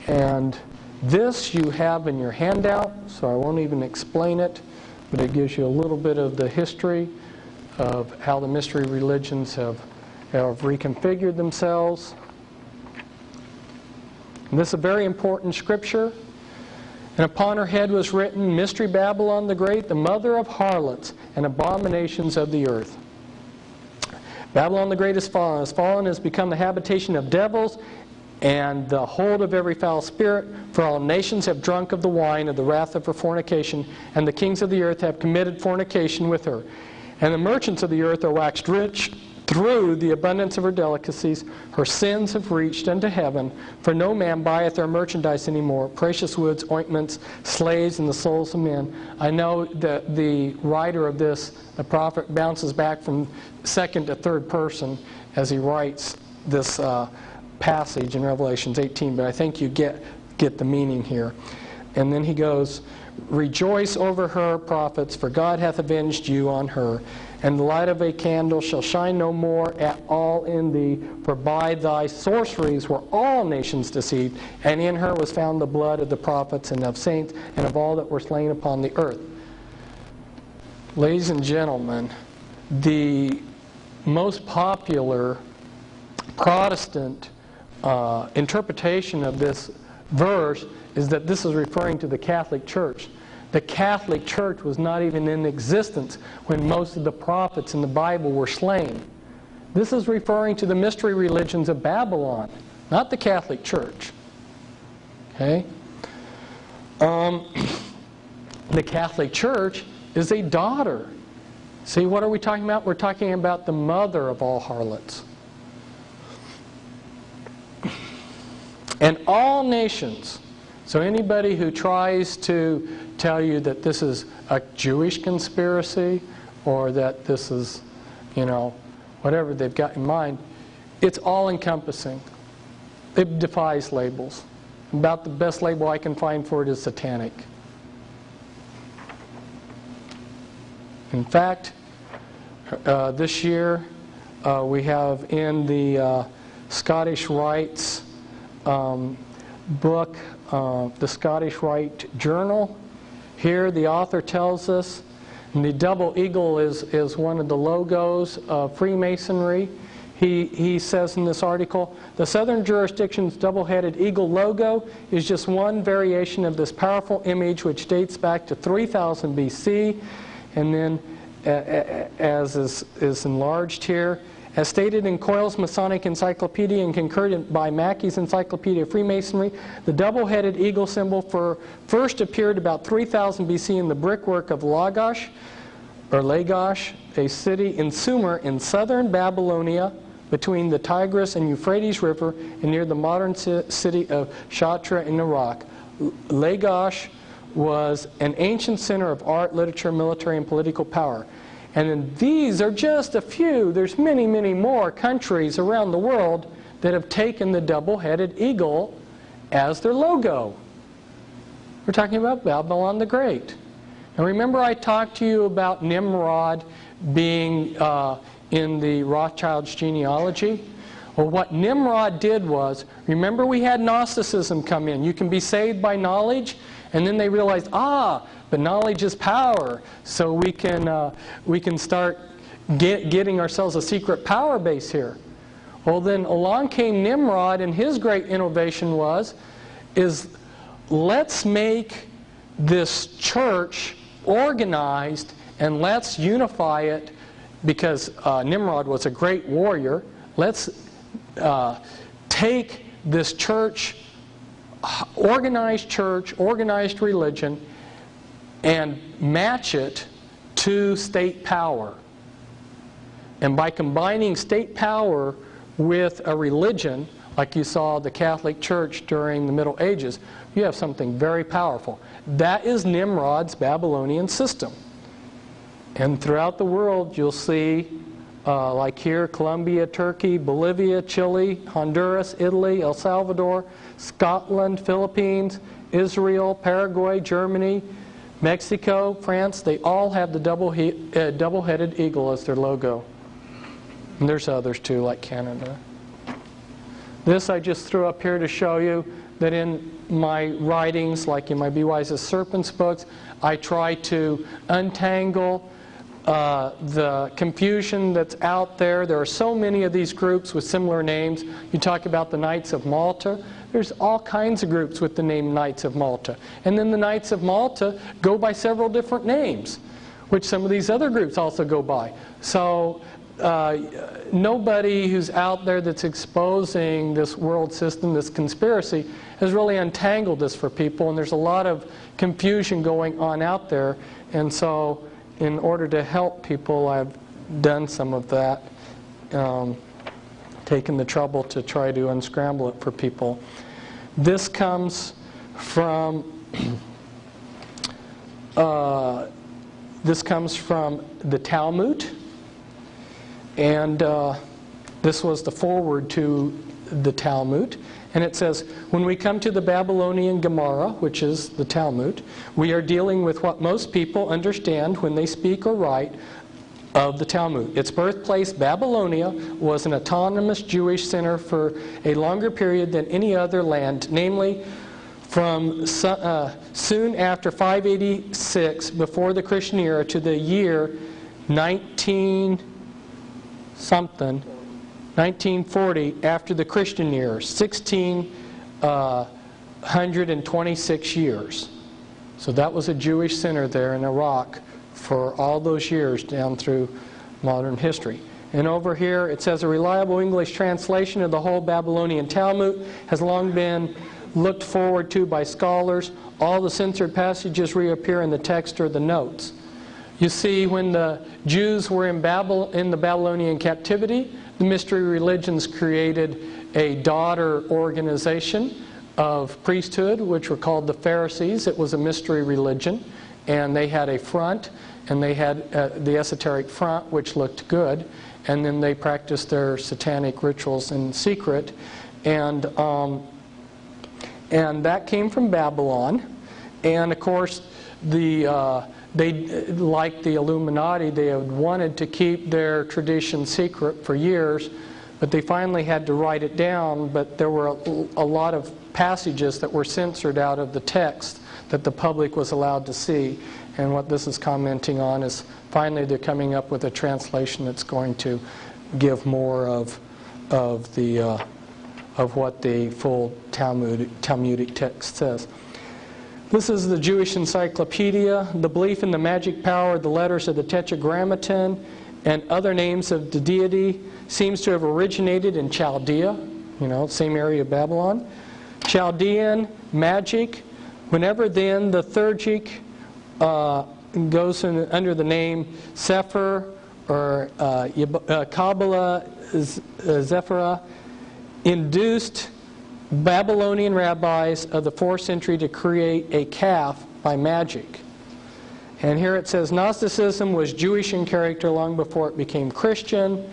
And this you have in your handout, so I won't even explain it, but it gives you a little bit of the history of how the mystery religions have reconfigured themselves. And this is a very important scripture. And upon her head was written, Mystery Babylon the Great, the mother of harlots and abominations of the earth. Babylon the Great is fallen, has become the habitation of devils, and the hold of every foul spirit, for all nations have drunk of the wine of the wrath of her fornication, and the kings of the earth have committed fornication with her. And the merchants of the earth are waxed rich through the abundance of her delicacies. Her sins have reached unto heaven, for no man buyeth their merchandise anymore, precious woods, ointments, slaves, and the souls of men. I know that the writer of this, the prophet, bounces back from second to third person as he writes this passage in Revelations 18, but I think you get the meaning here. And then he goes, Rejoice over her, prophets, for God hath avenged you on her. And the light of a candle shall shine no more at all in thee, for by thy sorceries were all nations deceived, and in her was found the blood of the prophets and of saints and of all that were slain upon the earth. Ladies and gentlemen, the most popular Protestant interpretation of this verse is that this is referring to the Catholic Church. The Catholic Church was not even in existence when most of the prophets in the Bible were slain. This is referring to the mystery religions of Babylon, not the Catholic Church. Okay? The Catholic Church is a daughter. See, what are we talking about? We're talking about the mother of all harlots. And all nations. So anybody who tries to tell you that this is a Jewish conspiracy or that this is, whatever they've got in mind, it's all-encompassing. It defies labels. About the best label I can find for it is satanic. In fact, this year we have in the Scottish Rites book, the Scottish Rite Journal. Here the author tells us, and the double eagle is one of the logos of Freemasonry. He says in this article, the Southern jurisdiction's double-headed eagle logo is just one variation of this powerful image which dates back to 3000 BC, and then as is enlarged here, as stated in Coyle's Masonic Encyclopedia and concurred by Mackey's Encyclopedia of Freemasonry, the double-headed eagle symbol first appeared about 3000 BC in the brickwork of Lagash, a city in Sumer in southern Babylonia between the Tigris and Euphrates River and near the modern city of Shatra in Iraq. Lagash was an ancient center of art, literature, military, and political power. And then these are just a few. There's many, many more countries around the world that have taken the double-headed eagle as their logo. We're talking about Babylon the Great. Now remember I talked to you about Nimrod being in the Rothschild's genealogy? Well, what Nimrod did was, remember we had Gnosticism come in. You can be saved by knowledge, and then they realized, but knowledge is power, so we can start getting ourselves a secret power base here. Well, then along came Nimrod, and his great innovation is let's make this church organized and let's unify it, because Nimrod was a great warrior. Let's take this church, organized religion, and match it to state power. And by combining state power with a religion, like you saw the Catholic Church during the Middle Ages, you have something very powerful. That is Nimrod's Babylonian system. And throughout the world you'll see, like here, Colombia, Turkey, Bolivia, Chile, Honduras, Italy, El Salvador, Scotland, Philippines, Israel, Paraguay, Germany, Mexico, France, they all have the double-headed eagle as their logo. And there's others too, like Canada. This I just threw up here to show you that in my writings, like in my Be Wise as Serpents books, I try to untangle the confusion that's out there. There are so many of these groups with similar names. You talk about the Knights of Malta. There's all kinds of groups with the name Knights of Malta. And then the Knights of Malta go by several different names, which some of these other groups also go by. So nobody who's out there that's exposing this world system, this conspiracy, has really untangled this for people. And there's a lot of confusion going on out there. And so in order to help people, I've done some of that, taken the trouble to try to unscramble it for people. This comes from the Talmud, and this was the foreword to the Talmud. And it says, when we come to the Babylonian Gemara, which is the Talmud, we are dealing with what most people understand when they speak or write of the Talmud. Its birthplace, Babylonia, was an autonomous Jewish center for a longer period than any other land, namely from soon after 586 before the Christian era to the year 1940 after the Christian era, 1626 years. So that was a Jewish center there in Iraq for all those years down through modern history. And over here it says a reliable English translation of the whole Babylonian Talmud has long been looked forward to by scholars. All the censored passages reappear in the text or the notes. You see, when the Jews were in the Babylonian captivity, the mystery religions created a daughter organization of priesthood, which were called the Pharisees. It was a mystery religion, and they had a front, and they had the esoteric front, which looked good, and then they practiced their satanic rituals in secret, and that came from Babylon. And of course, they, like the Illuminati, they had wanted to keep their tradition secret for years, but they finally had to write it down. But there were a lot of passages that were censored out of the text that the public was allowed to see. And what this is commenting on is finally they're coming up with a translation that's going to give more of what the full Talmudic text says. This is the Jewish Encyclopedia. The belief in the magic power of the letters of the Tetragrammaton and other names of the deity seems to have originated in Chaldea, same area of Babylon. Chaldean magic, whenever then the Theurgic goes under the name Sefer or Kabbalah Zephyrah, induced Babylonian rabbis of the 4th century to create a calf by magic. And here it says Gnosticism was Jewish in character long before it became Christian.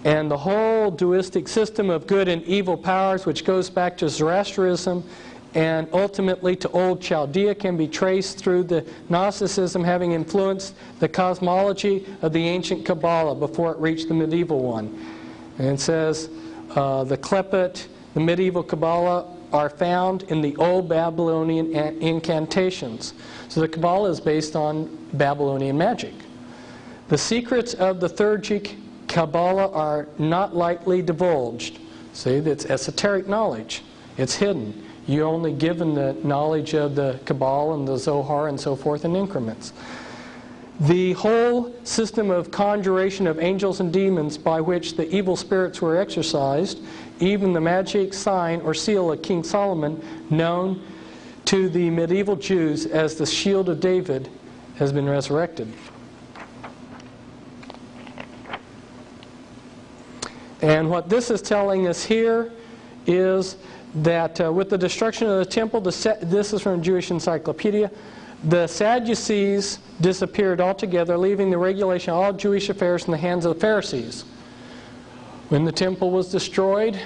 And the whole dualistic system of good and evil powers, which goes back to Zoroastrianism and ultimately to old Chaldea, can be traced through the Gnosticism having influenced the cosmology of the ancient Kabbalah before it reached the medieval one. And it says the Klepet, the medieval Kabbalah, are found in the old Babylonian incantations. So the Kabbalah is based on Babylonian magic. The secrets of the Theurgic Kabbalah are not lightly divulged. See, that's esoteric knowledge. It's hidden. You're only given the knowledge of the Kabbalah and the Zohar and so forth in increments. The whole system of conjuration of angels and demons by which the evil spirits were exorcised, even the magic sign or seal of King Solomon, known to the medieval Jews as the Shield of David, has been resurrected. And what this is telling us here is that with the destruction of the temple, this is from Jewish Encyclopedia, the Sadducees disappeared altogether, leaving the regulation of all Jewish affairs in the hands of the Pharisees. When the temple was destroyed,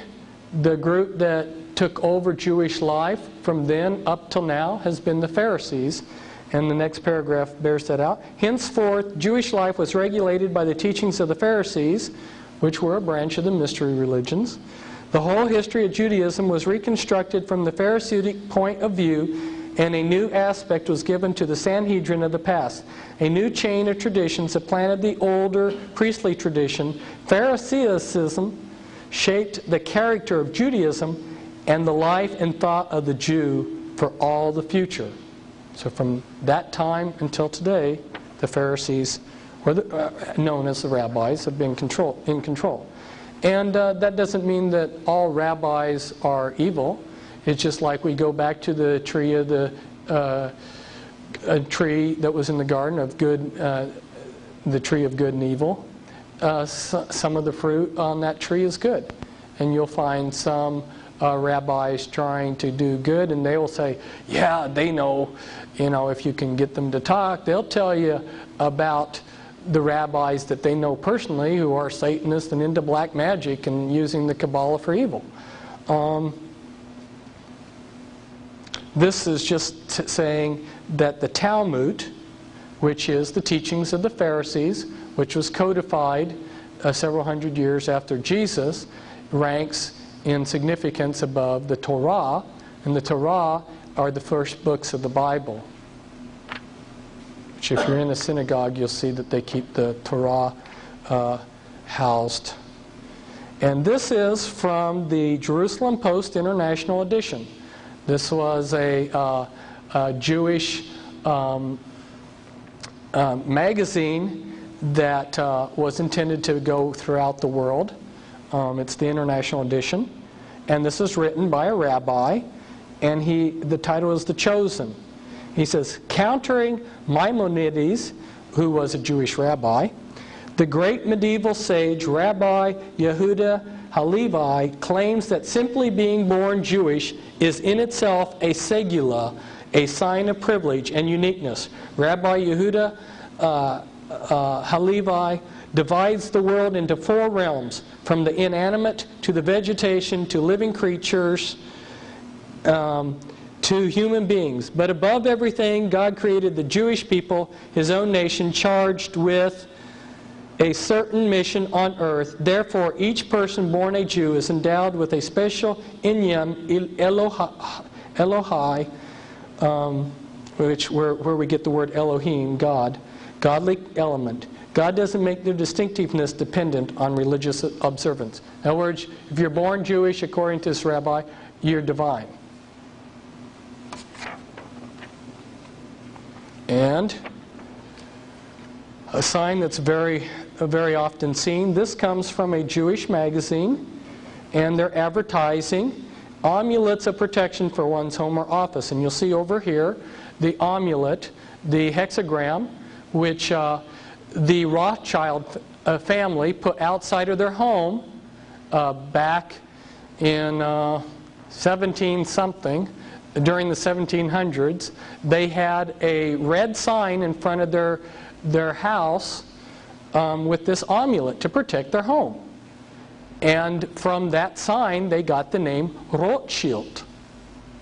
the group that took over Jewish life from then up till now has been the Pharisees. And the next paragraph bears that out. Henceforth, Jewish life was regulated by the teachings of the Pharisees, which were a branch of the mystery religions. The whole history of Judaism was reconstructed from the Pharisaic point of view, and a new aspect was given to the Sanhedrin of the past. A new chain of traditions supplanted the older priestly tradition. Pharisaism shaped the character of Judaism and the life and thought of the Jew for all the future. So from that time until today, the Pharisees, known as the rabbis, have been in control. And that doesn't mean that all rabbis are evil. It's just like we go back to the tree of a tree that was in the garden of good, the tree of good and evil. Some of the fruit on that tree is good, and you'll find some rabbis trying to do good, and they will say, "Yeah, they know. If you can get them to talk, they'll tell you about the rabbis that they know personally who are Satanists and into black magic and using the Kabbalah for evil." This is just saying that the Talmud, which is the teachings of the Pharisees, which was codified several hundred years after Jesus, ranks in significance above the Torah, And the Torah are the first books of the Bible. Which if you're in the synagogue, you'll see that they keep the Torah housed. And this is from the Jerusalem Post International Edition. This was a Jewish magazine that was intended to go throughout the world. It's the International Edition. And this is written by a rabbi, and the title is The Chosen. He says, countering Maimonides, who was a Jewish rabbi, the great medieval sage Rabbi Yehuda Halevi claims that simply being born Jewish is in itself a segula, a sign of privilege and uniqueness. Rabbi Yehuda Halevi divides the world into 4 realms, from the inanimate to the vegetation to living creatures to human beings. But above everything, God created the Jewish people, His own nation, charged with a certain mission on earth. Therefore, each person born a Jew is endowed with a special inyan Elohai, where we get the word Elohim, God, godly element. God doesn't make their distinctiveness dependent on religious observance. In other words, if you're born Jewish, according to this rabbi, you're divine. And a sign that's very often seen, this comes from a Jewish magazine, and they're advertising amulets of protection for one's home or office. And you'll see over here the amulet, the hexagram, which the Rothschild family put outside of their home back in 17-something, during the 1700s. They had a red sign in front of their house with this amulet to protect their home. And from that sign, they got the name Rothschild,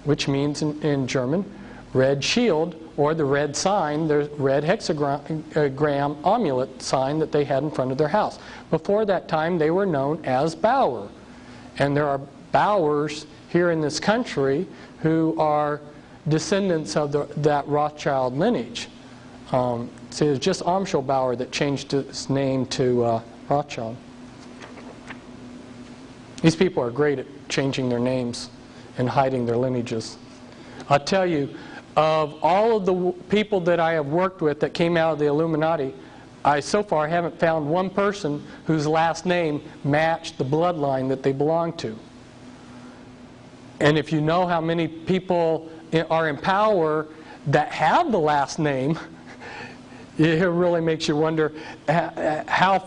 which means in German, red shield, or the red sign, the red hexagram amulet sign that they had in front of their house. Before that time, they were known as Bauer. And there are Bauers here in this country who are descendants of that Rothschild lineage. So it was just Amschel Bauer that changed his name to Rothschild. These people are great at changing their names and hiding their lineages. I'll tell you, of all of the people that I have worked with that came out of the Illuminati, I so far haven't found one person whose last name matched the bloodline that they belong to. And if you know how many people are in power that have the last name, it really makes you wonder how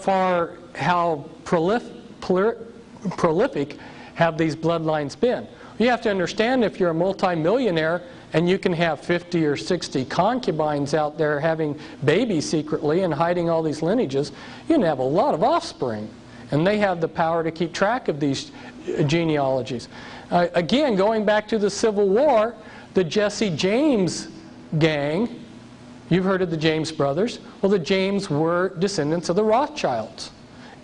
prolific have these bloodlines been. You have to understand, if you're a multimillionaire and you can have 50 or 60 concubines out there having babies secretly and hiding all these lineages, you can have a lot of offspring. And they have the power to keep track of these genealogies. Again, going back to the Civil War, the Jesse James gang, you've heard of the James brothers. Well, the James were descendants of the Rothschilds.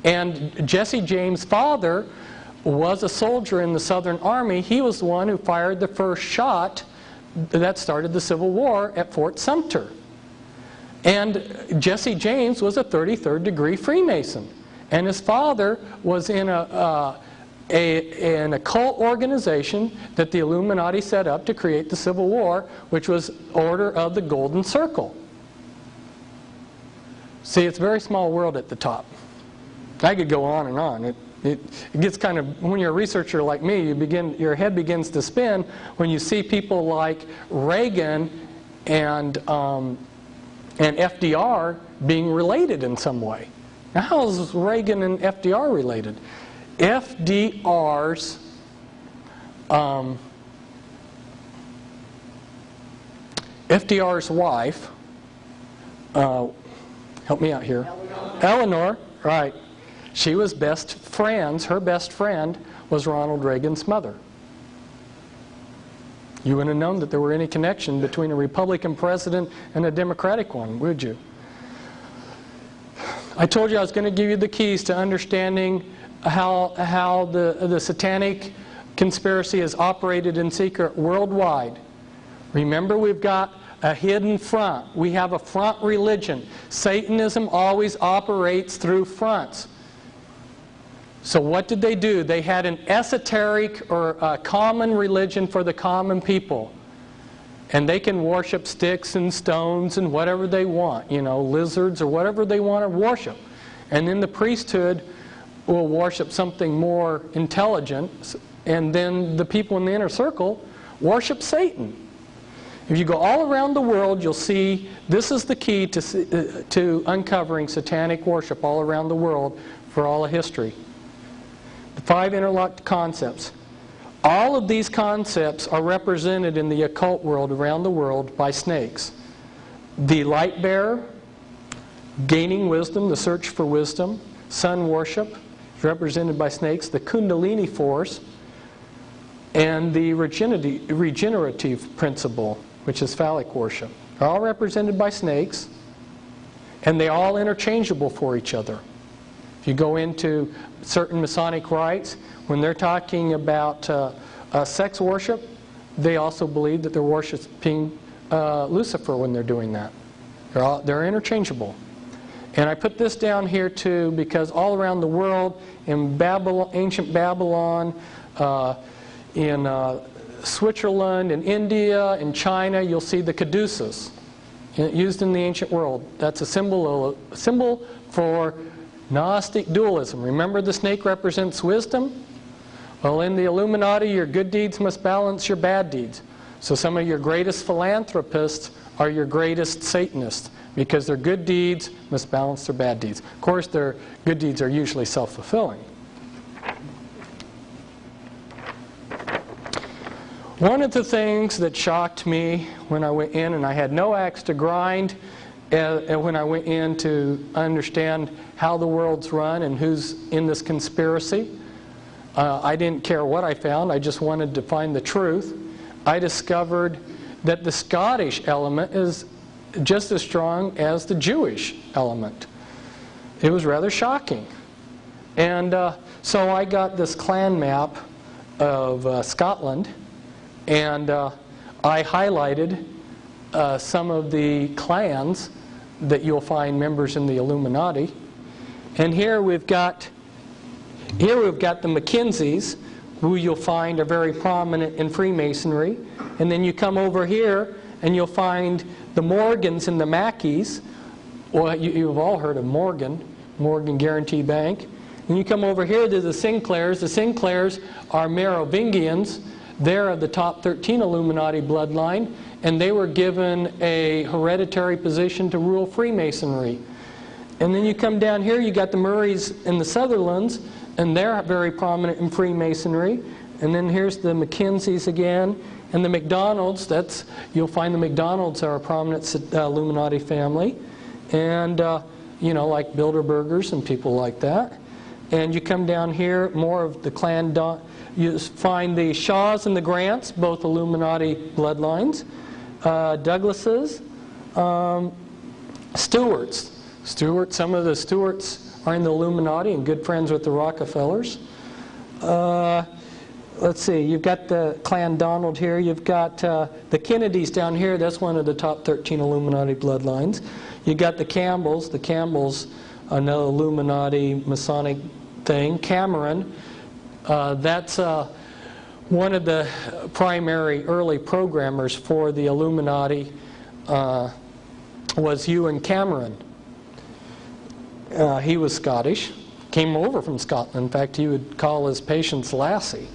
And Jesse James' father was a soldier in the Southern Army. He was the one who fired the first shot that started the Civil War at Fort Sumter. And Jesse James was a 33rd degree Freemason. And his father was in an occult organization that the Illuminati set up to create the Civil War, which was Order of the Golden Circle. See, it's a very small world at the top. I could go on and on. It gets kind of, when you're a researcher like me, your head begins to spin when you see people like Reagan and FDR being related in some way. Now, how is Reagan and FDR related? FDR's wife, help me out here, Eleanor, right? She was best friends. Her best friend was Ronald Reagan's mother. You wouldn't have known that there were any connection between a Republican president and a Democratic one, would you? I told you I was going to give you the keys to understanding how the satanic conspiracy is operated in secret worldwide. Remember, we've got a hidden front. We have a front religion. Satanism always operates through fronts. So what did they do? They had an esoteric or a common religion for the common people. And they can worship sticks and stones and whatever they want, lizards or whatever they want to worship. And then the priesthood will worship something more intelligent, and then the people in the inner circle worship Satan. If you go all around the world, you'll see this is the key to uncovering satanic worship all around the world for all of history. The 5 interlocked concepts. All of these concepts are represented in the occult world around the world by snakes. The light bearer, gaining wisdom, the search for wisdom, sun worship, represented by snakes, the Kundalini force, and the regenerative principle, which is phallic worship. They're all represented by snakes, and they're all interchangeable for each other. If you go into certain Masonic rites, when they're talking about sex worship, they also believe that they're worshiping Lucifer when they're doing that. They're interchangeable. And I put this down here too because all around the world, in Babylon, ancient Babylon, in Switzerland, in India, in China, you'll see the caduceus used in the ancient world. That's a symbol for Gnostic dualism. Remember, the snake represents wisdom? Well, in the Illuminati, your good deeds must balance your bad deeds. So some of your greatest philanthropists are your greatest Satanists, because their good deeds must balance their bad deeds. Of course, their good deeds are usually self-fulfilling. One of the things that shocked me when I went in, and I had no axe to grind when I went in to understand how the world's run and who's in this conspiracy, I didn't care what I found, I just wanted to find the truth. I discovered that the Scottish element is just as strong as the Jewish element. It was rather shocking. And so I got this clan map of Scotland, and I highlighted some of the clans that you'll find members in the Illuminati. And here we've got the Mackenzies, who you'll find are very prominent in Freemasonry. And then you come over here and you'll find the Morgans and the Mackeys. Well, you've all heard of Morgan Guarantee Bank. And you come over here to the Sinclairs. The Sinclairs are Merovingians. They're of the top 13 Illuminati bloodline, and they were given a hereditary position to rule Freemasonry. And then you come down here, you got the Murrays and the Sutherlands, and they're very prominent in Freemasonry. And then here's the Mackenzies again, and the McDonalds. You'll find the McDonalds are a prominent Illuminati family, and like Bilderbergers and people like that. And you come down here, more of the clan. You find the Shaws and the Grants, both Illuminati bloodlines. Douglases, Stewarts. Some of the Stewarts are in the Illuminati and good friends with the Rockefellers. Let's see, you've got the Clan Donald here. You've got the Kennedys down here. That's one of the top 13 Illuminati bloodlines. You've got the Campbells. The Campbells, another Illuminati Masonic thing. Cameron, that's one of the primary early programmers for the Illuminati was Ewan Cameron. He was Scottish, came over from Scotland. In fact, he would call his patients Lassie.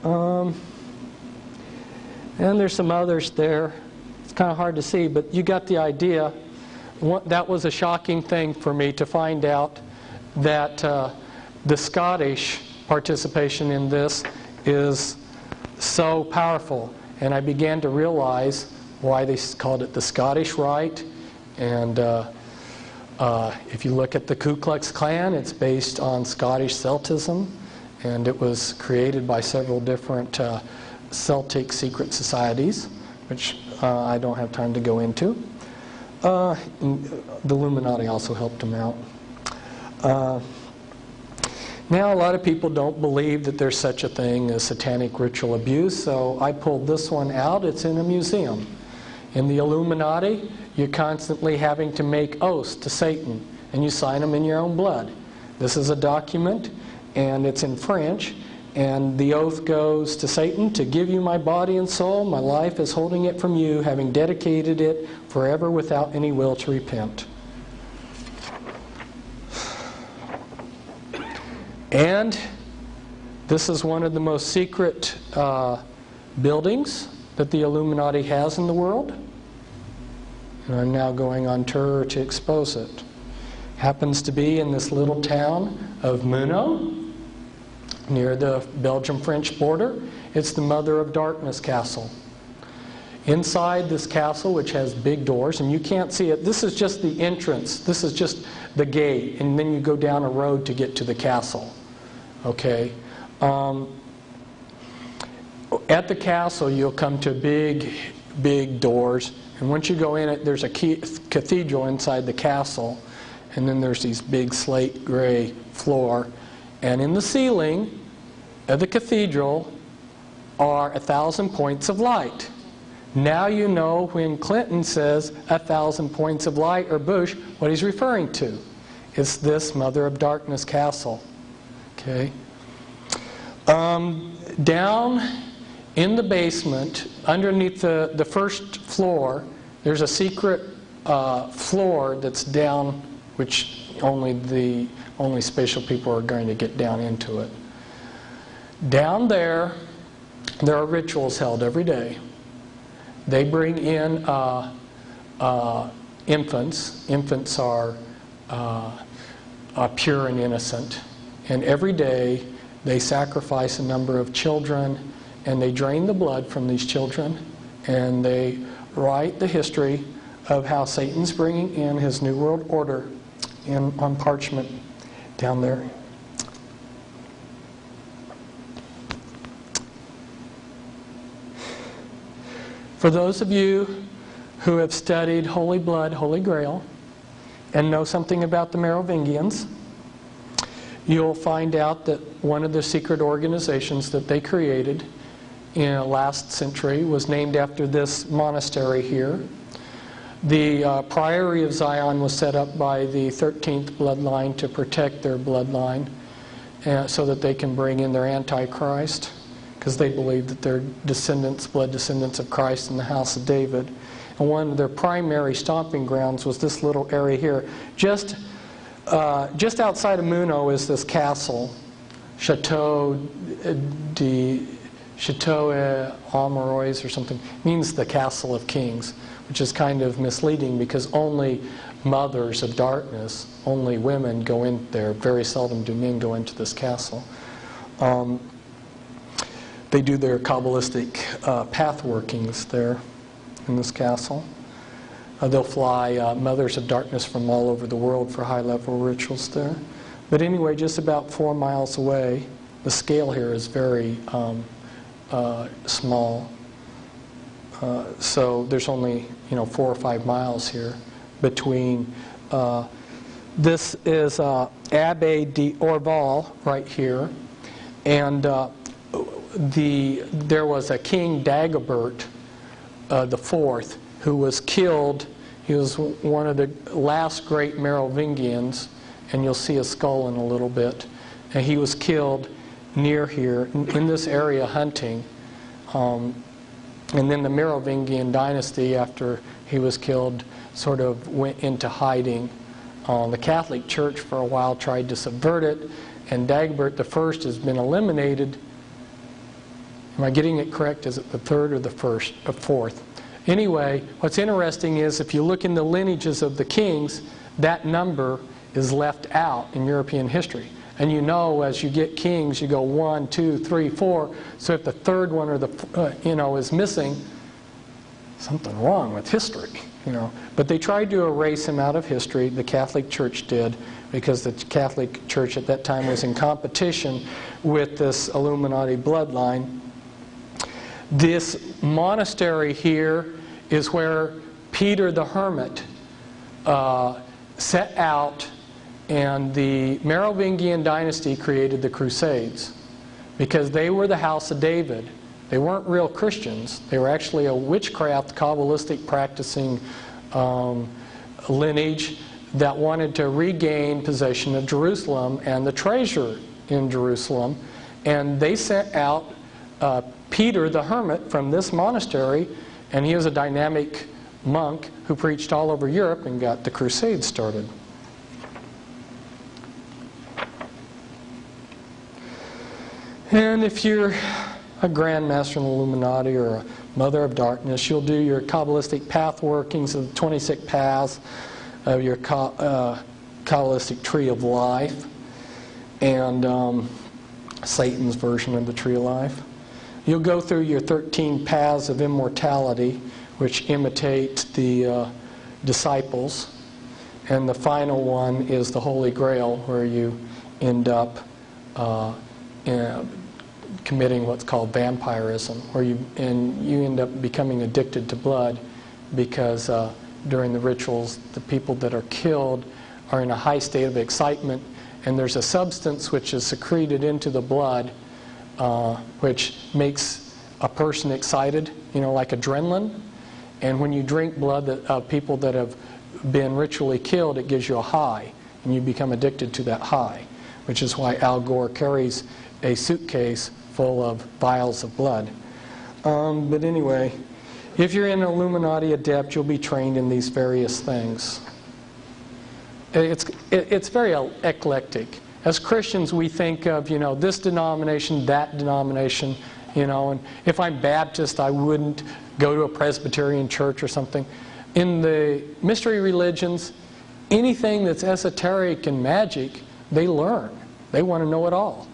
And there's some others there. It's kind of hard to see, but you got the idea. That was a shocking thing for me to find out that the Scottish participation in this is so powerful. And I began to realize why they called it the Scottish Rite. And if you look at the Ku Klux Klan, it's based on Scottish Celtism. And it was created by several different Celtic secret societies, which I don't have time to go into. The Illuminati also helped them out. Now, a lot of people don't believe that there's such a thing as satanic ritual abuse, so I pulled this one out. It's in a museum. In the Illuminati, you're constantly having to make oaths to Satan, and you sign them in your own blood. This is a document, and it's in French, and the oath goes to Satan, to give you my body and soul, my life is holding it from you, having dedicated it forever without any will to repent. And this is one of the most secret buildings that the Illuminati has in the world. And I'm now going on tour to expose it. Happens to be in this little town of Muno, near the Belgium-French border. It's the Mother of Darkness Castle. Inside this castle, which has big doors, and you can't see it, this is just the entrance. This is just the gate, and then you go down a road to get to the castle. Okay. At the castle, you'll come to big doors, and once you go in it, there's a cathedral inside the castle, and then there's these big slate gray floor, and in the ceiling of the cathedral are 1,000 points of light. Now you know when Clinton says 1,000 points of light, or Bush, what he's referring to. It's this Mother of Darkness castle. Okay. Down in the basement, underneath the first floor, there's a secret floor that's down, which only special people are going to get down into it. Down there are rituals held every day. They bring in infants. Infants are pure and innocent. And every day they sacrifice a number of children, and they drain the blood from these children, and they write the history of how Satan's bringing in his New World Order on parchment down there. For those of you who have studied Holy Blood, Holy Grail, and know something about the Merovingians, you'll find out that one of the secret organizations that they created in the last century was named after this monastery here. The Priory of Zion was set up by the 13th bloodline to protect their bloodline so that they can bring in their Antichrist, because they believe that they're descendants, blood descendants of Christ in the house of David. And one of their primary stomping grounds was this little area here. Just outside of Muno is this castle, Chateau Amorois or something. It means the Castle of Kings, which is kind of misleading because only mothers of darkness, only women go in there. Very seldom do men go into this castle. They do their Kabbalistic path workings there in this castle. They'll fly mothers of darkness from all over the world for high-level rituals there. But anyway, just about 4 miles away, the scale here is very small. So there's only 4 or 5 miles here between. This is Abbaye d'Orval right here, and there was a King Dagobert the Fourth, who was killed. He was one of the last great Merovingians, and you'll see a skull in a little bit. And he was killed near here, in this area, hunting. And then the Merovingian dynasty, after he was killed, sort of went into hiding. The Catholic Church for a while tried to subvert it, and Dagobert I has been eliminated. Am I getting it correct? Is it the third or the fourth? Anyway, what's interesting is if you look in the lineages of the kings, that number is left out in European history. And as you get kings, you go 1, 2, 3, 4. So if the third one or is missing, something wrong with history. But they tried to erase him out of history. The Catholic Church did, because the Catholic Church at that time was in competition with this Illuminati bloodline. This monastery here is where Peter the Hermit set out And the Merovingian dynasty created the Crusades because they were the house of David. They weren't real Christians. They were actually a witchcraft, Kabbalistic practicing lineage that wanted to regain possession of Jerusalem and the treasure in Jerusalem. And they sent out Peter the hermit from this monastery, and he was a dynamic monk who preached all over Europe and got the Crusades started. And if you're a Grand Master in the Illuminati or a Mother of Darkness, you'll do your Kabbalistic path workings of the 26 paths of your Kabbalistic tree of life and Satan's version of the tree of life. You'll go through your 13 paths of immortality, which imitate the disciples. And the final one is the Holy Grail, where you end up committing what's called vampirism, where you end up becoming addicted to blood because during the rituals, the people that are killed are in a high state of excitement, and there's a substance which is secreted into the blood which makes a person excited, like adrenaline. And when you drink blood of people that have been ritually killed, it gives you a high, and you become addicted to that high, which is why Al Gore carries a suitcase full of vials of blood. But anyway, if you're in Illuminati Adept, you'll be trained in these various things. It's very eclectic. As Christians, we think of, this denomination, that denomination, and if I'm Baptist, I wouldn't go to a Presbyterian church or something. In the mystery religions, anything that's esoteric and magic, they learn. They want to know it all.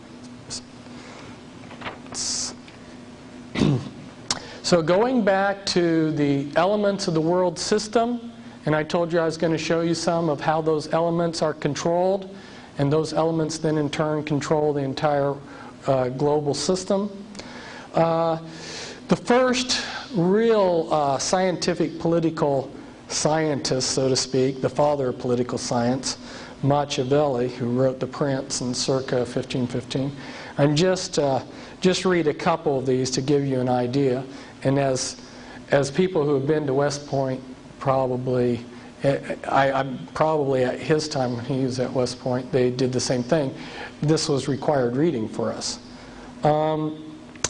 So going back to the elements of the world system, and I told you I was going to show you some of how those elements are controlled, and those elements then in turn control the entire global system. The first real scientific political scientist, so to speak, the father of political science, Machiavelli, who wrote The Prince in circa 1515. I'm just read a couple of these to give you an idea. And as people who have been to West Point, probably, I'm probably at his time when he was at West Point, they did the same thing. This was required reading for us.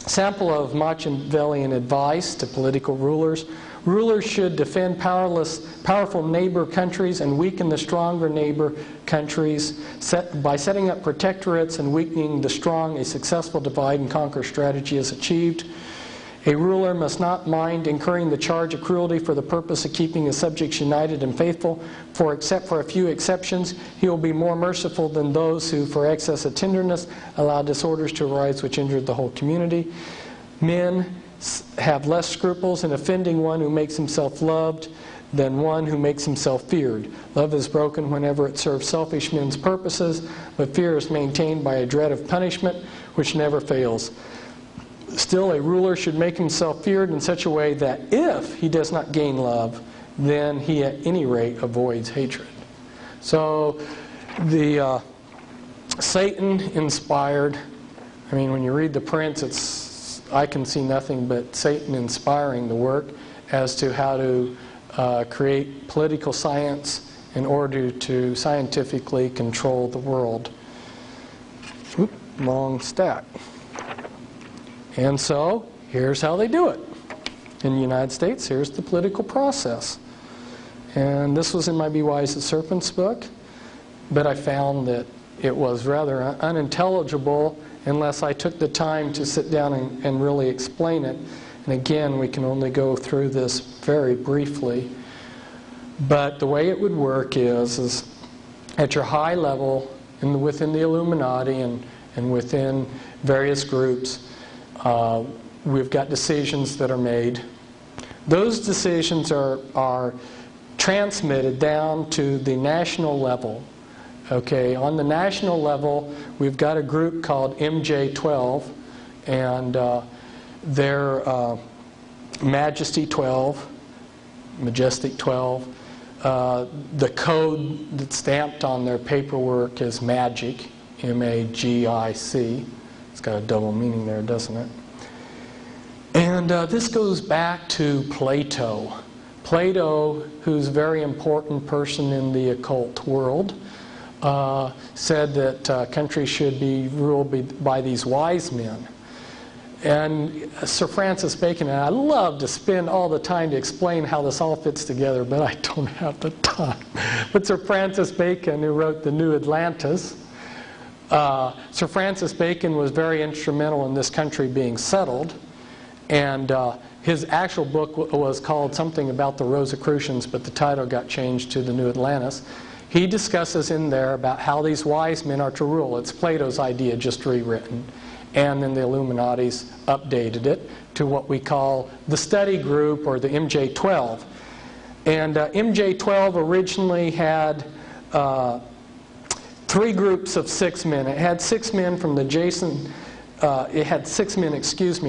Sample of Machiavellian advice to political rulers. Rulers should defend powerful neighbor countries and weaken the stronger neighbor countries. By setting up protectorates and weakening the strong, a successful divide and conquer strategy is achieved. A ruler must not mind incurring the charge of cruelty for the purpose of keeping his subjects united and faithful, for except for a few exceptions, he will be more merciful than those who, for excess of tenderness, allow disorders to arise which injure the whole community. Men have less scruples in offending one who makes himself loved than one who makes himself feared. Love is broken whenever it serves selfish men's purposes, but fear is maintained by a dread of punishment which never fails. Still, a ruler should make himself feared in such a way that if he does not gain love, then he at any rate avoids hatred. So the Satan inspired, when you read The Prince, I can see nothing but Satan inspiring the work as to how to create political science in order to scientifically control the world. Oop, long stack. And so, here's how they do it. In the United States, here's the political process. And this was in my Be Wise as Serpents book, but I found that it was rather unintelligible unless I took the time to sit down and really explain it. And again, we can only go through this very briefly. But the way it would work is at your high level, within the Illuminati and within various groups, we've got decisions that are made. Those decisions are transmitted down to the national level. Okay, on the national level, we've got a group called MJ12, and they're Majesty 12, Majestic 12, The code that's stamped on their paperwork is MAGIC, M-A-G-I-C. It's got a double meaning there, doesn't it? And this goes back to Plato. Plato, who's a very important person in the occult world, said that countries should be ruled by these wise men. And Sir Francis Bacon, and I love to spend all the time to explain how this all fits together, but I don't have the time. But Sir Francis Bacon, who wrote The New Atlantis, Sir Francis Bacon was very instrumental in this country being settled. And his actual book was called something about the Rosicrucians, but the title got changed to The New Atlantis. He discusses in there about how these wise men are to rule. It's Plato's idea, just rewritten. And then the Illuminatis updated it to what we call the study group, or the MJ-12. And MJ-12 originally had 3 groups of 6 men. It had 6 men from the Jason... it had 6 men,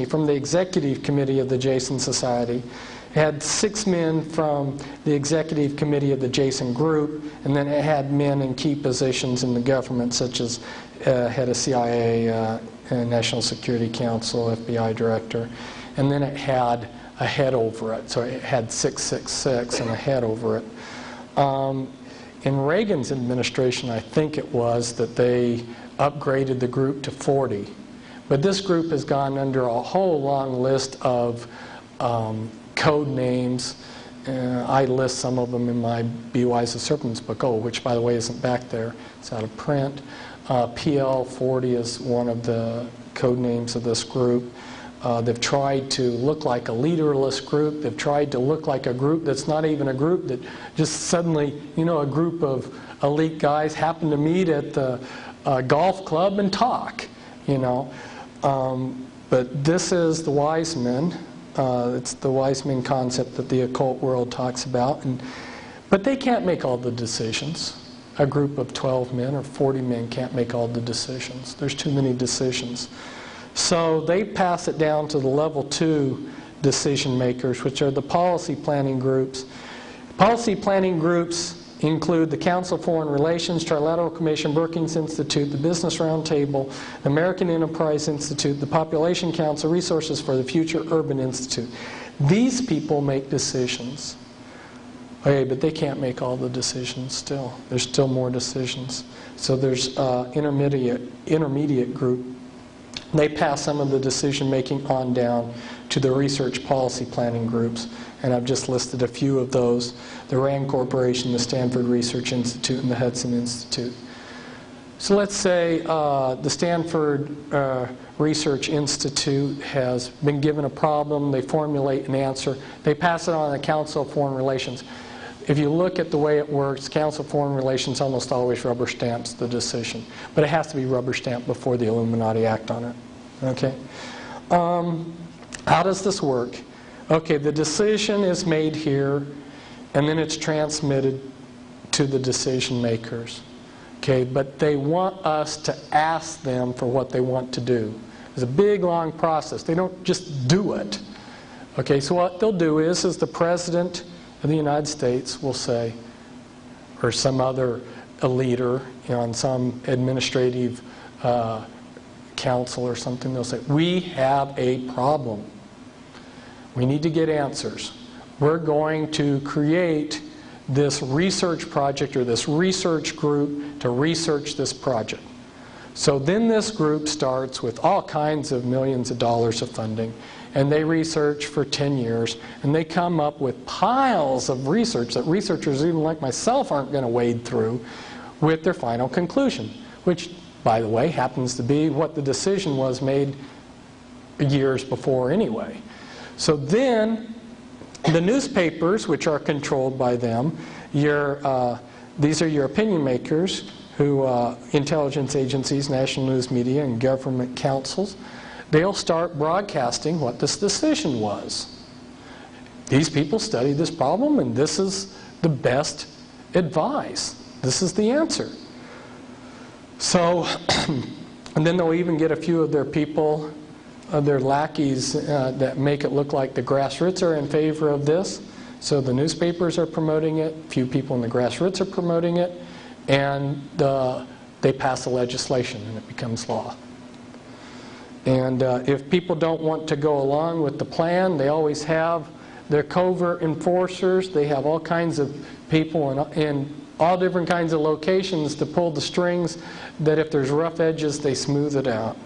from the executive committee of the Jason Society. It had 6 men from the executive committee of the Jason Group, and then it had men in key positions in the government, such as head of CIA, National Security Council, FBI director, and then it had a head over it. So it had 666 and a head over it. In Reagan's administration, I think it was that they upgraded the group to 40. But this group has gone under a whole long list of code names. I list some of them in my Be Wise as Serpents book, which, by the way, isn't back there. It's out of print. PL40 is one of the code names of this group. They've tried to look like a leaderless group. They've tried to look like a group that's not even a group, that just suddenly, a group of elite guys happen to meet at the golf club and talk, But this is the wise men. It's the wise men concept that the occult world talks about. But they can't make all the decisions. A group of 12 men or 40 men can't make all the decisions. There's too many decisions. So they pass it down to the level 2 decision makers, which are the policy planning groups. Policy planning groups include the Council of Foreign Relations, Trilateral Commission, Brookings Institute, the Business Roundtable, American Enterprise Institute, the Population Council, Resources for the Future, Urban Institute. These people make decisions. Okay, but they can't make all the decisions still. There's still more decisions. So there's intermediate group. They pass some of the decision making on down to the research policy planning groups. And I've just listed a few of those. The RAND Corporation, the Stanford Research Institute, and the Hudson Institute. So let's say the Stanford Research Institute has been given a problem. They formulate an answer. They pass it on to the Council of Foreign Relations. If you look at the way it works, Council of Foreign Relations almost always rubber stamps the decision. But it has to be rubber stamped before the Illuminati act on it. Okay? How does this work? Okay, the decision is made here, and then it's transmitted to the decision makers. Okay, but they want us to ask them for what they want to do. It's a big, long process. They don't just do it. Okay, so what they'll do is the President of the United States will say, or some other leader on some administrative council or something, they'll say, we have a problem. We need to get answers. We're going to create this research project or this research group to research this project. So then this group starts with all kinds of millions of dollars of funding, and they research for 10 years, and they come up with piles of research that researchers even like myself aren't going to wade through with their final conclusion, which, by the way, happens to be what the decision was made years before anyway. So then the newspapers, which are controlled by them, these are your opinion makers, who intelligence agencies, national news media, and government councils, they'll start broadcasting what this decision was. These people studied this problem, and this is the best advice. This is the answer. So, and then they'll even get a few of their people, their lackeys, that make it look like the grassroots are in favor of this. So the newspapers are promoting it, a few people in the grassroots are promoting it, and they pass the legislation and it becomes law. And if people don't want to go along with the plan, they always have their covert enforcers. They have all kinds of people in all different kinds of locations to pull the strings, that if there's rough edges, they smooth it out.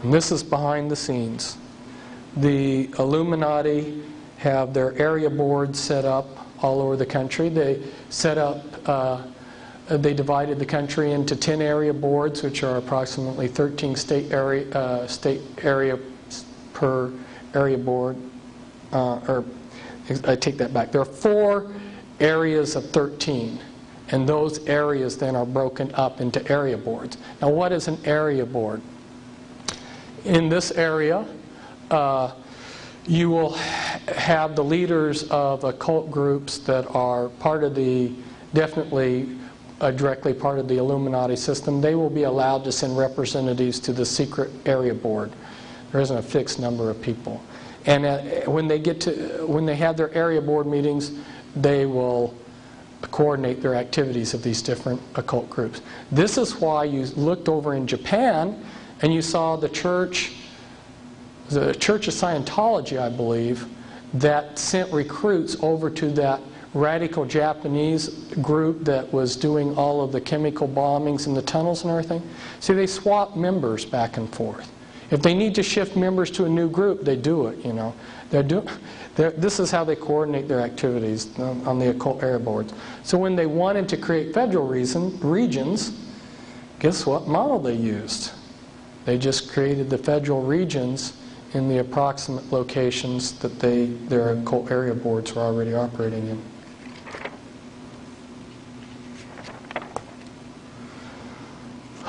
And this is behind the scenes. The Illuminati have their area boards set up all over the country. They set up, they divided the country into 10 area boards, which are approximately 13 state area per area board. Or I take that back. There are 4 areas of 13, and those areas then are broken up into area boards. Now, what is an area board? In this area, you will have the leaders of occult groups that are part of the, definitely directly part of the Illuminati system. They will be allowed to send representatives to the secret area board. There isn't a fixed number of people. And when they have their area board meetings, they will coordinate their activities of these different occult groups. This is why you looked over in Japan and you saw the Church of Scientology, I believe, that sent recruits over to that radical Japanese group that was doing all of the chemical bombings in the tunnels and everything. See, they swap members back and forth. If they need to shift members to a new group, they do it, you know. This is how they coordinate their activities on the occult area boards. So when they wanted to create federal regions, guess what model they used? They just created the federal regions in the approximate locations that their occult area boards were already operating in.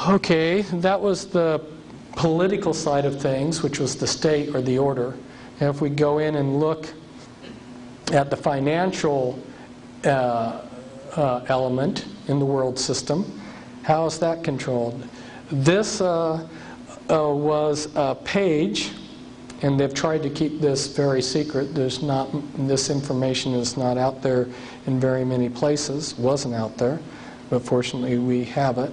Okay, that was the political side of things, which was the state or the order. And if we go in and look at the financial element in the world system, how is that controlled? This was a page, and they've tried to keep this very secret. This information is not out there in very many places. Wasn't out there, but fortunately we have it.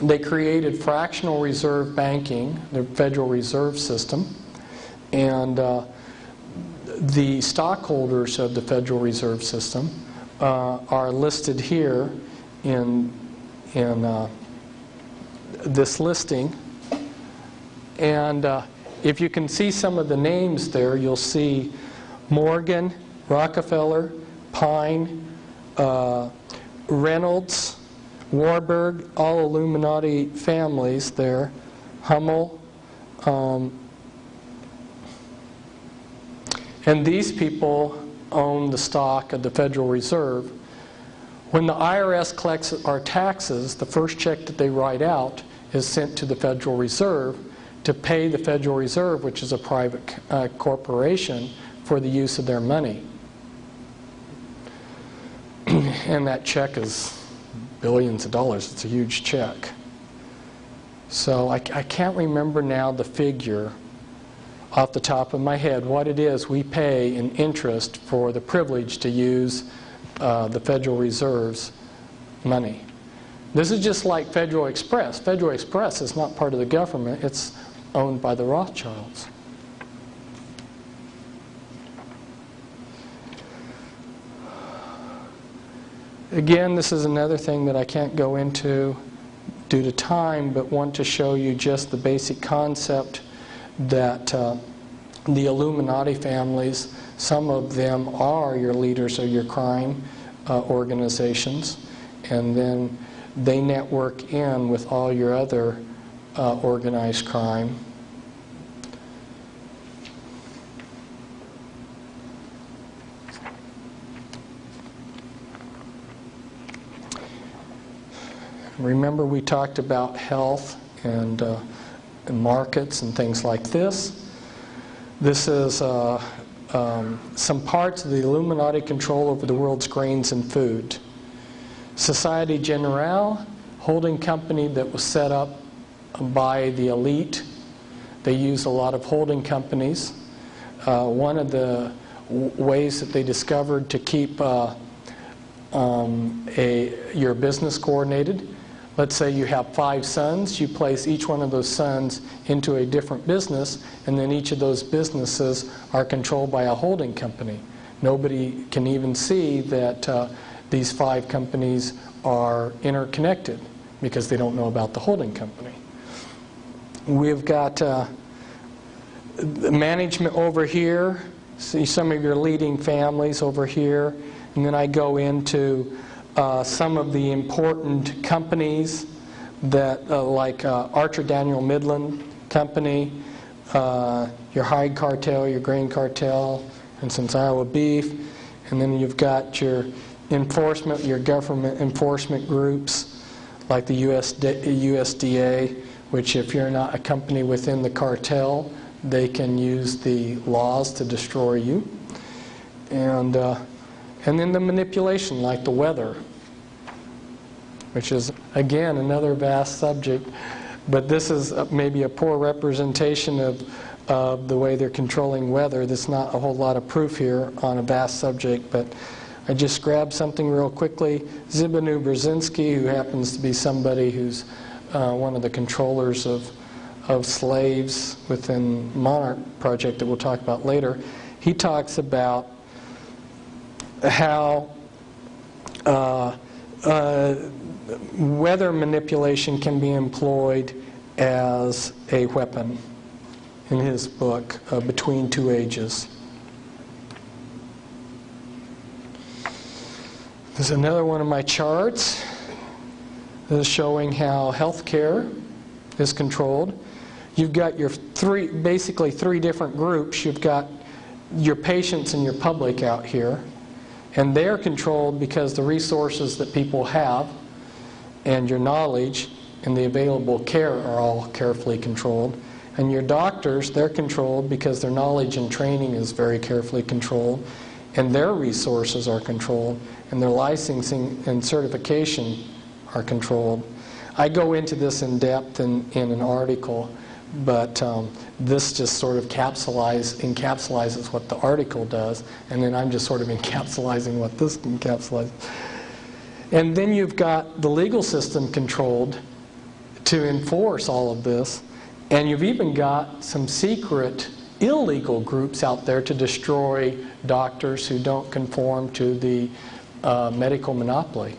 They created fractional reserve banking, the Federal Reserve System, and the stockholders of the Federal Reserve System are listed here in this listing. And if you can see some of the names there, you'll see Morgan, Rockefeller, Pine, Reynolds, Warburg, all Illuminati families there, Hummel, and these people own the stock of the Federal Reserve. When the IRS collects our taxes, the first check that they write out is sent to the Federal Reserve to pay the Federal Reserve, which is a private corporation, for the use of their money. And that check is billions of dollars. It's a huge check. So I can't remember now the figure off the top of my head what it is we pay in interest for the privilege to use the Federal Reserve's money. This is just like Federal Express. Federal Express is not part of the government. It's owned by the Rothschilds. Again, this is another thing that I can't go into due to time, but want to show you just the basic concept that the Illuminati families, some of them are your leaders of your crime organizations, and then they network in with all your other organized crime. Remember, we talked about health and markets and things like this. This is some parts of the Illuminati control over the world's grains and food. Societe Generale, holding company that was set up by the elite. They use a lot of holding companies. One of the ways that they discovered to keep your business coordinated, let's say you have 5 sons, you place each one of those sons into a different business, and then each of those businesses are controlled by a holding company. Nobody can even see that these 5 companies are interconnected because they don't know about the holding company. We've got management over here. See some of your leading families over here. And then I go into some of the important companies that, like Archer Daniel Midland Company, your hide cartel, your grain cartel, and since Iowa Beef. And then you've got your enforcement, your government enforcement groups, like the USDA, which if you're not a company within the cartel, they can use the laws to destroy you. And then the manipulation, like the weather, which is, again, another vast subject. But this is maybe a poor representation of the way they're controlling weather. There's not a whole lot of proof here on a vast subject, but I just grabbed something real quickly. Zbigniew Brzezinski, who happens to be somebody who's one of the controllers of slaves within Monarch Project that we'll talk about later, he talks about how weather manipulation can be employed as a weapon in his book, Between Two Ages. There's another one of my charts. This is showing how healthcare is controlled. You've got your basically three different groups. You've got your patients and your public out here. And they're controlled because the resources that people have and your knowledge and the available care are all carefully controlled. And your doctors, they're controlled because their knowledge and training is very carefully controlled. And their resources are controlled. And their licensing and certification are controlled. I go into this in depth in an article, but this just sort of encapsulates what the article does, and then I'm just sort of encapsulating what this encapsulates. And then you've got the legal system controlled to enforce all of this, and you've even got some secret illegal groups out there to destroy doctors who don't conform to the medical monopoly.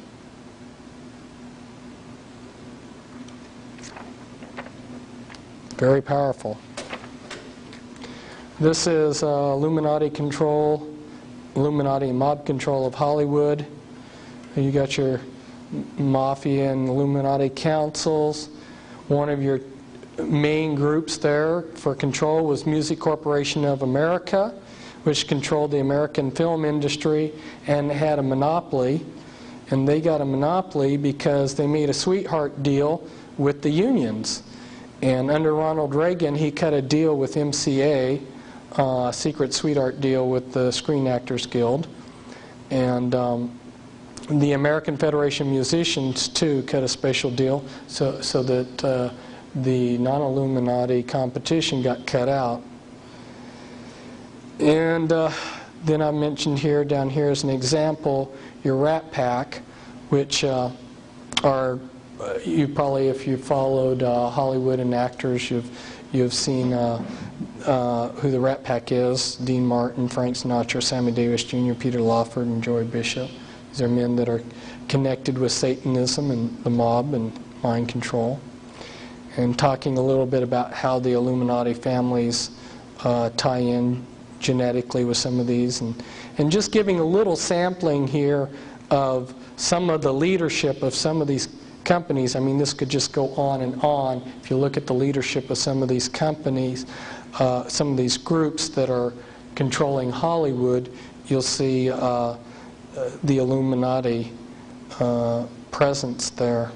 Very powerful. This is Illuminati control, Illuminati mob control of Hollywood. You got your mafia and Illuminati councils. One of your main groups there for control was Music Corporation of America, which controlled the American film industry and had a monopoly. And they got a monopoly because they made a sweetheart deal with the unions. And under Ronald Reagan, he cut a deal with MCA, a secret sweetheart deal with the Screen Actors Guild. And the American Federation of Musicians, too, cut a special deal so that the non-Illuminati competition got cut out. And then I mentioned here, down here as an example, your Rat Pack, which are... you probably, if you followed Hollywood and actors, you've seen who the Rat Pack is: Dean Martin, Frank Sinatra, Sammy Davis Jr., Peter Lawford, and Joy Bishop. These are men that are connected with Satanism and the mob and mind control. And talking a little bit about how the Illuminati families tie in genetically with some of these, and just giving a little sampling here of some of the leadership of some of these companies. I mean, this could just go on and on. If you look at the leadership of some of these companies, some of these groups that are controlling Hollywood, you'll see the Illuminati presence there.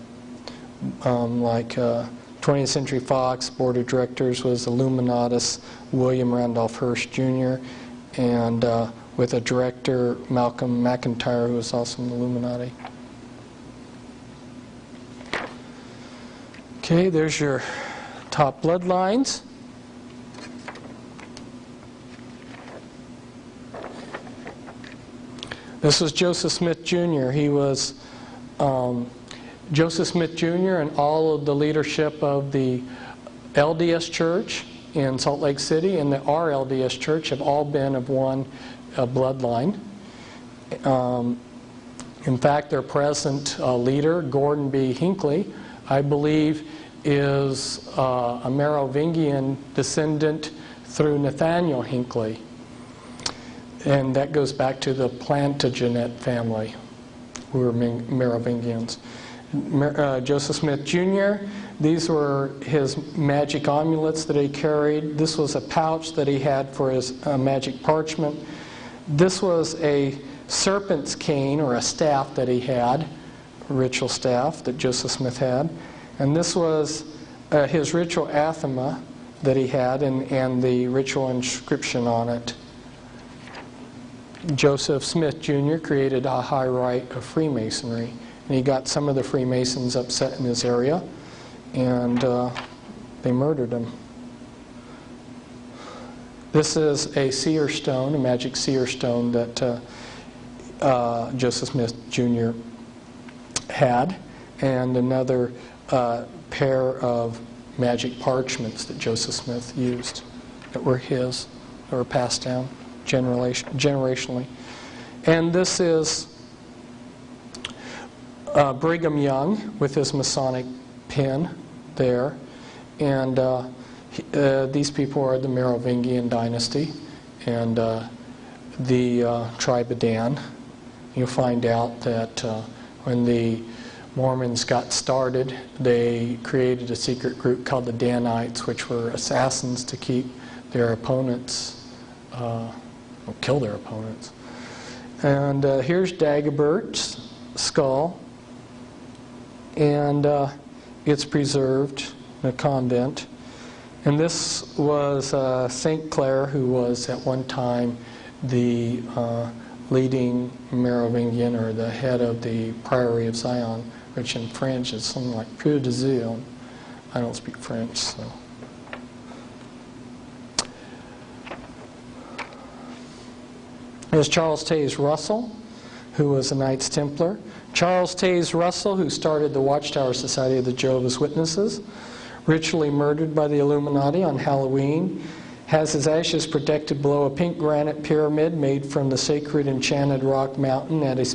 Like 20th Century Fox Board of Directors was Illuminatus William Randolph Hearst Jr., and with a director, Malcolm McIntyre, who was also an Illuminati. Okay, there's your top bloodlines. This was Joseph Smith Jr. He was Joseph Smith Jr. and all of the leadership of the LDS Church in Salt Lake City and the RLDS Church have all been of one bloodline. In fact, their present leader, Gordon B. Hinckley, I believe is a Merovingian descendant through Nathaniel Hinckley. And that goes back to the Plantagenet family, who were Merovingians. Joseph Smith Jr., these were his magic amulets that he carried. This was a pouch that he had for his magic parchment. This was a serpent's cane, or a staff that he had, a ritual staff that Joseph Smith had. And this was his ritual athema that he had, and the ritual inscription on it. Joseph Smith Jr. created a high rite of Freemasonry. And he got some of the Freemasons upset in his area, and they murdered him. This is a seer stone, a magic seer stone that Joseph Smith Jr. had, and another pair of magic parchments that Joseph Smith used that were his, that were passed down generationally. And this is Brigham Young with his Masonic pin there. And these people are the Merovingian dynasty and the tribe of Dan. You'll find out that when the Mormons got started, they created a secret group called the Danites, which were assassins to keep their opponents, or kill their opponents. And here's Dagobert's skull, and it's preserved in a convent. And this was St. Clair, who was at one time the leading Merovingian, or the head of the Priory of Zion, which in French is something like Preux de Zion. I don't speak French, so. There's Charles Taze Russell, who was a Knights Templar. Charles Taze Russell, who started the Watchtower Society of the Jehovah's Witnesses, ritually murdered by the Illuminati on Halloween, has his ashes protected below a pink granite pyramid made from the sacred enchanted rock mountain at a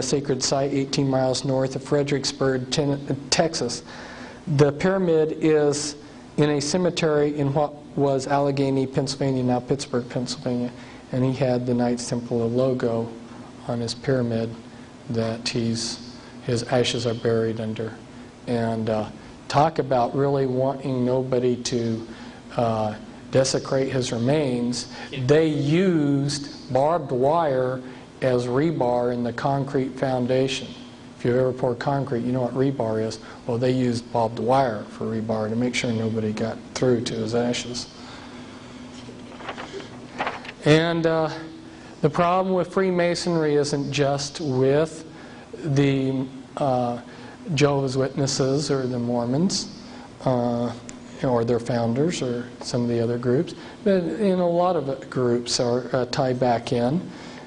sacred site 18 miles north of Fredericksburg, Texas. The pyramid is in a cemetery in what was Allegheny, Pennsylvania, now Pittsburgh, Pennsylvania, and he had the Knights Templar logo on his pyramid that his ashes are buried under. And talk about really wanting nobody to desecrate his remains. They used barbed wire as rebar in the concrete foundation. If you've ever poured concrete, you know what rebar is. Well, they used barbed wire for rebar to make sure nobody got through to his ashes. And the problem with Freemasonry isn't just with the Jehovah's Witnesses or the Mormons, or their founders, or some of the other groups, but a lot of groups are tied back in,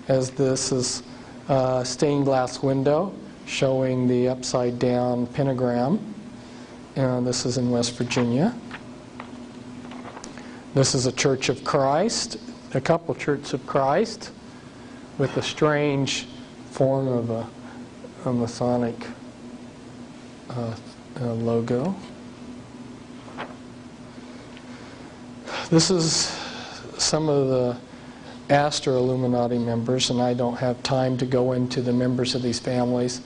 as this is a stained glass window showing the upside down pentagram, and this is in West Virginia. This is a Church of Christ, a couple Churches of Christ, with a strange form of a Masonic logo. This is some of the Astor Illuminati members, and I don't have time to go into the members of these families.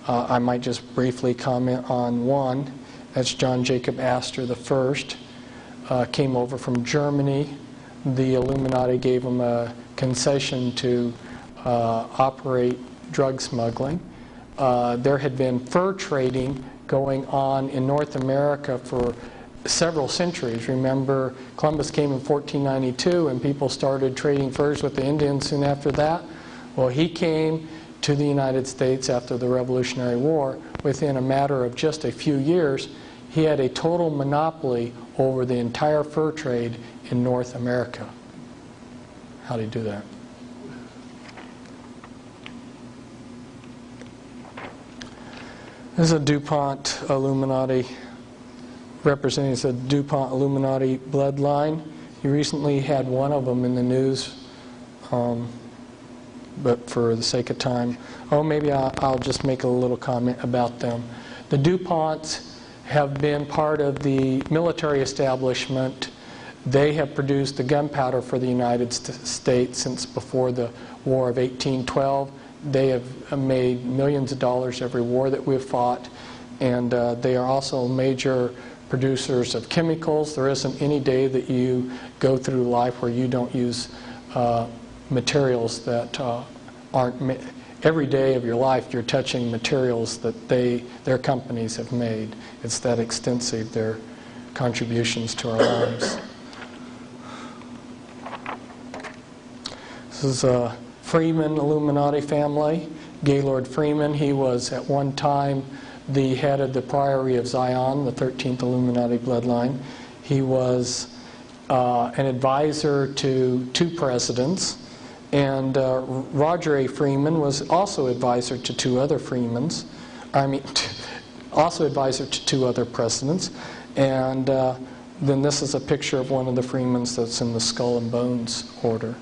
I might just briefly comment on one. That's John Jacob Astor I. Came over from Germany. The Illuminati gave him a concession to operate drug smuggling. There had been fur trading going on in North America for several centuries. Remember, Columbus came in 1492 and people started trading furs with the Indians soon after that. Well, he came to the United States after the Revolutionary War. Within a matter of just a few years, he had a total monopoly over the entire fur trade in North America. How did he do that? This is a DuPont Illuminati, representing the DuPont Illuminati bloodline. You recently had one of them in the news, but for the sake of time, maybe I'll just make a little comment about them. The DuPonts have been part of the military establishment. They have produced the gunpowder for the United States since before the War of 1812. They have made millions of dollars every war that we've fought, and they are also major producers of chemicals. There isn't any day that you go through life where you don't use materials that aren't. Every day of your life you're touching materials that their companies have made. It's that extensive, their contributions to our lives. This is a Freeman Illuminati family. Gaylord Freeman, he was at one time the head of the Priory of Zion, the 13th Illuminati bloodline. He was an advisor to 2 presidents. And Roger A. Freeman was also advisor to 2 other Freemans. Also advisor to 2 other presidents. And then this is a picture of one of the Freemans that's in the Skull and Bones order,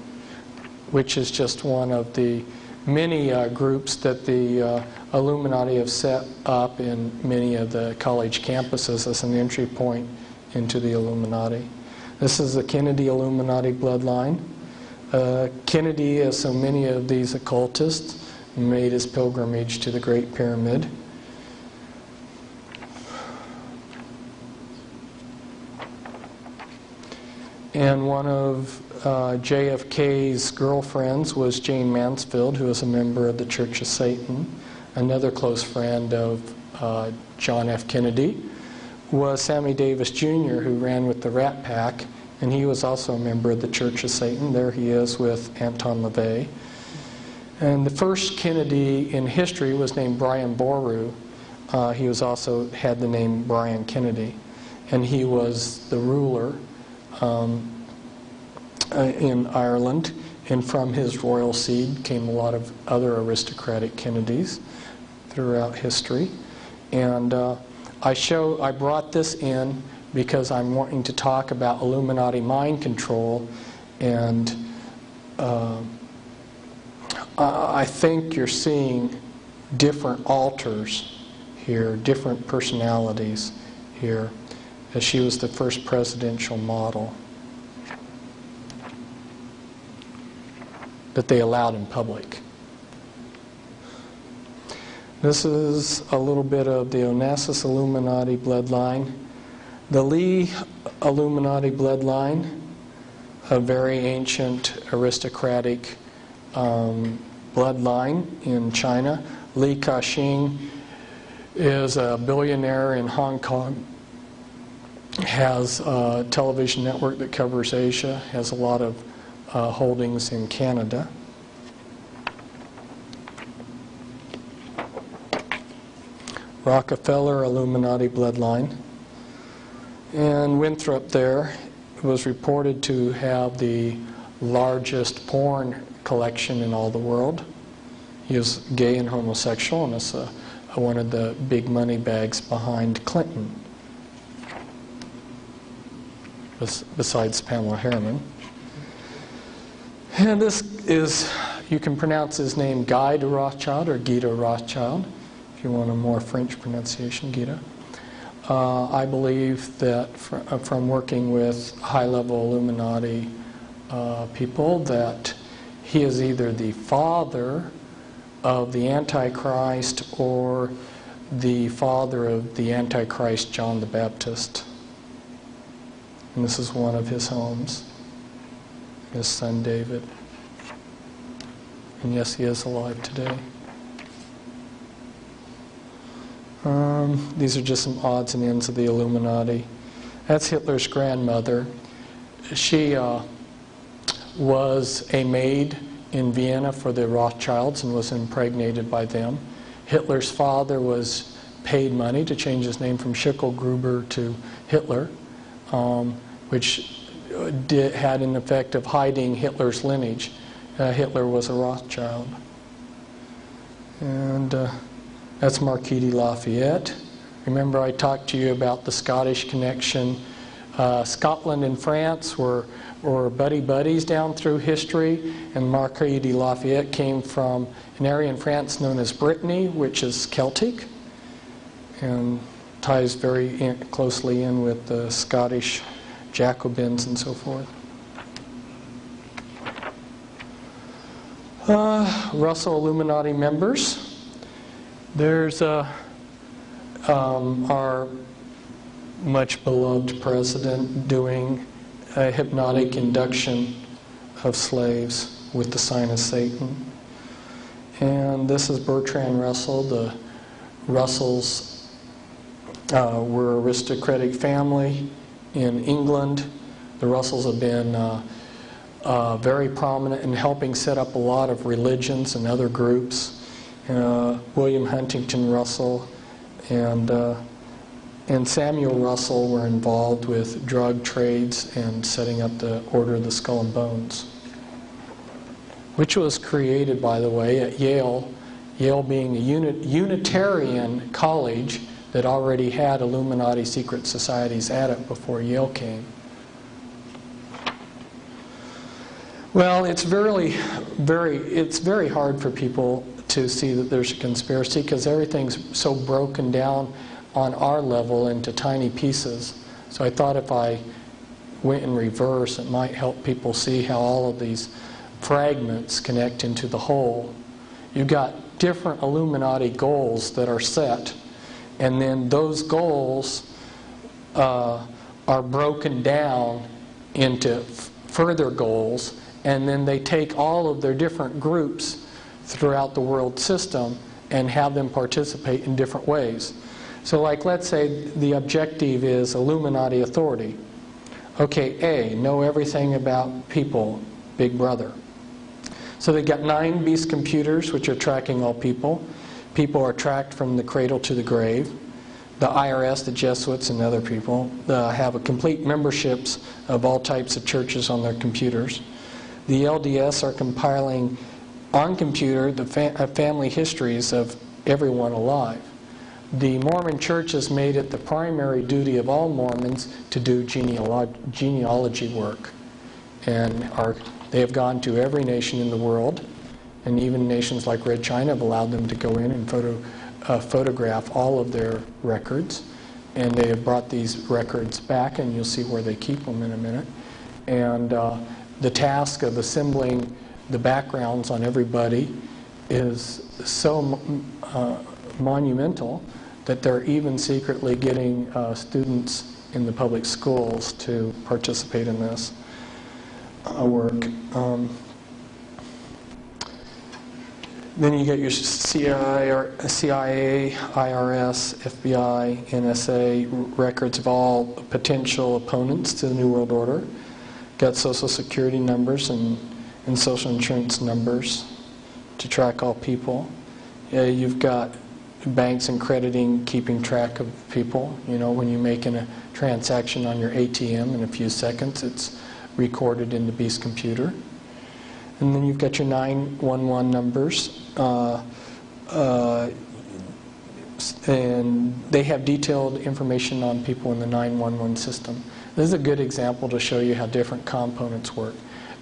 which is just one of the many groups that the Illuminati have set up in many of the college campuses as an entry point into the Illuminati. This is the Kennedy Illuminati bloodline. Kennedy, as so many of these occultists, made his pilgrimage to the Great Pyramid. And one of JFK's girlfriends was Jane Mansfield, who was a member of the Church of Satan. Another close friend of John F. Kennedy was Sammy Davis Jr., who ran with the Rat Pack, and he was also a member of the Church of Satan. There he is with Anton LaVey. And the first Kennedy in history was named Brian Boru. He was also had the name Brian Kennedy, and he was the ruler in Ireland. And from his royal seed came a lot of other aristocratic Kennedys throughout history. And I brought this in because I'm wanting to talk about Illuminati mind control, and I think you're seeing different alters here, different personalities here, as she was the first presidential model that they allowed in public. This is a little bit of the Onassis Illuminati bloodline. The Lee Illuminati bloodline, a very ancient aristocratic bloodline in China. Li Ka-shing is a billionaire in Hong Kong, has a television network that covers Asia, has a lot of holdings in Canada. Rockefeller Illuminati bloodline. And Winthrop there was reported to have the largest porn collection in all the world. He was gay and homosexual, and is one of the big money bags behind Clinton, besides Pamela Harriman. And this is, you can pronounce his name Guy de Rothschild or Guy de Rothschild, if you want a more French pronunciation, Guido. I believe that from working with high-level Illuminati people, that he is either the father of the Antichrist or the father of the Antichrist, John the Baptist. And this is one of his homes, his son David. And yes, he is alive today. These are just some odds and ends of the Illuminati. That's Hitler's grandmother. She was a maid in Vienna for the Rothschilds and was impregnated by them. Hitler's father was paid money to change his name from Schicklgruber to Hitler, which had an effect of hiding Hitler's lineage. Hitler was a Rothschild. And That's Marquis de Lafayette. Remember I talked to you about the Scottish connection. Scotland and France were buddy-buddies down through history, and Marquis de Lafayette came from an area in France known as Brittany, which is Celtic, and ties very closely in with the Scottish Jacobins and so forth. Russell Illuminati members. There's our much beloved president doing a hypnotic induction of slaves with the sign of Satan. And this is Bertrand Russell. The Russells were an aristocratic family in England. The Russells have been very prominent in helping set up a lot of religions and other groups. William Huntington Russell and Samuel Russell were involved with drug trades and setting up the Order of the Skull and Bones, which was created, by the way, at Yale, Yale being a Unitarian college that already had Illuminati secret societies at it before Yale came. Well, it's very hard for people to see that there's a conspiracy because everything's so broken down on our level into tiny pieces. So I thought if I went in reverse, it might help people see how all of these fragments connect into the whole. You've got different Illuminati goals that are set, and then those goals are broken down into further goals, and then they take all of their different groups throughout the world system and have them participate in different ways. So like, let's say the objective is Illuminati authority. Okay, A, know everything about people, Big Brother. So they've got 9 beast computers which are tracking all people. People are tracked from the cradle to the grave. The IRS, the Jesuits, and other people have a complete memberships of all types of churches on their computers. The LDS are compiling on computer the family histories of everyone alive. The Mormon Church has made it the primary duty of all Mormons to do genealogy work. And they have gone to every nation in the world, and even nations like Red China have allowed them to go in and photograph all of their records. And they have brought these records back, and you'll see where they keep them in a minute. And the task of assembling the backgrounds on everybody is so monumental that they're even secretly getting students in the public schools to participate in this work. Then you get your CIA, IRS, FBI, NSA records of all potential opponents to the New World Order. Got Social Security numbers and Social Insurance numbers to track all people. You've got banks and crediting keeping track of people. You know, when you're making a transaction on your ATM in a few seconds, it's recorded in the beast computer. And then you've got your 911 numbers. And they have detailed information on people in the 911 system. This is a good example to show you how different components work.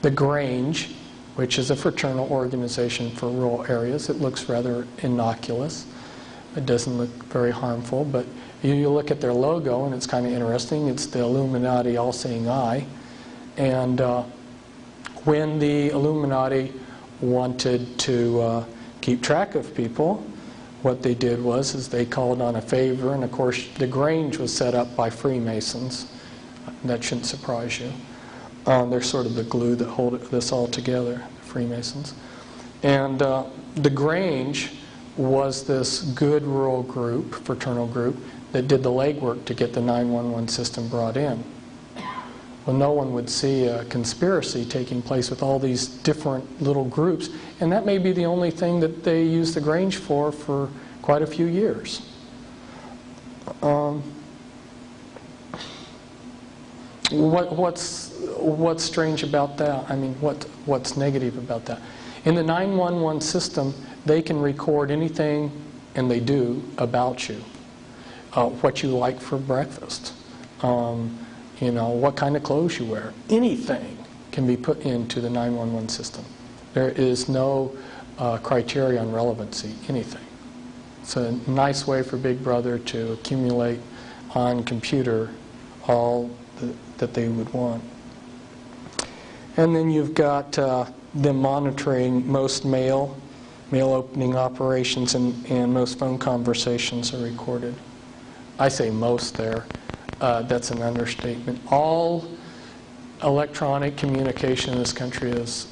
The Grange, which is a fraternal organization for rural areas, it looks rather innocuous. It doesn't look very harmful, but you look at their logo and it's kind of interesting. It's the Illuminati all-seeing eye. And when the Illuminati wanted to keep track of people, what they did was they called on a favor, and of course the Grange was set up by Freemasons. That shouldn't surprise you. They're sort of the glue that hold this all together, the Freemasons. And the Grange was this good rural group, fraternal group, that did the legwork to get the 911 system brought in. Well, no one would see a conspiracy taking place with all these different little groups, and that may be the only thing that they used the Grange for quite a few years. What's strange about that? I mean, what's negative about that? In the 911 system, they can record anything and they do, about you. What you like for breakfast, what kind of clothes you wear. Anything can be put into the 911 system. There is no criteria on relevancy, anything. It's a nice way for Big Brother to accumulate on computer all that they would want. And then you've got them monitoring most mail opening operations, and most phone conversations are recorded. I say most there. That's an understatement. All electronic communication in this country is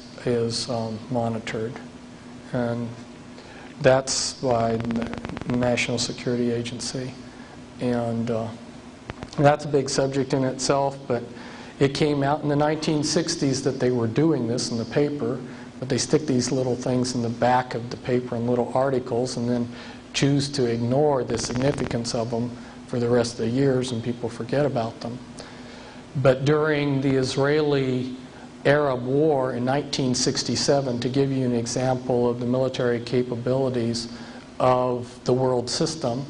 monitored. And that's by the National Security Agency. And that's a big subject in itself, but it came out in the 1960s that they were doing this in the paper, but they stick these little things in the back of the paper in little articles and then choose to ignore the significance of them for the rest of the years, and people forget about them. But during the Israeli-Arab War in 1967, to give you an example of the military capabilities of the world system,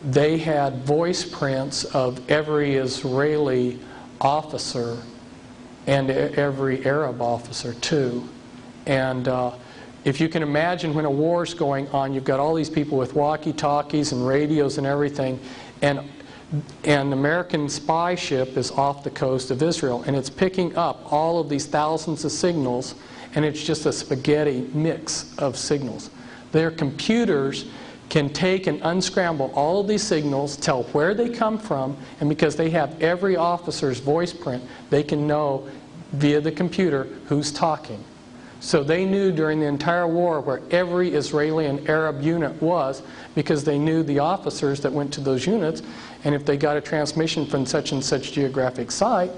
they had voice prints of every Israeli officer and every Arab officer too. And if you can imagine, when a war's going on, you've got all these people with walkie-talkies and radios and everything, and an American spy ship is off the coast of Israel, and it's picking up all of these thousands of signals, and it's just a spaghetti mix of signals. Their computers can take and unscramble all of these signals, tell where they come from, and because they have every officer's voice print, they can know via the computer who's talking. So they knew during the entire war where every Israeli and Arab unit was, because they knew the officers that went to those units, and if they got a transmission from such and such geographic site,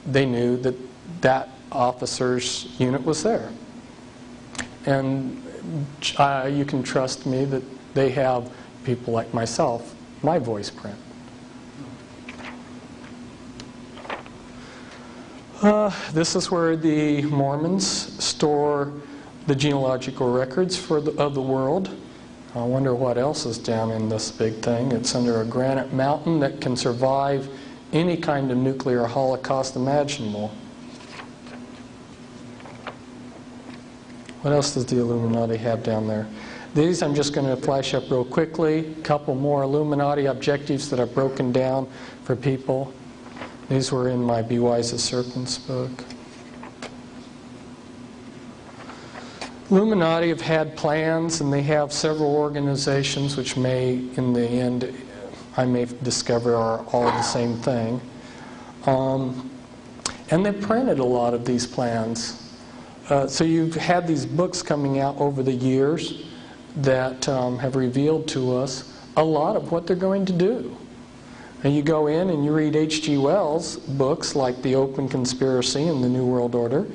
they knew that that officer's unit was there. And you can trust me that they have people like myself, my voice print. This is where the Mormons store the genealogical records of the world. I wonder what else is down in this big thing. It's under a granite mountain that can survive any kind of nuclear holocaust imaginable. What else does the Illuminati have down there? These I'm just going to flash up real quickly. A couple more Illuminati objectives that I've broken down for people. These were in my Be Wise as Serpents book. Illuminati have had plans, and they have several organizations which may, in the end, I may discover are all the same thing. And they've printed a lot of these plans. So you've had these books coming out over the years that have revealed to us a lot of what they're going to do. And you go in and you read H.G. Wells' books like The Open Conspiracy and The New World Order,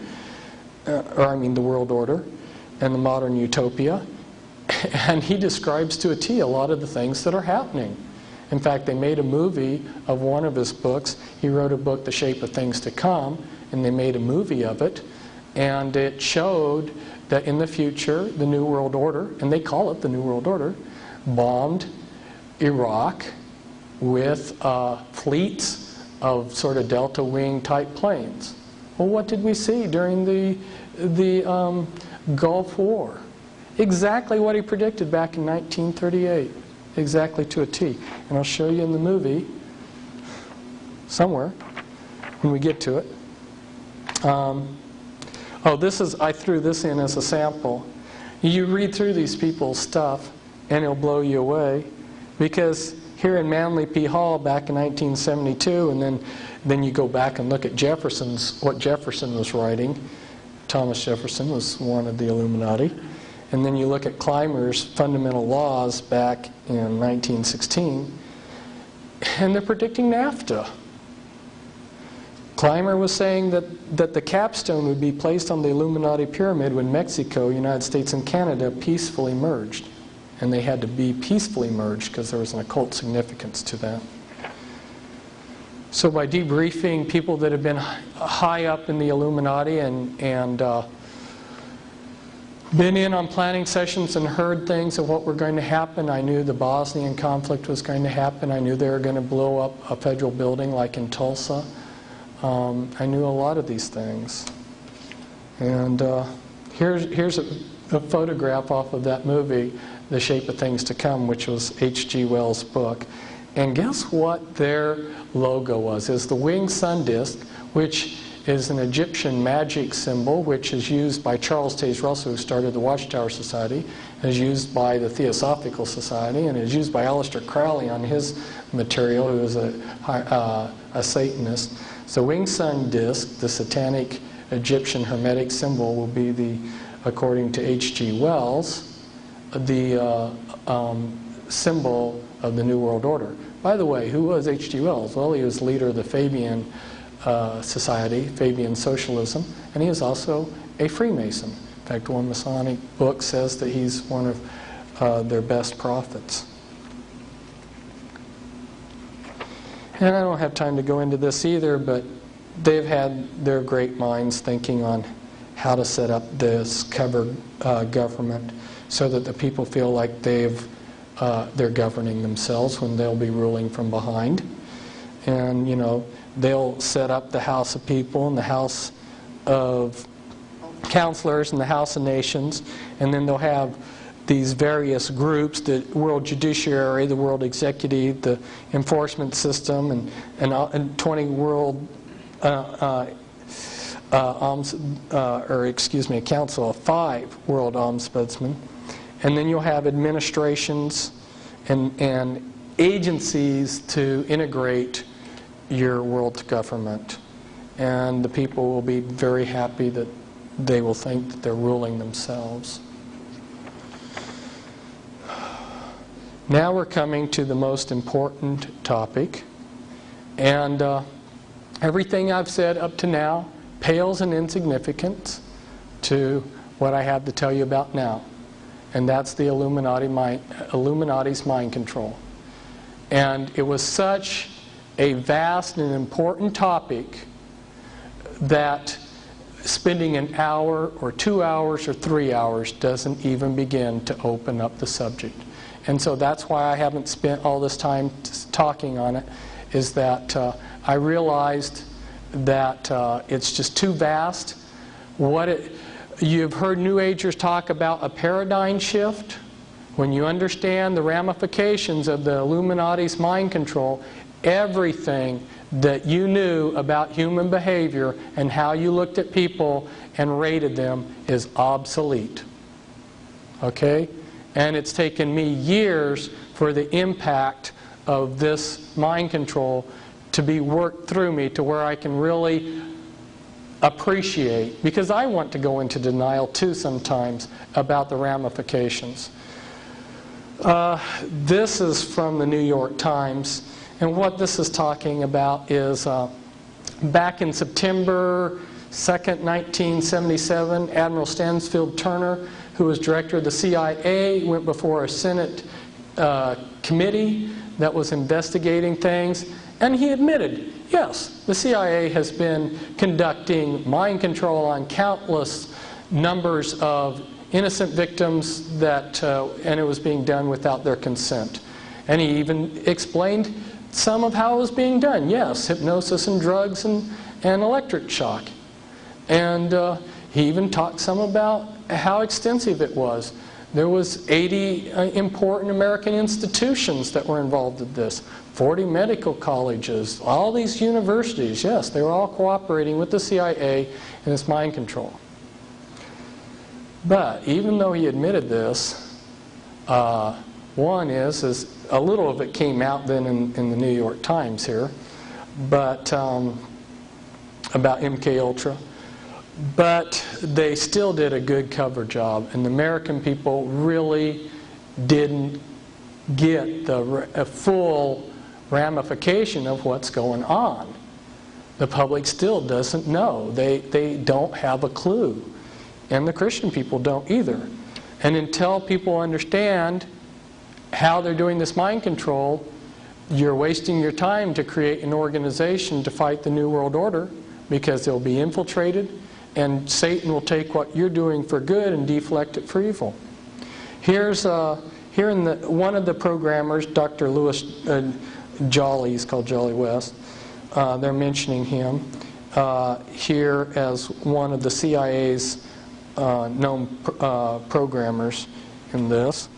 The World Order and The Modern Utopia, and he describes to a T a lot of the things that are happening. In fact, they made a movie of one of his books. He wrote a book, The Shape of Things to Come, and they made a movie of it, and it showed that in the future, the New World Order, and they call it the New World Order, bombed Iraq with fleets of sort of delta wing type planes. Well, what did we see during the Gulf War? Exactly what he predicted back in 1938, exactly to a T. And I'll show you in the movie somewhere when we get to it. I threw this in as a sample. You read through these people's stuff and it'll blow you away, because here in Manly P. Hall back in 1972, and then you go back and look at what Jefferson was writing. Thomas Jefferson was one of the Illuminati. And then you look at Clymer's fundamental laws back in 1916, and they're predicting NAFTA. Clymer was saying that the capstone would be placed on the Illuminati pyramid when Mexico, United States, and Canada peacefully merged. And they had to be peacefully merged because there was an occult significance to that. So by debriefing people that have been high up in the Illuminati and been in on planning sessions and heard things of what were going to happen. I knew the Bosnian conflict was going to happen. I knew they were going to blow up a federal building like in Tulsa. I knew a lot of these things. And here's a photograph off of that movie, The Shape of Things to Come, which was H.G. Wells' book. And guess what their logo was? It's the winged sun disk, which is an Egyptian magic symbol, which is used by Charles Taze Russell, who started the Watchtower Society, and is used by the Theosophical Society, and is used by Aleister Crowley on his material, who is a Satanist. So winged sun disk, the satanic Egyptian hermetic symbol, will be the, according to H.G. Wells, the symbol of the New World Order. By the way, who was H.G. Wells? Well, he was leader of the Fabian Society, Fabian Socialism, and he is also a Freemason. In fact, one Masonic book says that he's one of their best prophets. And I don't have time to go into this either, but they've had their great minds thinking on how to set up this cover government so that the people feel like they're governing themselves when they'll be ruling from behind. And, you know, they'll set up the House of People and the House of Counselors and the House of Nations, and then they'll have these various groups, the World Judiciary, the World Executive, the Enforcement System, and 20 World, a council of 5 World Ombudsmen. And then you'll have administrations and agencies to integrate your world government. And the people will be very happy that they will think that they're ruling themselves. Now we're coming to the most important topic. And everything I've said up to now pales in insignificance to what I have to tell you about now. And that's the Illuminati's mind control. And it was such a vast and important topic that spending an hour or 2 hours or 3 hours doesn't even begin to open up the subject. And so that's why I haven't spent all this time talking on it, is that I realized that it's just too vast. You've heard New Agers talk about a paradigm shift. When you understand the ramifications of the Illuminati's mind control, everything that you knew about human behavior and how you looked at people and rated them is obsolete. Okay? And it's taken me years for the impact of this mind control to be worked through me to where I can really appreciate, because I want to go into denial too sometimes about the ramifications. This is from the New York Times, and what this is talking about is back in September 2nd, 1977, Admiral Stansfield Turner, who was director of the CIA, went before a Senate committee that was investigating things, and he admitted, yes, the CIA has been conducting mind control on countless numbers of innocent victims, and it was being done without their consent. And he even explained some of how it was being done. Yes, hypnosis and drugs and electric shock. And he even talked some about how extensive it was. There was 80 important American institutions that were involved in this. 40 medical colleges, all these universities, yes, they were all cooperating with the CIA in this mind control. But even though he admitted this, one is a little of it came out then in the New York Times here, but about MKUltra. But they still did a good cover job, and the American people really didn't get the full ramification of what's going on. The public still doesn't know. They don't have a clue. And the Christian people don't either. And until people understand how they're doing this mind control, you're wasting your time to create an organization to fight the New World Order, because they'll be infiltrated. and Satan will take what you're doing for good and deflect it for evil. Here in one of the programmers, Dr. Lewis Jolly, he's called Jolly West. They're mentioning him here as one of the CIA's known programmers in this.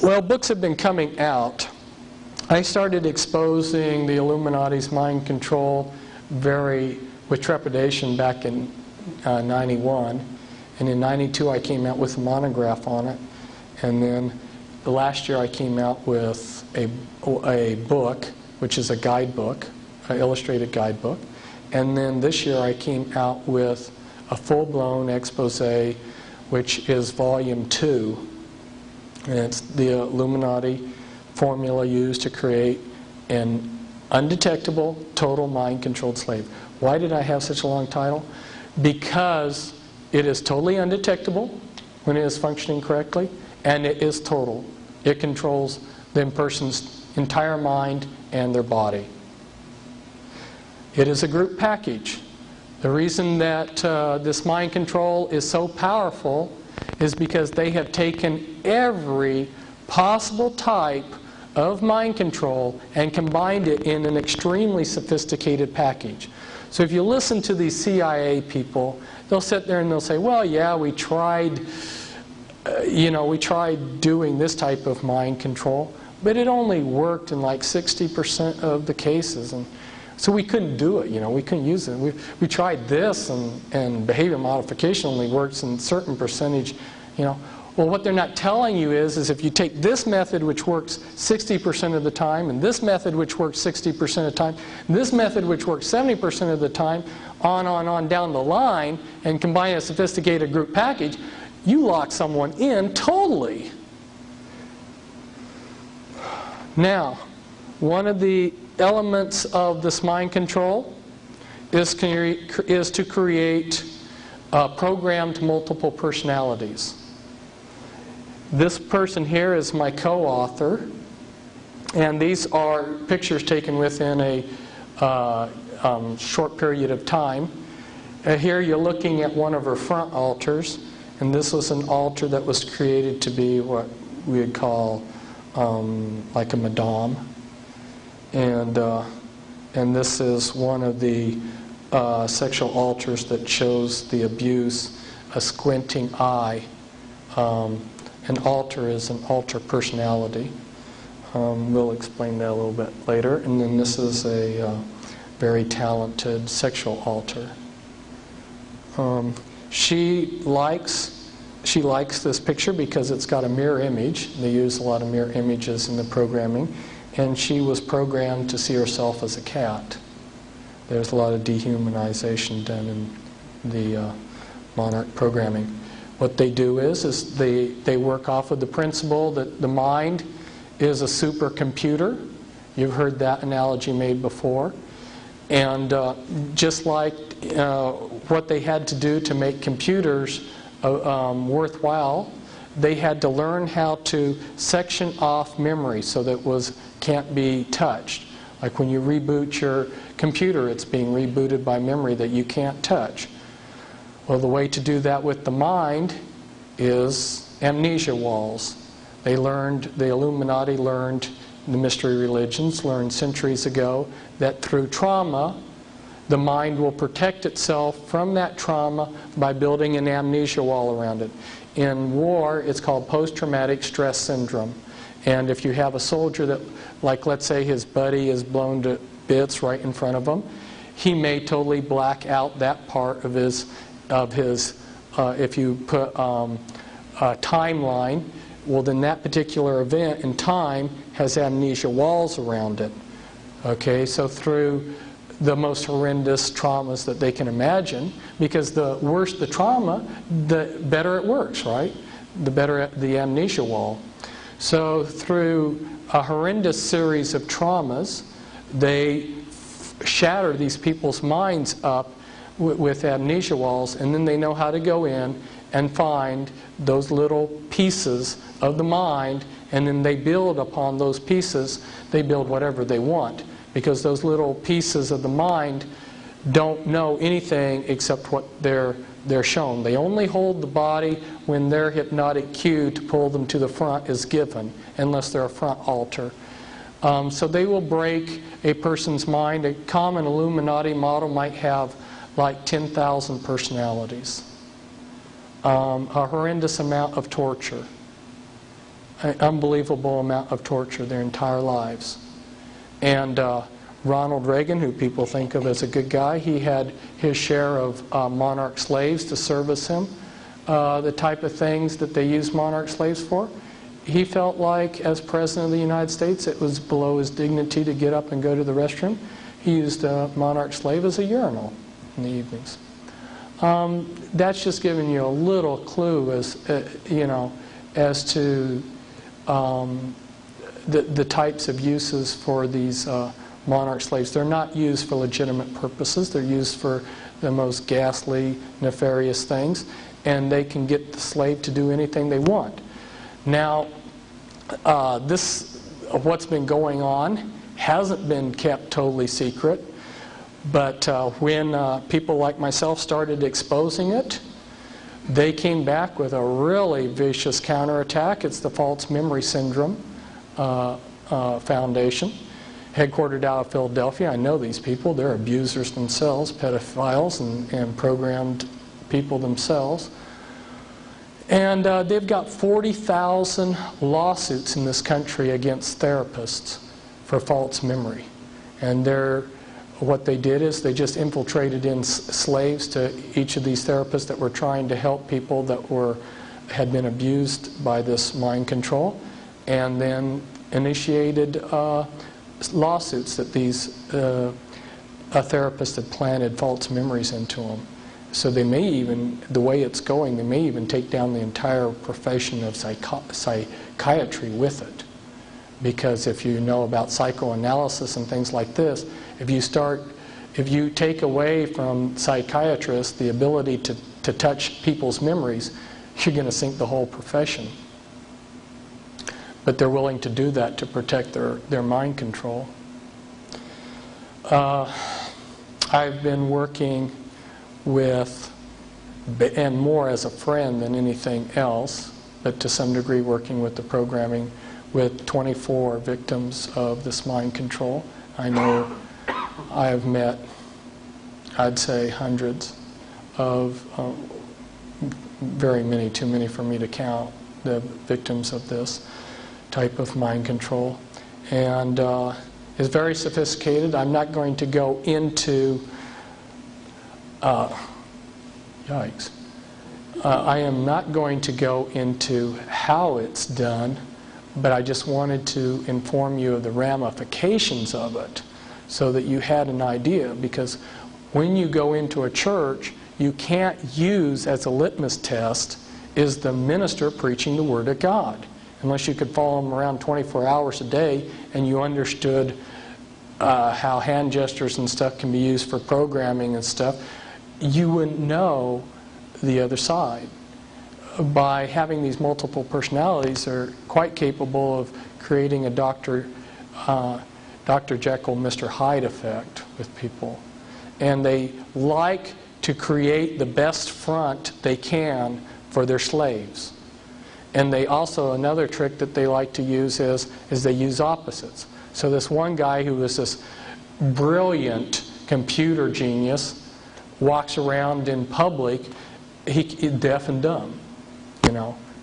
Well, books have been coming out. I started exposing the Illuminati's mind control with trepidation back in 91. And in 92 I came out with a monograph on it. And then the last year I came out with a book, which is a guidebook, an illustrated guidebook. And then this year I came out with a full-blown expose, which is volume 2. And it's the Illuminati formula used to create an undetectable, total mind-controlled slave. Why did I have such a long title? Because it is totally undetectable when it is functioning correctly, and it is total. It controls the person's entire mind and their body. It is a group package. The reason that this mind control is so powerful is because they have taken every possible type of mind control and combined it in an extremely sophisticated package. So if you listen to these CIA people, they'll sit there and they'll say, well, yeah, we tried doing this type of mind control, but it only worked in like 60% of the cases. And so we couldn't do it, we couldn't use it. We tried this, and behavior modification only works in a certain percentage, Well, what they're not telling you is if you take this method, which works 60% of the time, and this method, which works 60% of the time, and this method, which works 70% of the time, on down the line, and combine a sophisticated group package, you lock someone in totally. Now, one of the elements of this mind control is to create programmed multiple personalities. This person here is my co-author, and these are pictures taken within a short period of time. Here you're looking at one of her front altars, and this was an altar that was created to be what we would call like a madame. And this is one of the sexual altars that shows the abuse, a squinting eye. An altar is an altar personality. We'll explain that a little bit later. And then this is a very talented sexual altar. She likes this picture because it's got a mirror image. They use a lot of mirror images in the programming. And she was programmed to see herself as a cat. There's a lot of dehumanization done in the monarch programming. What they do is they work off of the principle that the mind is a supercomputer. You've heard that analogy made before. And just like what they had to do to make computers worthwhile, they had to learn how to section off memory so that it can't be touched. Like when you reboot your computer, it's being rebooted by memory that you can't touch. Well, the way to do that with the mind is amnesia walls. The Illuminati learned, the mystery religions learned centuries ago that through trauma, the mind will protect itself from that trauma by building an amnesia wall around it. In war, it's called post-traumatic stress syndrome. And if you have a soldier that, like let's say his buddy is blown to bits right in front of him, he may totally black out that part of his if you put a timeline, well then that particular event in time has amnesia walls around it. Okay, so through the most horrendous traumas that they can imagine, because the worse the trauma, the better it works, right? The better the amnesia wall. So through a horrendous series of traumas, they shatter these people's minds up with amnesia walls, and then they know how to go in and find those little pieces of the mind, and then they build upon those pieces. They build whatever they want, because those little pieces of the mind don't know anything except what they're shown. They only hold the body when their hypnotic cue to pull them to the front is given, unless they're a front altar. So they will break a person's mind. A common Illuminati model might have like 10,000 personalities. A horrendous amount of torture. An unbelievable amount of torture their entire lives. And Ronald Reagan, who people think of as a good guy, he had his share of monarch slaves to service him. The type of things that they use monarch slaves for. He felt like, as President of the United States, it was below his dignity to get up and go to the restroom. He used a monarch slave as a urinal in the evenings. That's just giving you a little clue as as to the types of uses for these monarch slaves. They're not used for legitimate purposes. They're used for the most ghastly, nefarious things, and they can get the slave to do anything they want. Now, what's been going on hasn't been kept totally secret, but when people like myself started exposing it, they came back with a really vicious counterattack. It's the False Memory Syndrome Foundation, headquartered out of Philadelphia. I know these people. They're abusers themselves, pedophiles, and programmed people themselves. And they've got 40,000 lawsuits in this country against therapists for false memory. And what they did is they just infiltrated in slaves to each of these therapists that were trying to help people that had been abused by this mind control, and then initiated lawsuits that a therapist had planted false memories into them. So they may even, the way it's going, they may even take down the entire profession of psychiatry with it. Because if you know about psychoanalysis and things like this, if you take away from psychiatrists the ability to touch people's memories, you're going to sink the whole profession. But they're willing to do that to protect their mind control. I've been working with, and more as a friend than anything else, but to some degree working with the programming, with 24 victims of this mind control. I know I have met, I'd say, hundreds of, very many, too many for me to count, the victims of this type of mind control. And it's very sophisticated. I'm not going to go into yikes. I am not going to go into how it's done, but I just wanted to inform you of the ramifications of it so that you had an idea. Because when you go into a church, you can't use as a litmus test, is the minister preaching the Word of God? Unless you could follow them around 24 hours a day and you understood how hand gestures and stuff can be used for programming and stuff, you wouldn't know the other side. By having these multiple personalities, they're quite capable of creating a Dr. Jekyll, Mr. Hyde effect with people. And they like to create the best front they can for their slaves. And they also, another trick that they like to use is they use opposites. So this one guy who was this brilliant computer genius walks around in public, he's deaf and dumb.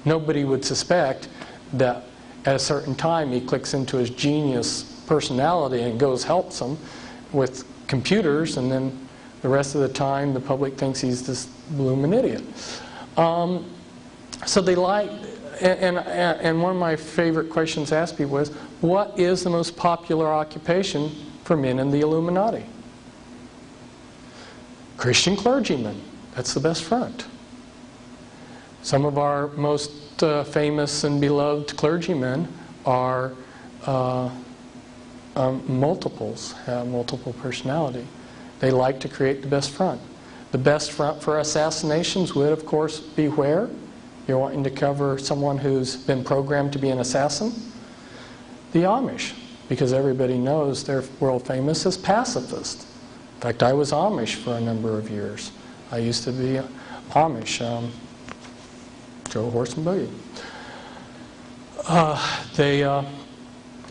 Nobody would suspect that at a certain time he clicks into his genius personality and helps them with computers, and then the rest of the time the public thinks he's this blooming idiot. So they like, and one of my favorite questions asked me was, what is the most popular occupation for men in the Illuminati? Christian clergymen. That's the best front. Some of our most famous and beloved clergymen are multiples, have multiple personality. They like to create the best front. The best front for assassinations would, of course, be where? You're wanting to cover someone who's been programmed to be an assassin? The Amish, because everybody knows they're world famous as pacifists. In fact, I was Amish for a number of years. I used to be Amish, Joe Horse and Buggy.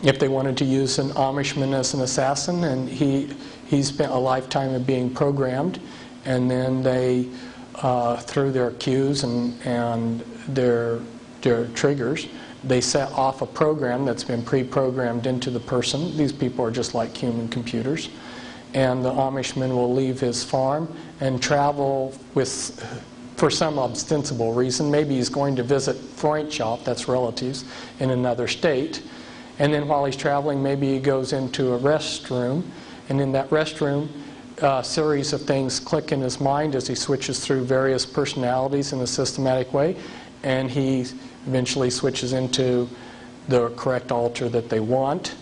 If they wanted to use an Amishman as an assassin, and he spent a lifetime of being programmed, and then they, through their cues and their triggers, they set off a program that's been pre-programmed into the person. These people are just like human computers. And the Amishman will leave his farm and travel for some ostensible reason. Maybe he's going to visit Freundschaft, that's relatives, in another state. And then while he's traveling, maybe he goes into a restroom. And in that restroom, a series of things click in his mind as he switches through various personalities in a systematic way. And he eventually switches into the correct altar that they want.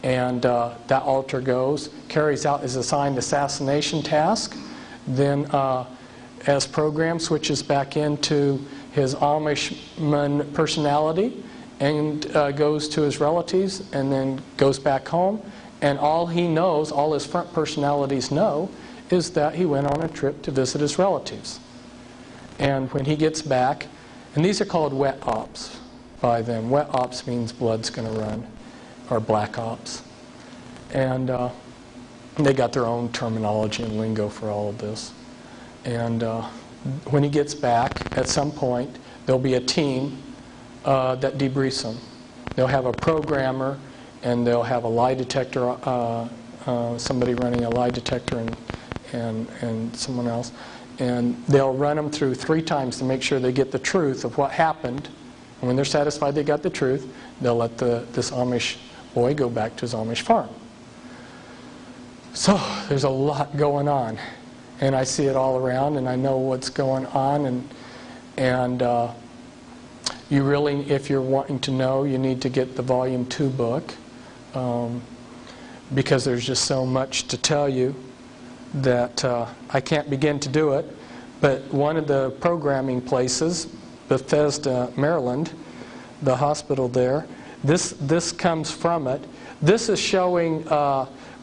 And that altar carries out his assigned assassination task. Then, as programmed, switches back into his Amishman personality and goes to his relatives and then goes back home. And all he knows, all his front personalities know, is that he went on a trip to visit his relatives. And when he gets back, and these are called wet ops by them. Wet ops means blood's going to run, or black ops. And they got their own terminology and lingo for all of this. And when he gets back, at some point, there'll be a team that debriefs him. They'll have a programmer, and they'll have a lie detector, somebody running a lie detector and someone else. And they'll run them through 3 times to make sure they get the truth of what happened. And when they're satisfied they got the truth, they'll let this Amish boy go back to his Amish farm. So there's a lot going on. And I see it all around, and I know what's going on. And you really, if you're wanting to know, you need to get the Volume 2 book. Because there's just so much to tell you that I can't begin to do it. But one of the programming places, Bethesda, Maryland, the hospital there, this comes from it. This is showing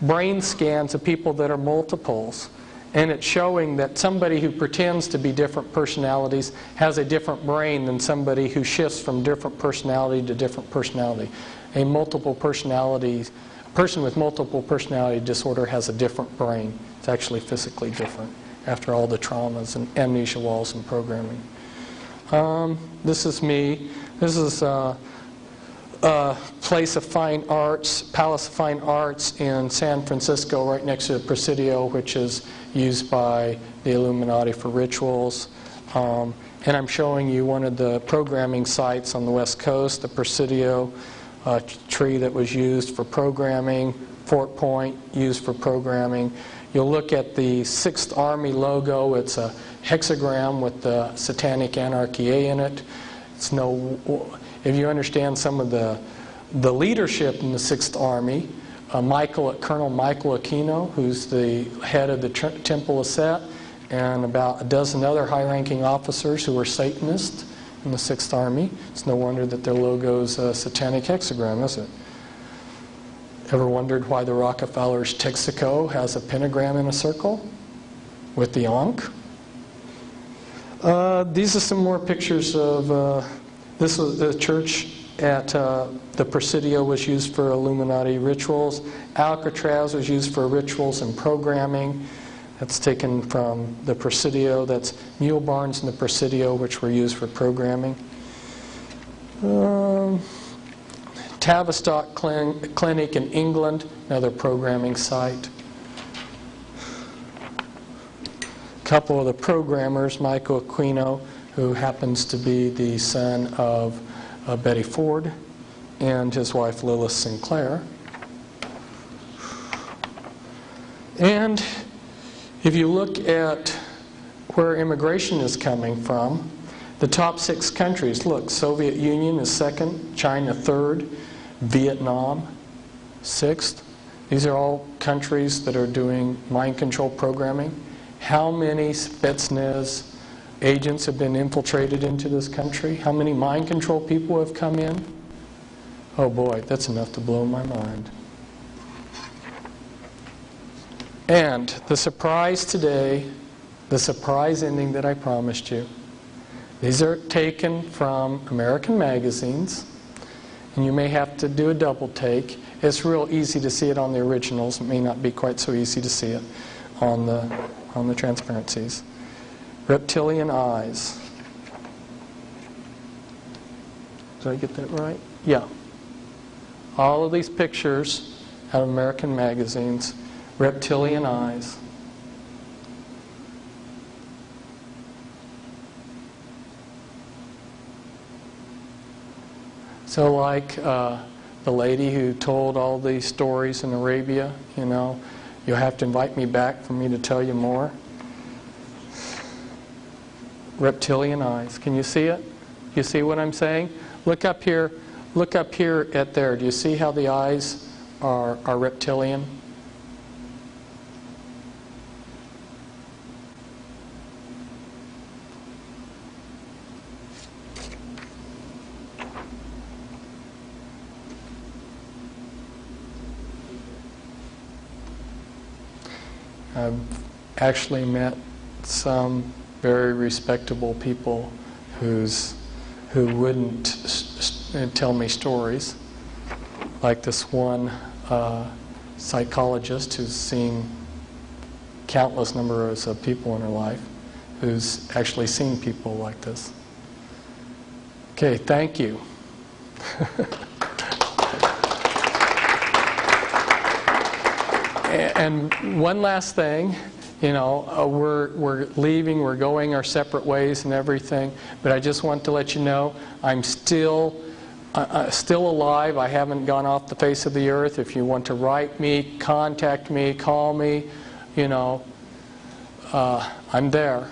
brain scans of people that are multiples. And it's showing that somebody who pretends to be different personalities has a different brain than somebody who shifts from different personality to different personality. A person with multiple personality disorder has a different brain. It's actually physically different after all the traumas and amnesia walls and programming. This is me. This is a place of fine arts, Palace of Fine Arts in San Francisco, right next to the Presidio, which is used by the Illuminati for rituals. And I'm showing you one of the programming sites on the West Coast, the Presidio tree that was used for programming, Fort Point used for programming. You'll look at the 6th Army logo. It's a hexagram with the Satanic Anarchy A in it. It's if you understand some of the leadership in the 6th Army, Colonel Michael Aquino, who's the head of the Temple of Set, and about a dozen other high-ranking officers who were Satanists in the 6th Army. It's no wonder that their logo's a satanic hexagram, is it? Ever wondered why the Rockefellers' Texaco has a pentagram in a circle with the Ankh? These are some more pictures of... this was the church at the Presidio was used for Illuminati rituals. Alcatraz was used for rituals and programming. That's taken from the Presidio. That's mule barns in the Presidio, which were used for programming. Tavistock Clinic in England, another programming site. A couple of the programmers, Michael Aquino, who happens to be the son of Betty Ford, and his wife Lilith Sinclair. And if you look at where immigration is coming from, the top 6 countries, look, Soviet Union is 2nd, China 3rd, Vietnam 6th. These are all countries that are doing mind control programming. How many Spetsnaz agents have been infiltrated into this country? How many mind control people have come in? Oh boy, that's enough to blow my mind. And the surprise today, the surprise ending that I promised you, these are taken from American magazines, and you may have to do a double take. It's real easy to see it on the originals. It may not be quite so easy to see it on the transparencies. Reptilian eyes. Did I get that right? Yeah. All of these pictures out of American magazines, reptilian eyes. So like the lady who told all these stories in Arabia, you know, you'll have to invite me back for me to tell you more. Reptilian eyes. Can you see it? You see what I'm saying? Look up here. Look up here at there. Do you see how the eyes are reptilian? I've actually met some very respectable people who wouldn't tell me stories, like this one psychologist who's seen countless numbers of people in her life, who's actually seen people like this. Okay, thank you. And one last thing, you know, we're leaving, we're going our separate ways and everything, but I just want to let you know I'm still alive. I haven't gone off the face of the earth. If you want to write me, contact me, call me, you know, I'm there.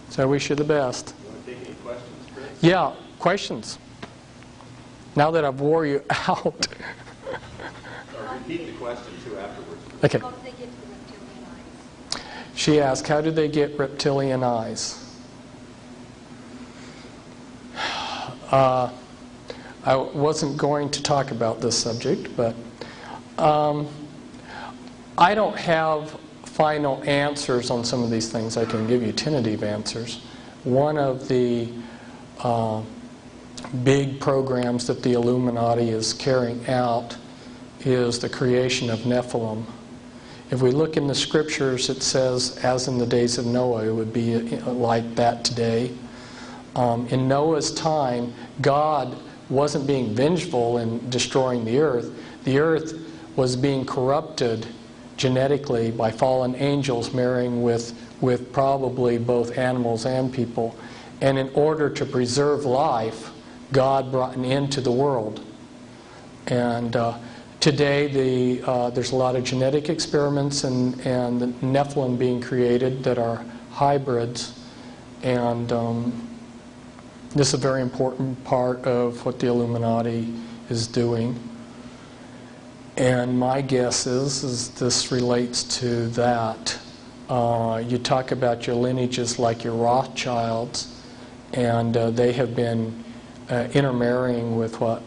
So I wish you the best. You want to take any questions, Fritz? Yeah, questions. Now that I've wore you out. Repeat the question too afterwards. Okay. How did they get to the reptilian eyes? She asked, how do they get reptilian eyes? I wasn't going to talk about this subject, but I don't have final answers on some of these things. I can give you tentative answers. One of the big programs that the Illuminati is carrying out is the creation of Nephilim. If we look in the scriptures, it says, as in the days of Noah, it would be like that today. In Noah's time, God wasn't being vengeful in destroying the earth. The earth was being corrupted genetically by fallen angels marrying with probably both animals and people. And in order to preserve life, God brought an end to the world. And today, there's a lot of genetic experiments and the Nephilim being created that are hybrids. And this is a very important part of what the Illuminati is doing. And my guess is this relates to that. You talk about your lineages like your Rothschilds, and they have been intermarrying with what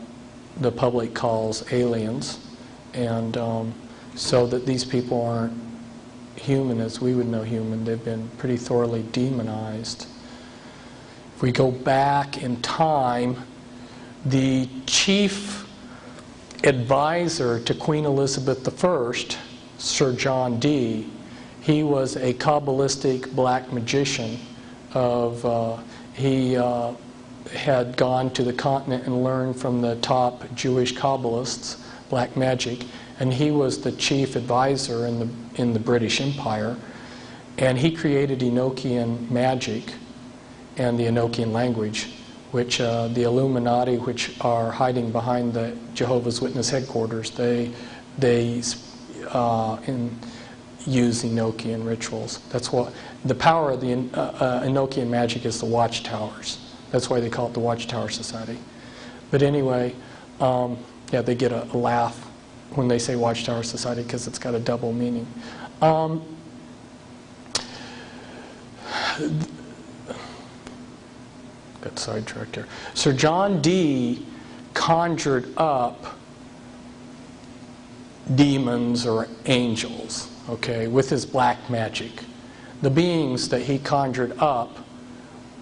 the public calls aliens, and so that these people aren't human as we would know human. They've been pretty thoroughly demonized. If we go back in time, the chief advisor to Queen Elizabeth I, Sir John Dee, he was a Kabbalistic black magician. He had gone to the continent and learned from the top Jewish Kabbalists black magic, and he was the chief advisor in the British Empire, and he created Enochian magic and the Enochian language, which the Illuminati, which are hiding behind the Jehovah's Witness headquarters, they use Enochian rituals. That's what the power of the Enochian magic is. The watchtowers. That's why they call it the Watchtower Society. But anyway, yeah, they get a laugh when they say Watchtower Society because it's got a double meaning. Got sidetracked here. Sir John Dee conjured up demons or angels. okay, with his black magic. The beings that he conjured up,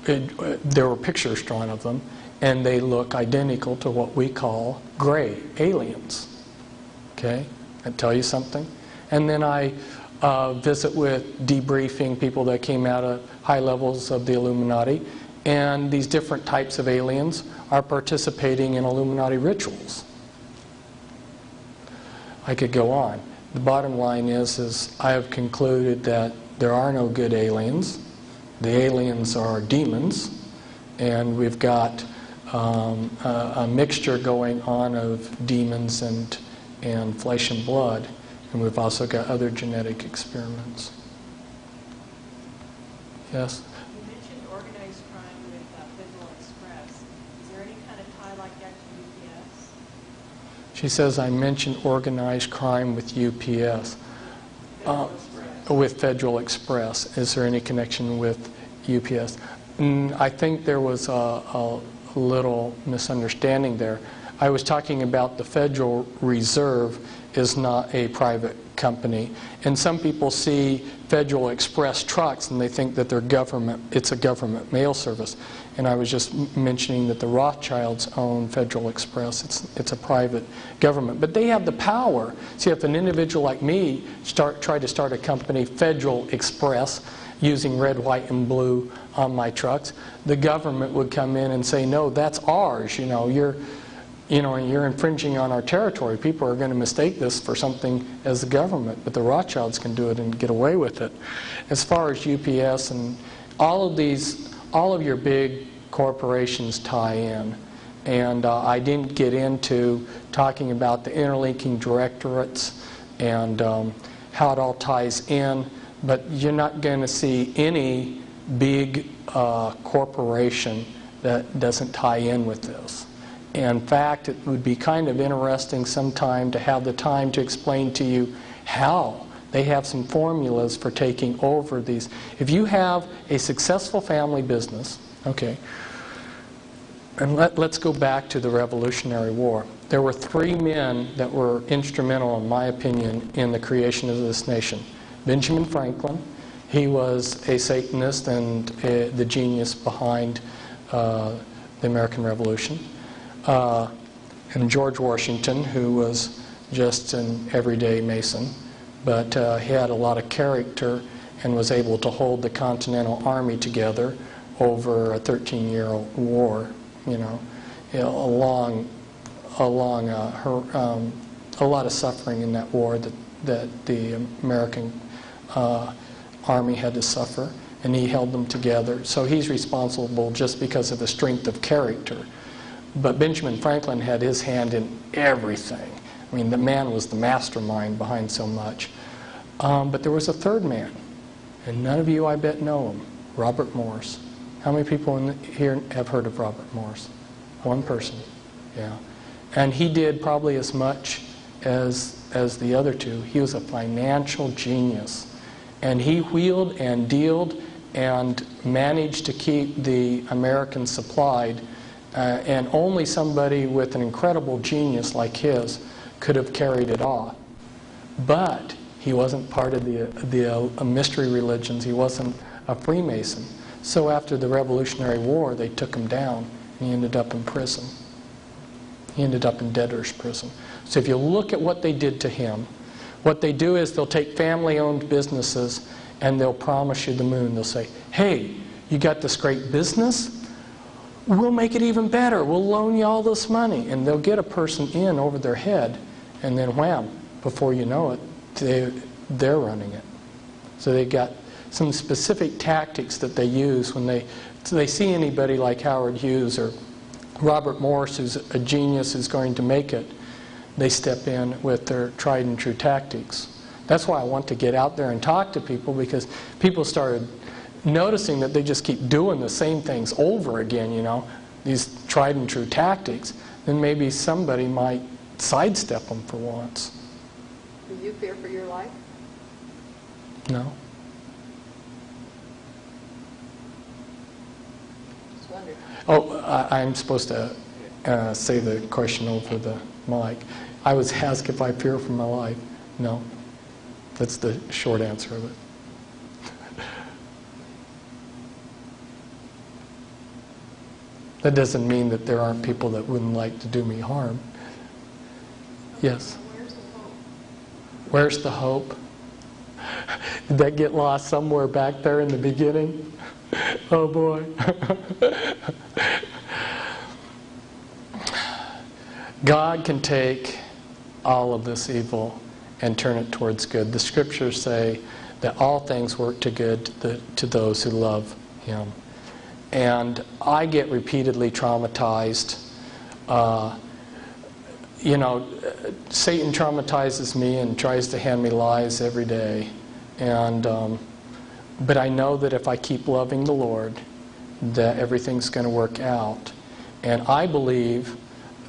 there were pictures drawn of them, and they look identical to what we call gray aliens. Okay, that tell you something? And then I visit with debriefing people that came out of high levels of the Illuminati, and these different types of aliens are participating in Illuminati rituals. I could go on. The bottom line is I have concluded that there are no good aliens. The aliens are demons, and we've got a mixture going on of demons and flesh and blood, and we've also got other genetic experiments. Yes? You mentioned organized crime with Federal Express. Is there any kind of tie like that to UPS? She says I mentioned organized crime with UPS. With Federal Express. Is there any connection with UPS? I think there was a little misunderstanding there. I was talking about the Federal Reserve is not a private company. And some people see Federal Express trucks and they think that they're government, it's a government mail service. And I was just mentioning that the Rothschilds own Federal Express. It's a private government. But they have the power. See, if an individual like me tried to start a company, Federal Express, using red, white, and blue on my trucks, the government would come in and say, no, that's ours. You're infringing on our territory. People are going to mistake this for something as the government, but the Rothschilds can do it and get away with it. As far as UPS and all of your big corporations tie in. And I didn't get into talking about the interlinking directorates and how it all ties in, but you're not going to see any big corporation that doesn't tie in with this. In fact, it would be kind of interesting sometime to have the time to explain to you how they have some formulas for taking over these. If you have a successful family business, okay, and let's go back to the Revolutionary War. There were 3 men that were instrumental, in my opinion, in the creation of this nation. Benjamin Franklin, he was a Satanist and the genius behind the American Revolution. And George Washington, who was just an everyday Mason, but he had a lot of character and was able to hold the Continental Army together over a 13-year war. A lot of suffering in that war that the American Army had to suffer, and he held them together. So he's responsible just because of the strength of character. But Benjamin Franklin had his hand in everything. I mean, the man was the mastermind behind so much. But there was a third man, and none of you, I bet, know him, Robert Morse. How many people here have heard of Robert Morse? One person, yeah. And he did probably as much as the other two. He was a financial genius. And he wheeled and dealed and managed to keep the Americans supplied. And only somebody with an incredible genius like his could have carried it off. But he wasn't part of the mystery religions. He wasn't a Freemason. So after the Revolutionary War, they took him down, and he ended up in prison. He ended up in debtor's prison. So if you look at what they did to him, what they do is they'll take family-owned businesses and they'll promise you the moon. They'll say, hey, you got this great business? We'll make it even better. We'll loan you all this money. And they'll get a person in over their head, and then wham, before you know it, they're running it. So they got some specific tactics that they use when they see anybody like Howard Hughes or Robert Morse, who's a genius, who's going to make it. They step in with their tried and true tactics. That's why I want to get out there and talk to people, because people started noticing that they just keep doing the same things over again, these tried and true tactics. Then maybe somebody might sidestep them for once. Do you fear for your life? No. Just wondered. Oh, I'm supposed to say the question over the mic. I was asked if I fear for my life. No. That's the short answer of it. That doesn't mean that there aren't people that wouldn't like to do me harm. Yes? Where's the hope? Where's the hope? Did that get lost somewhere back there in the beginning? Oh boy. God can take all of this evil and turn it towards good. The scriptures say that all things work to good to those who love Him. And I get repeatedly traumatized. Satan traumatizes me and tries to hand me lies every day. But I know that if I keep loving the Lord, that everything's going to work out. And I believe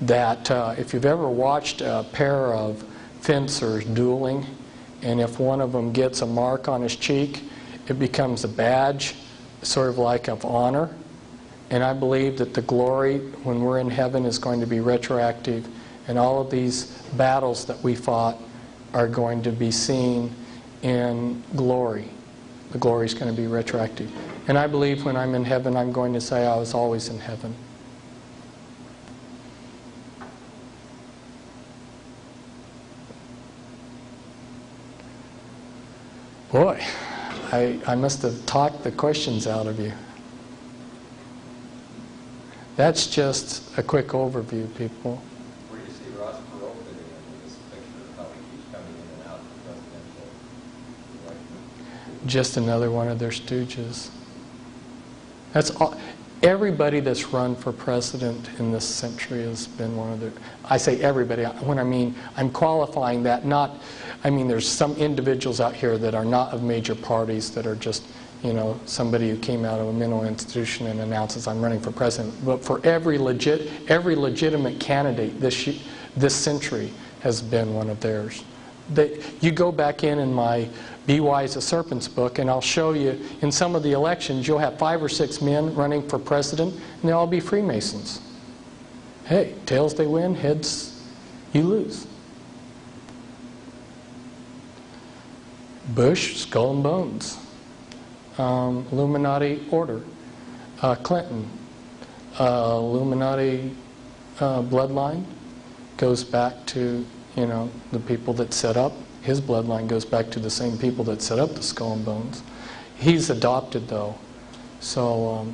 that if you've ever watched a pair of fencers dueling, and if one of them gets a mark on his cheek, it becomes a badge, sort of like of honor. And I believe that the glory, when we're in heaven, is going to be retroactive. And all of these battles that we fought are going to be seen in glory. The glory is going to be retroactive. And I believe when I'm in heaven, I'm going to say I was always in heaven. Boy, I must have talked the questions out of you. That's just a quick overview, people. Where do you see Ross Perot fitting in this picture of how he keeps coming in and out of the presidential election? Just another one of their stooges. That's all. Everybody that's run for president in this century has been one of their... I say everybody. When I mean, I'm qualifying that not... I mean, there's some individuals out here that are not of major parties that are just, somebody who came out of a mental institution and announces, I'm running for president. But for every legitimate candidate this century has been one of theirs. You go back in my Be Wise as Serpents book, and I'll show you in some of the elections, you'll have 5 or 6 men running for president, and they'll all be Freemasons. Hey, tails they win, heads you lose. Bush, skull and bones. Illuminati order. Clinton, Illuminati bloodline goes back to, the people that set up. His bloodline goes back to the same people that set up the skull and bones. He's adopted, though. So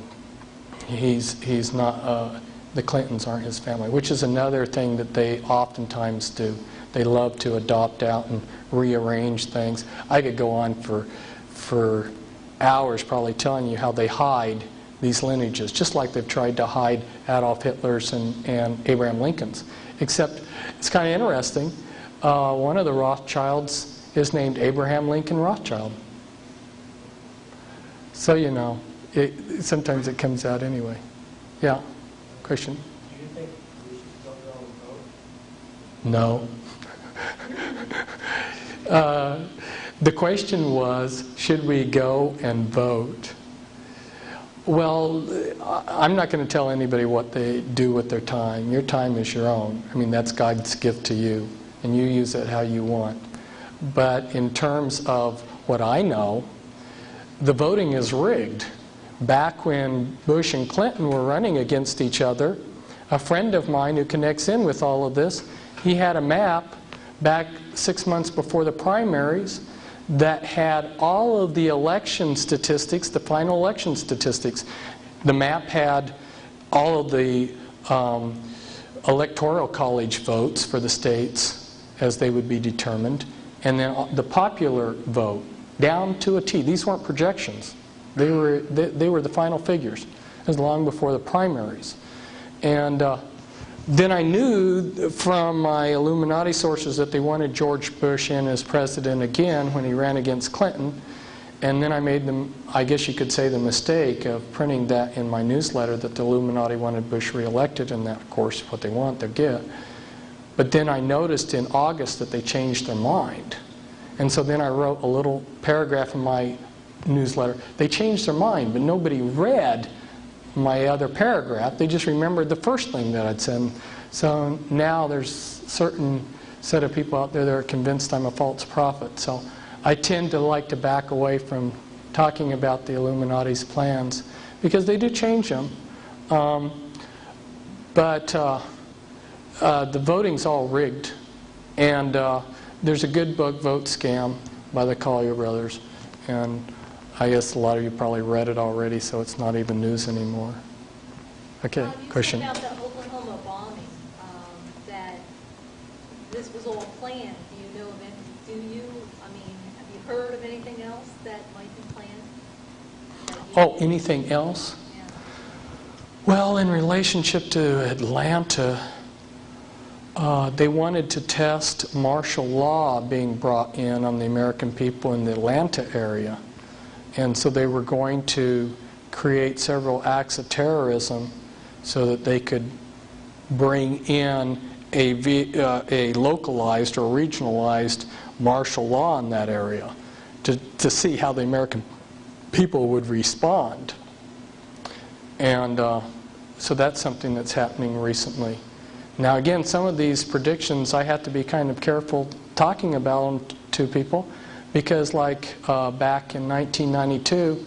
he's not, the Clintons aren't his family, which is another thing that they oftentimes do. They love to adopt out and rearrange things. I could go on for hours probably telling you how they hide these lineages, just like they've tried to hide Adolf Hitler's and Abraham Lincoln's. Except it's kind of interesting. One of the Rothschilds is named Abraham Lincoln Rothschild. So sometimes it comes out anyway. Yeah, Christian? Do you think we should still go and vote? No. The question was, should we go and vote? Well, I'm not going to tell anybody what they do with their time. Your time is your own. I mean, that's God's gift to you, and you use it how you want. But in terms of what I know, the voting is rigged. Back when Bush and Clinton were running against each other, a friend of mine who connects in with all of this, he had a map back 6 months before the primaries that had all of the election statistics, the final election statistics. The map had all of the electoral college votes for the states as they would be determined, and then the popular vote down to a T. These weren't projections. They were the final figures. It was long before the primaries. And then I knew from my Illuminati sources that they wanted George Bush in as president again when he ran against Clinton. And then I made them, I guess you could say, the mistake of printing that in my newsletter that the Illuminati wanted Bush reelected, and that, of course, what they want, they'll get. But then I noticed in August that they changed their mind. And so then I wrote a little paragraph in my newsletter. They changed their mind, but nobody read my other paragraph. They just remembered the first thing that I'd said. So now there's a certain set of people out there that are convinced I'm a false prophet. So I tend to like to back away from talking about the Illuminati's plans because they do change them. But the voting's all rigged. And there's a good book, Vote Scam, by the Collier brothers. And I guess a lot of you probably read it already, so it's not even news anymore. Okay, question. You said about the Oklahoma bombing, that this was all planned. Do you know of any, have you heard of anything else that might be planned? Oh, anything else? Yeah. Well, in relationship to Atlanta, they wanted to test martial law being brought in on the American people in the Atlanta area. And so they were going to create several acts of terrorism so that they could bring in a localized or regionalized martial law in that area to see how the American people would respond. And so that's something that's happening recently. Now again, some of these predictions I have to be kind of careful talking about them to people because like back in 1992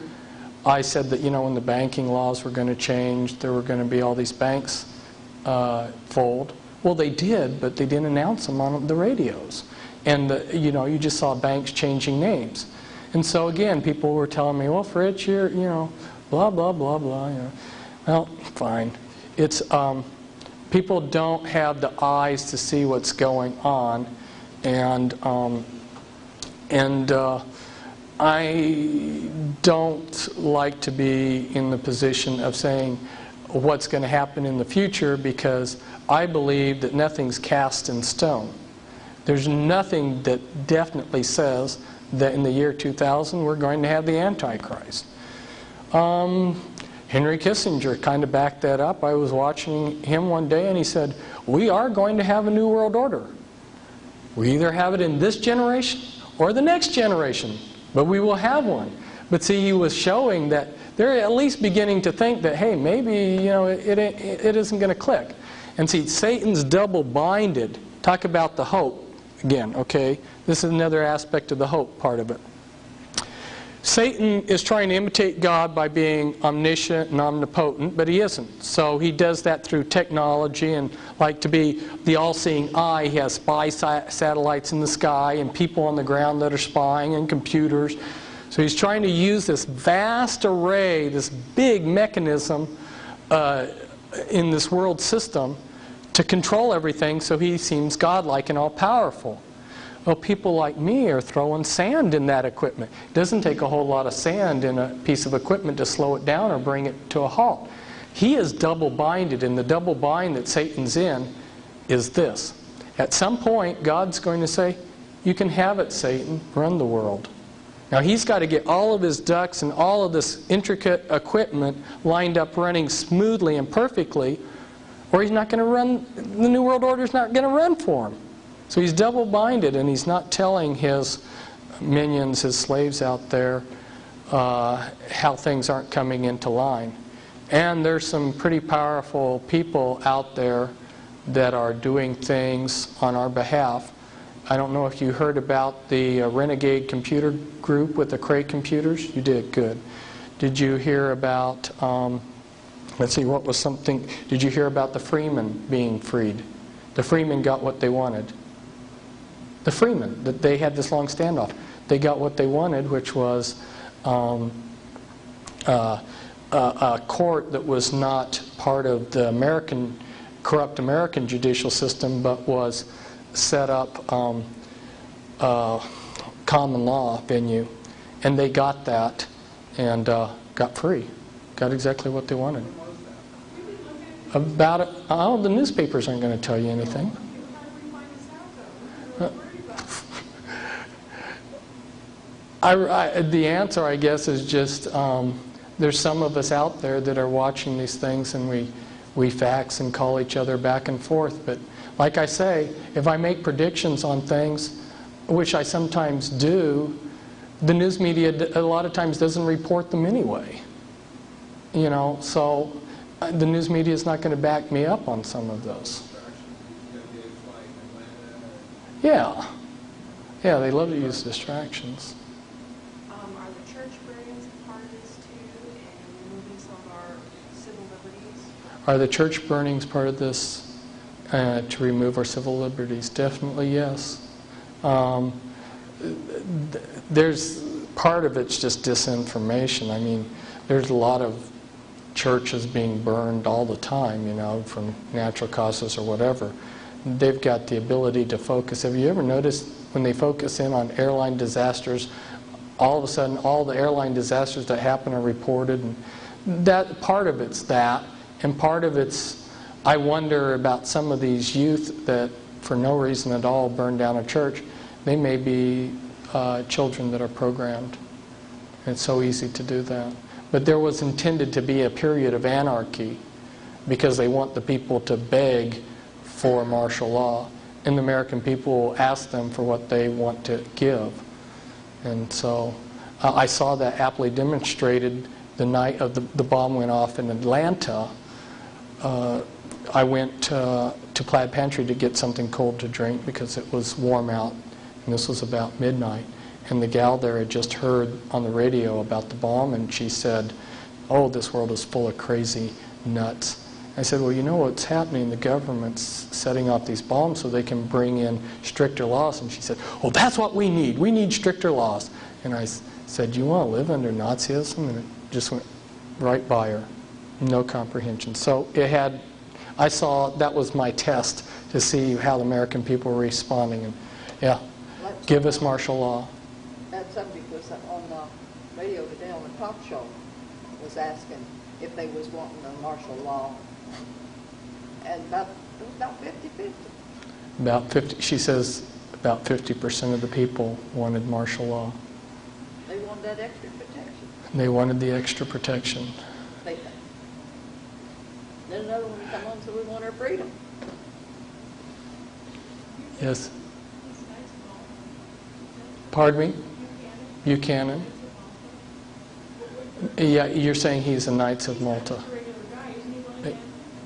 I said that when the banking laws were going to change, there were going to be all these banks fold. Well, they did, but they didn't announce them on the radios. And you just saw banks changing names. And so again, people were telling me, well, Fritz, you're blah blah blah blah. Well, fine. It's people don't have the eyes to see what's going on, and I don't like to be in the position of saying what's going to happen in the future because I believe that nothing's cast in stone. There's nothing that definitely says that in the year 2000 we're going to have the Antichrist. Henry Kissinger kind of backed that up. I was watching him one day and he said, we are going to have a new world order. We either have it in this generation or the next generation, but we will have one. But see, he was showing that they're at least beginning to think that, hey, maybe it isn't going to click. And see, Satan's double-binded. Talk about the hope again, okay? This is another aspect of the hope part of it. Satan is trying to imitate God by being omniscient and omnipotent, but he isn't. So he does that through technology and like to be the all-seeing eye. He has spy satellites in the sky and people on the ground that are spying and computers. So he's trying to use this vast array, this big mechanism in this world system to control everything so he seems godlike and all-powerful. Well, people like me are throwing sand in that equipment. It doesn't take a whole lot of sand in a piece of equipment to slow it down or bring it to a halt. He is double-binded, and the double bind that Satan's in is this. At some point, God's going to say, you can have it, Satan, run the world. Now, he's got to get all of his ducks and all of this intricate equipment lined up running smoothly and perfectly, or he's not going to run, the New World Order's not going to run for him. So he's double-binded, and he's not telling his minions, his slaves out there, how things aren't coming into line. And there's some pretty powerful people out there that are doing things on our behalf. I don't know if you heard about the Renegade Computer Group with the Cray computers. You did, good. Did you hear about, let's see, what was something, did you hear about the Freemen being freed? The Freemen got what they wanted. The Freemen, that they had this long standoff. They got what they wanted, which was a court that was not part of the corrupt American judicial system, but was set up common law venue. And they got that and got free. Got exactly what they wanted. About it, oh, the newspapers aren't going to tell you anything. The answer, I guess, is just there's some of us out there that are watching these things, and we fax and call each other back and forth. But like I say, if I make predictions on things, which I sometimes do, the news media a lot of times doesn't report them anyway. So the news media is not going to back me up on some of those. Yeah. Yeah, they love to use distractions. Are the church burnings a part of this too, and removing some of our civil liberties? Are the church burnings part of this to remove our civil liberties? Definitely yes. There's part of it's just disinformation. I mean, there's a lot of churches being burned all the time, you know, from natural causes or whatever. They've got the ability to focus. Have you ever noticed when they focus in on airline disasters, all of a sudden all the airline disasters that happen are reported? And that part of it's that, and part of it's, I wonder about some of these youth that for no reason at all burn down a church. They may be children that are programmed. It's so easy to do that. But there was intended to be a period of anarchy because they want the people to beg for martial law. And the American people will ask them for what they want to give. And so I saw that aptly demonstrated the night of the bomb went off in Atlanta. I went to Plaid Pantry to get something cold to drink because it was warm out. And this was about midnight. And the gal there had just heard on the radio about the bomb, and she said, "Oh, this world is full of crazy nuts." I said, "Well, you know what's happening? The government's setting off these bombs so they can bring in stricter laws." And she said, "Oh, that's what we need. We need stricter laws." And I said, "You want to live under Nazism?" And it just went right by her. No comprehension. So it had, I saw, that was my test to see how the American people were responding. And yeah, give us martial law. That subject was on the radio today on the talk show, was asking if they was wanting the martial law. And it was about 50-50. About 50, she says about 50% of the people wanted martial law. They wanted that extra protection. They wanted the extra protection. They think. Then another one come on, so we want our freedom. Yes? Pardon me? Buchanan? Yeah, you're saying he's a Knights of Malta.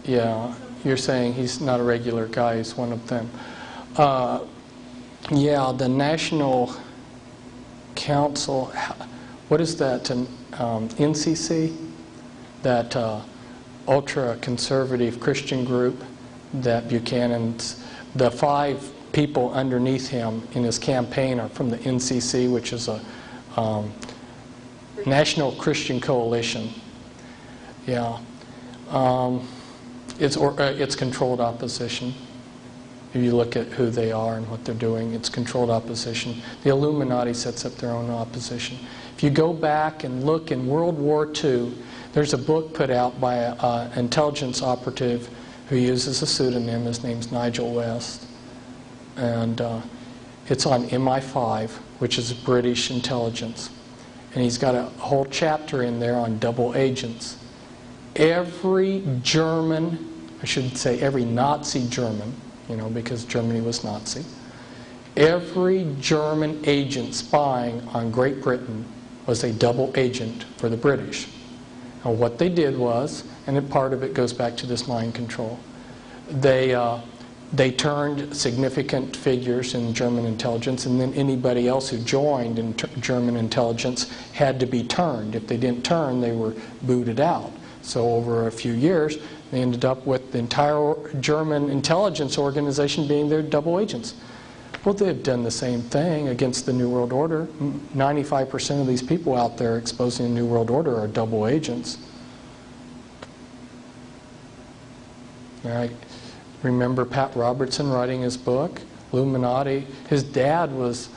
Yeah, you're saying he's not a regular guy, he's one of them. Yeah, the National Council, what is that, NCC? That ultra-conservative Christian group that Buchanan's, the 5 people underneath him in his campaign are from the NCC, which is a National Christian Coalition. Yeah. It's controlled opposition. If you look at who they are and what they're doing, it's controlled opposition. The Illuminati sets up their own opposition. If you go back and look in World War II, there's a book put out by an intelligence operative who uses a pseudonym. His name's Nigel West. And it's on MI5, which is British intelligence. And he's got a whole chapter in there on double agents. Every German, I should say every Nazi German, you know, because Germany was Nazi, every German agent spying on Great Britain was a double agent for the British. And what they did was, and part of it goes back to this mind control, they turned significant figures in German intelligence, and then anybody else who joined in German intelligence had to be turned. If they didn't turn, they were booted out. So over a few years, they ended up with the entire German intelligence organization being their double agents. Well, they've done the same thing against the New World Order. 95% of these people out there exposing the New World Order are double agents. I remember Pat Robertson writing his book, Illuminati. His dad was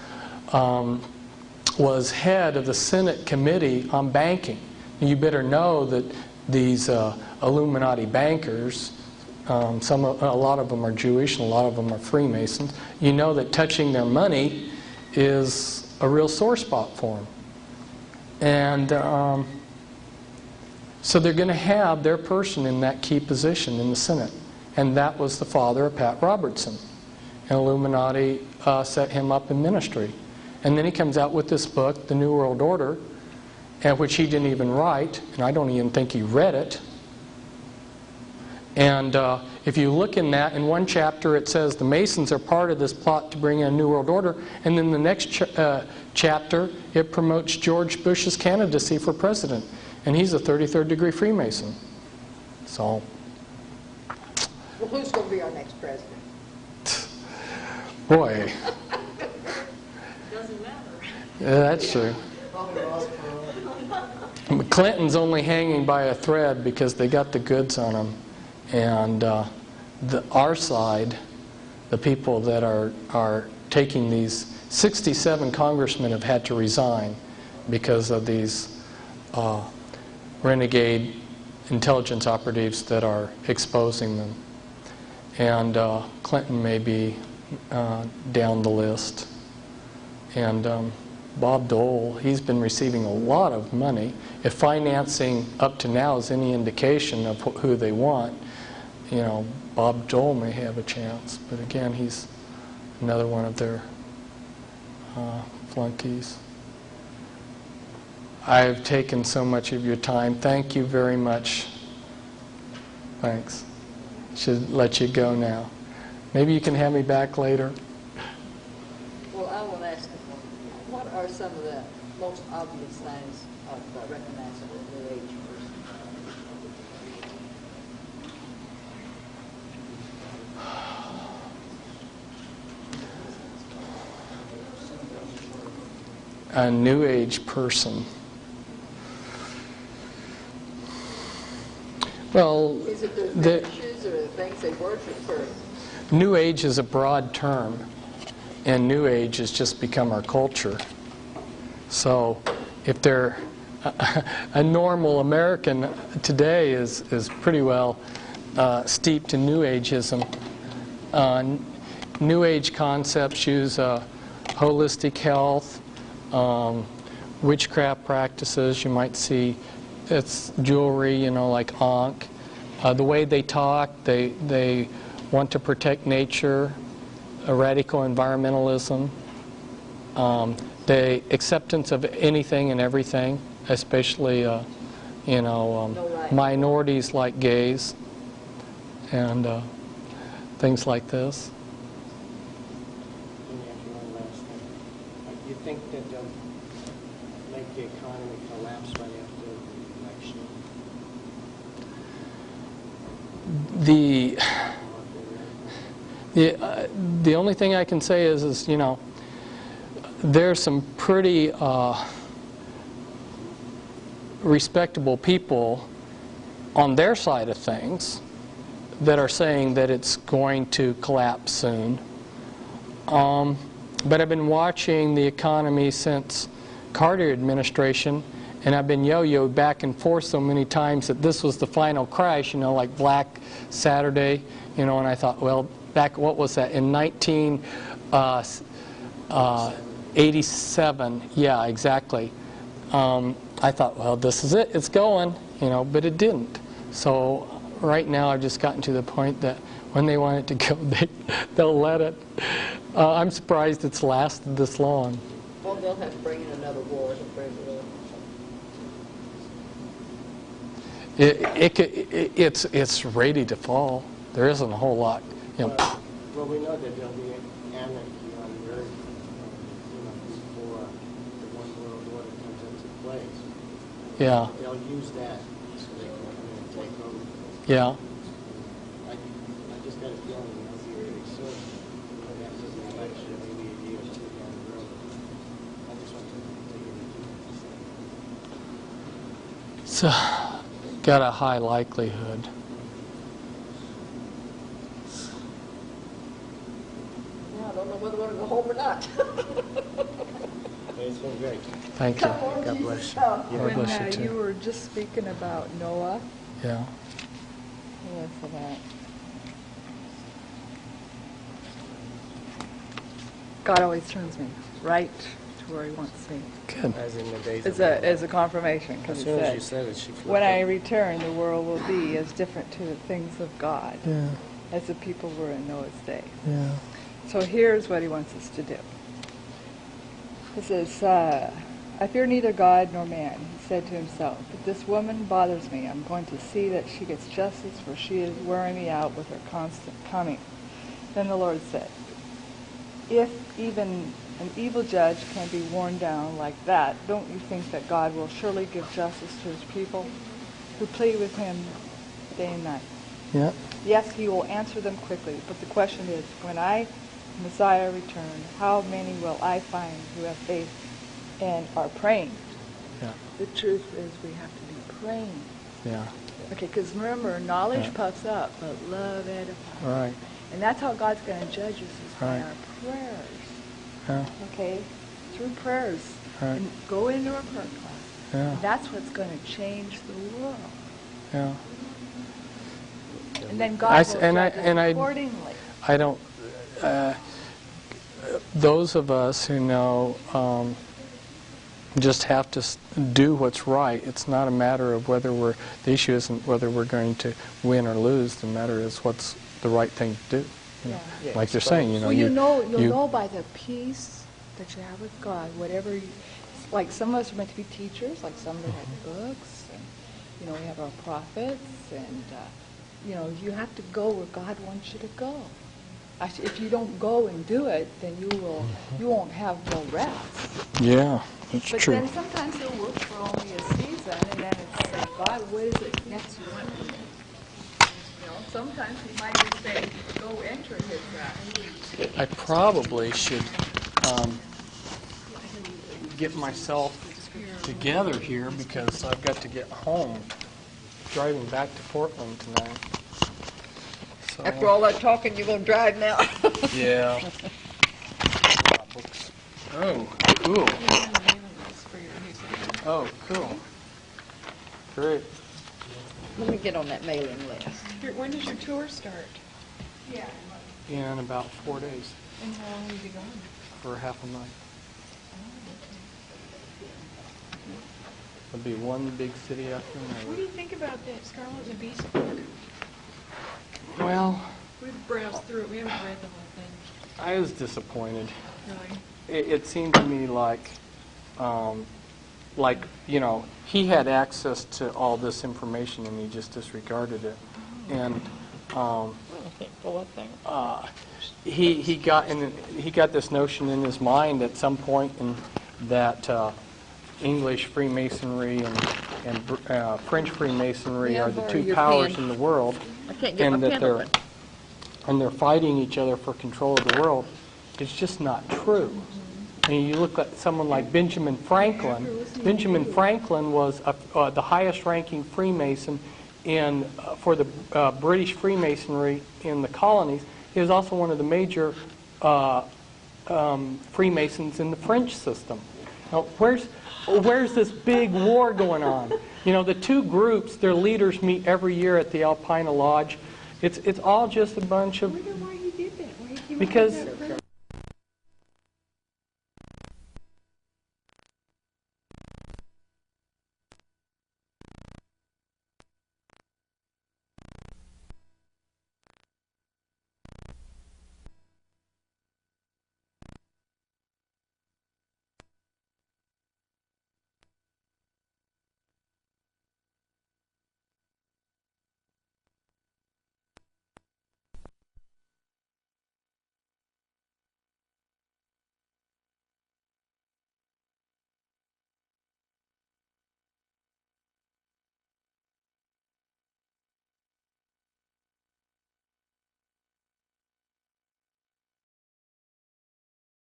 head of the Senate Committee on Banking. And you better know that these Illuminati bankers, a lot of them are Jewish and a lot of them are Freemasons. You know that touching their money is a real sore spot for them. And so they're going to have their person in that key position in the Senate. And that was the father of Pat Robertson. And Illuminati set him up in ministry. And then he comes out with this book, The New World Order, which he didn't even write, and I don't even think he read it. And If you look in that, in one chapter it says the Masons are part of this plot to bring in a New World Order, and then the next chapter it promotes George Bush's candidacy for president, and he's a 33rd degree Freemason. So, Well, who's going to be our next president? boy, Doesn't matter. yeah, that's true. Clinton's only hanging by a thread because they got the goods on him, and our side, the people that are taking these 67 congressmen have had to resign because of these renegade intelligence operatives that are exposing them. And Clinton may be down the list. And Bob Dole, he's been receiving a lot of money. If financing up to now is any indication of who they want, you know, Bob Dole may have a chance. But again, he's another one of their flunkies. I've taken so much of your time. Thank you very much. Thanks. Should let you go now. Maybe you can have me back later. Well, I want to ask, what are some of the most obvious signs of recognizing a New Age person? A New Age person. Well, Is it the fetishes or the things they worship, or? New Age is a broad term, and New Age has just become our culture. So if they're a normal American today is pretty well steeped in New Ageism. New Age concepts use holistic health, witchcraft practices. You might see it's jewelry, you know, like Ankh. The way they talk, they want to protect nature, radical environmentalism, the acceptance of anything and everything, especially, you know, minorities like gays and things like this. Let me ask you one last thing. Do you think that they'll make the economy collapse right after the election? The only thing I can say is you know, there's some pretty respectable people on their side of things that are saying that it's going to collapse soon. But I've been watching the economy since Carter administration, and I've been yo-yoed back and forth so many times that this was the final crash, you know, like Black Saturday, you know, and I thought, well, back, what was that, in 1987, yeah, exactly. I thought, well, this is it, it's going, you know, but it didn't. So right now I've just gotten to the point that when they want it to go, they'll let it. I'm surprised it's lasted this long. Well, they'll have to bring in another war to bring it up. It's ready to fall. There isn't a whole lot, you know. Well, we know that there'll be anarchy on the earth, you know, before the one world order comes into place. Yeah, They'll use that so they can come in and take over. yeah. I just got a feeling it'll be really soon. Maybe after the election, maybe a year or two down the road. I just want to take it into So, got a high likelihood. Yeah, I don't know whether we're going to go home or not. It's been great. Thank you. Come on, God Jesus, bless you. come. Yeah. God bless you When too. you were just speaking about Noah, Yeah. what's that? God always turns me right to where He wants me. Good. As in the days As of Noah. a confirmation, As because He soon as you said, said it, she flipped when I it. return, the world will be as different to the things of God Yeah. as the people were in Noah's day. Yeah. So here's what He wants us to do. This is I fear neither God nor man, he said to himself. But this woman bothers me. I'm going to see that she gets justice, for she is wearing me out with her constant coming. Then the Lord said, if even an evil judge can be worn down like that, don't you think that God will surely give justice to his people who plead with him day and night? Yeah. Yes, he will answer them quickly, but the question is, when I, Messiah, return, how many will I find who have faith and are praying? Yeah. The truth is we have to be praying. Yeah. Okay, because remember, knowledge Yeah. puffs up, but love edifies. Right. And that's how God's going to judge us, is by Right. our prayers. Yeah. Okay? Through prayers. Right. And go into a prayer class. Yeah. And that's what's going to change the world. Yeah. And then I God s- will and I- judge us and I- accordingly. I don't. Those of us who know just have to do what's right. It's not a matter of whether the issue isn't whether we're going to win or lose. The matter is what's the right thing to do. You know? Yeah. Like you're saying, you know. Well, you'll know by the peace that you have with God, whatever you, like some of us are meant to be teachers, like some that have books, and, you know, we have our prophets, and, you know, you have to go where God wants you to go. If you don't go and do it, then you won't have no rest. Yeah, that's But true. then sometimes it'll work for only a season, and then it's like, God, what is it next you want from me? You know, sometimes he might just say, go enter his rest. I probably should get myself together here because I've got to get home. Driving back to Portland tonight. So, After all that talking, you're going to drive now? yeah. Books. Oh, cool. Oh, cool. Great. Let me get on that mailing list. When does your tour start? In about 4 days And how long will you be gone? for half a night. It'll be one big city after What do another. you think about that Scarlet and the Beast book? Well, We've browsed through it. We haven't read the whole thing. I was disappointed. Really? It seemed to me like, you know, he had access to all this information and he just disregarded it. And he got this notion in his mind at some point that English Freemasonry and French Freemasonry Yeah, are the borrow two your powers pen. in the world, I can't get and my that pen open. they're fighting each other for control of the world. It's just not true. And you look at someone like Benjamin Franklin. Benjamin Franklin was the highest-ranking Freemason for the British Freemasonry in the colonies. He was also one of the major Freemasons in the French system. Now, where's this big war going on? You know, the two groups, their leaders meet every year at the Alpina Lodge. It's all just a bunch I of wonder why he did that. Why he came up with because that